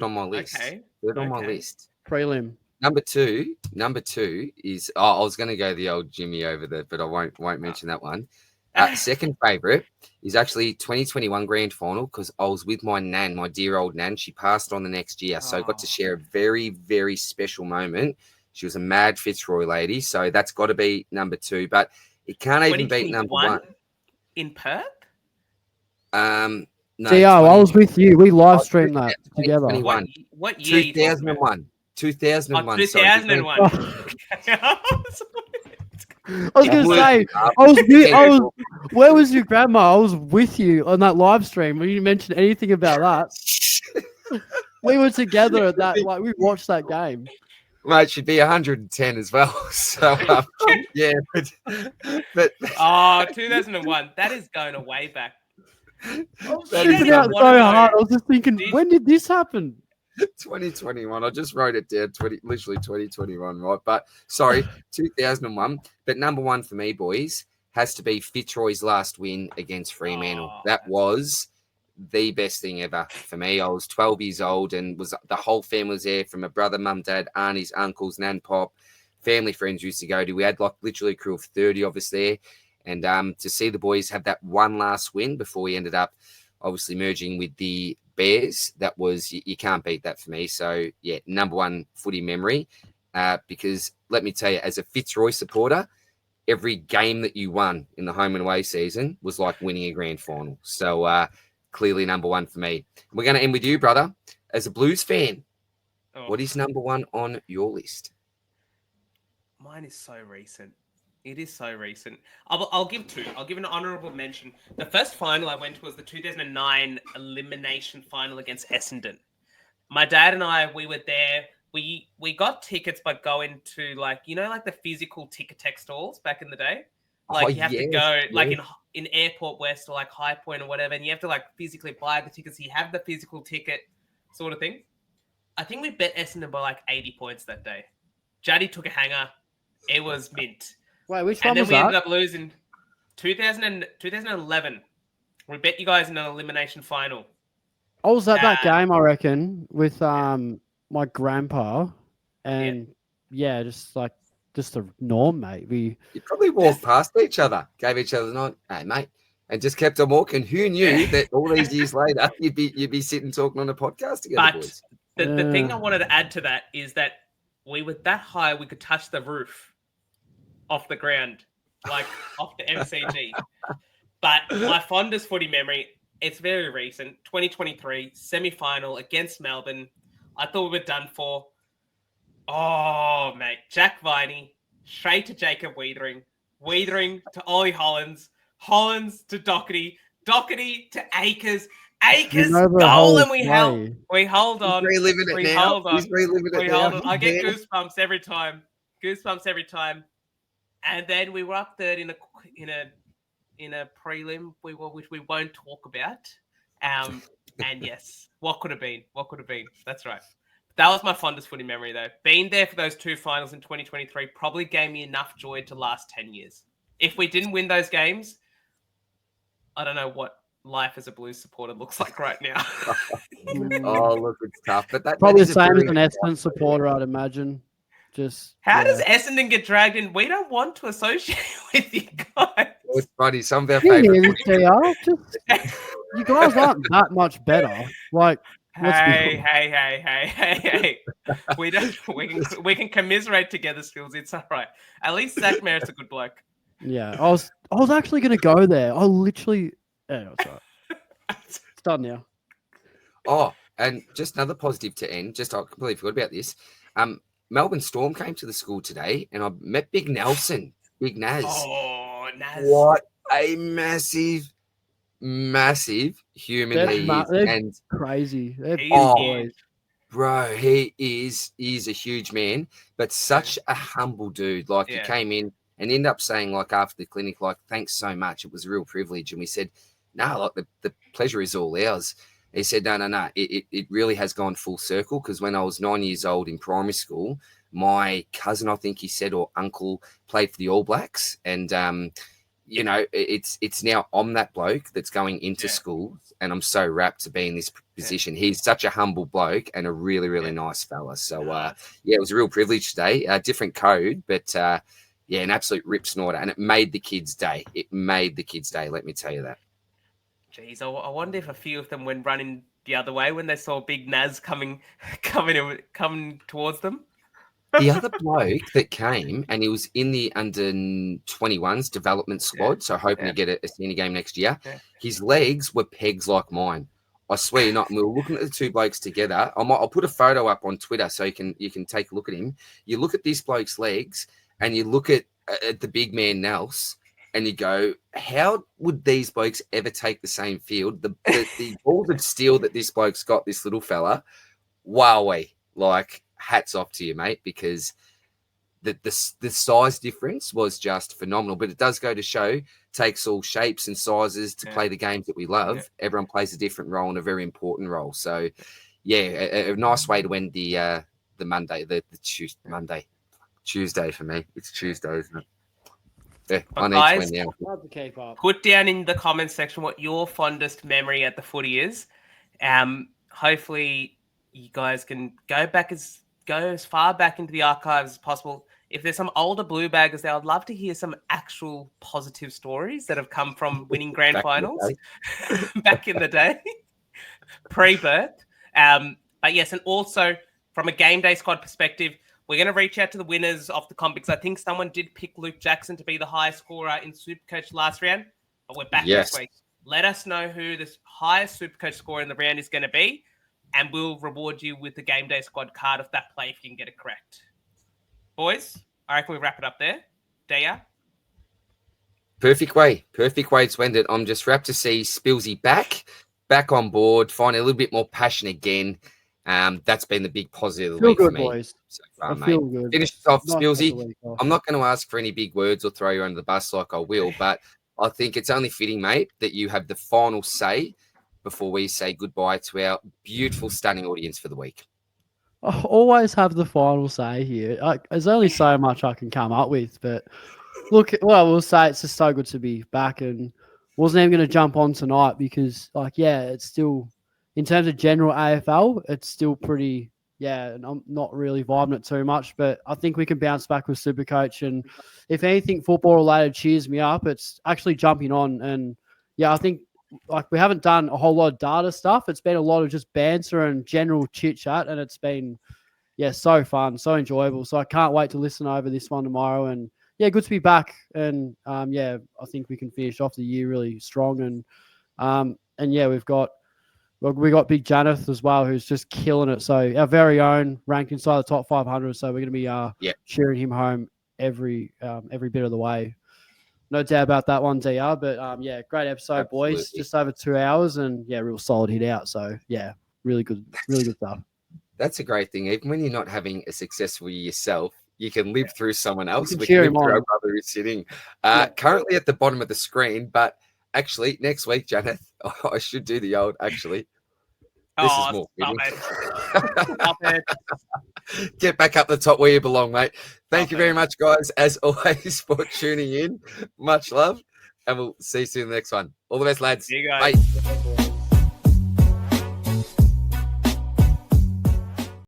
on my list. Okay. Third on my list. Prelim. Number two is I was going to go the old Jimmy over there, but I won't mention that one. Second favorite is actually 2021 grand final because I was with my nan, my dear old nan. She passed on the next year, so I got to share a very, very special moment. She was a mad Fitzroy lady, so that's got to be number two. But it can't even beat number one. In Perth? No, I was with you. We live streamed that together. 2021. What year? 2001. 2001. 2001. I was going to say, where was your grandma? I was with you on that live stream. When you mentioned anything about that, we were together at that. Like we watched that game. Mate, she'd be 110 as well. So yeah, but 2001. That is going way back. I was thinking out so hard. I was just thinking, when did this happen? 2021. I just wrote it down. Literally 2021, right? But sorry, 2001. But number one for me, boys, has to be Fitzroy's last win against Fremantle. That was the best thing ever for me. I was 12 years old and the whole family was there, from my brother, mum, dad, aunties, uncles, nan, pop, family friends used to go to. We had like literally a crew of 30 of us there. And to see the boys have that one last win before we ended up obviously merging with the Bears, that was, you can't beat that for me. So yeah, number one footy memory, because let me tell you, as a Fitzroy supporter, every game that you won in the home and away season was like winning a grand final. So clearly number one for me. We're going to end with you, brother. As a Blues fan, what is number one on your list? Mine is so recent. It is so recent. I'll give two. I'll give an honourable mention. The first final I went to was the 2009 elimination final against Essendon. My dad and I, we were there. We got tickets by going to like the physical ticket tech stalls back in the day. Like you have to go like in Airport West or like High Point or whatever, and you have to like physically buy the tickets. So you have the physical ticket sort of thing. I think we bet Essendon by like 80 points that day. Juddy took a hanger. It was mint. Wait, which And one then was we ended that? up losing 2011. We bet you guys in an elimination final. I was at that game, I reckon, with my grandpa, and just a norm, mate. You probably walked past each other, gave each other a nod, hey mate, and just kept on walking. Who knew that all these years later you'd be sitting talking on a podcast together, boys? The thing I wanted to add to that is that we were that high we could touch the roof off the ground, like off the MCG. But my fondest footy memory, it's very recent, 2023 semi-final against Melbourne. I thought we were done for. Oh, mate. Jack Viney, straight to Jacob Weathering to Ollie Hollands to Doherty to Akers goal, and we hold on. He's reliving it now. He's reliving it now. I get goosebumps every time. And then we were up third in a prelim, which we won't talk about. And yes, what could have been? That's right. That was my fondest footy memory, though. Being there for those two finals in 2023 probably gave me enough joy to last 10 years. If we didn't win those games, I don't know what life as a Blues supporter looks like right now. Oh, look, it's tough. But that probably the same as an Essendon supporter, I'd imagine. How does Essendon get dragged in? We don't want to associate with you guys. It's funny. Some of our favourite. You guys aren't that much better. Like, hey. We can commiserate together, Spillsy. It's all right. At least Zach Merritt's a good bloke. Yeah, I was actually going to go there. I literally. Anyway, it's all right. It's done now. Oh, and just another positive to end. I completely forgot about this. Melbourne Storm came to the school today, and I met Big Nelson, Big Naz. Oh, Naz! What a massive human he is, and crazy. Boys. Bro, he's a huge man, but such a humble dude. Like he came in and ended up saying, like after the clinic, like thanks so much. It was a real privilege, and we said, no, like the pleasure is all ours. He said, no. It really has gone full circle because when I was 9 years old in primary school, my cousin, I think he said, or uncle played for the All Blacks. And, it's now I'm that bloke that's going into school and I'm so rapt to be in this position. He's such a humble bloke and a really, really nice fella. So, it was a real privilege today. Different code, but, an absolute rip snorter. And it made the kids' day. Let me tell you that. Jeez, I wonder if a few of them went running the other way when they saw Big Naz coming towards them. The other bloke that came, and he was in the under-21s development squad, so hoping to get a senior game next year. Yeah. His legs were pegs like mine. I swear not. And we were looking at the two blokes together. I'll put a photo up on Twitter so you can take a look at him. You look at this bloke's legs, and you look at the big man Nels. And you go, how would these blokes ever take the same field? The balls of steel that this bloke's got, this little fella, wowee. Like, hats off to you, mate, because the size difference was just phenomenal. But it does go to show, takes all shapes and sizes to play the games that we love. Yeah. Everyone plays a different role and a very important role. So, a nice way to end the Monday, Tuesday for me. It's Tuesday, isn't it? Yeah, I need guys, to win now. Put down in the comments section what your fondest memory at the footy is. Hopefully, you guys can go as far back into the archives as possible. If there's some older blue baggers there, I'd love to hear some actual positive stories that have come from winning grand finals back in the day, pre-birth. But yes, and also from a game day squad perspective, we're going to reach out to the winners of the comp because I think someone did pick Luke Jackson to be the highest scorer in Supercoach last round. But we're back this week. Let us know who the highest Supercoach scorer in the round is going to be, and we'll reward you with the game day squad card of that play if you can get it correct. Boys, I reckon we wrap it up there. Daya? Perfect way to end it. I'm just rapt to see Spillsy back on board, finding a little bit more passion again. That's been the big positive of the week for me. Boys. So far, mate. Finish us off, Spillsy. I'm not going to ask for any big words or throw you under the bus like I will, but I think it's only fitting, mate, that you have the final say before we say goodbye to our beautiful, stunning audience for the week. I always have the final say here. There's only so much I can come up with, but look, what I will say, it's just so good to be back, and wasn't even going to jump on tonight because, it's still, in terms of general AFL, it's still pretty, and I'm not really vibing it too much, but I think we can bounce back with Supercoach, and if anything football related cheers me up, it's actually jumping on, and I think we haven't done a whole lot of data stuff. It's been a lot of just banter and general chit chat, and it's been, so fun, so enjoyable. So I can't wait to listen over this one tomorrow, and good to be back, and I think we can finish off the year really strong, and we've got big Janath as well, who's just killing it. So our very own ranked inside the top 500. So we're going to be cheering him home every bit of the way. No doubt about that one, DR. But great episode, Absolutely. boys. Just over 2 hours, and real solid hit out. So really good stuff. That's a great thing. Even when you're not having a successful year yourself, you can live through someone else. You can We cheer can live him through on. our brother who's sitting currently at the bottom of the screen. But actually, next week, Janath, I should do the old actually. This is more Stop it. Get back up the top where you belong, mate. Thank you very much, guys, as always, for tuning in. Much love, and we'll see you soon in the next one. All the best, lads. See you guys. Bye.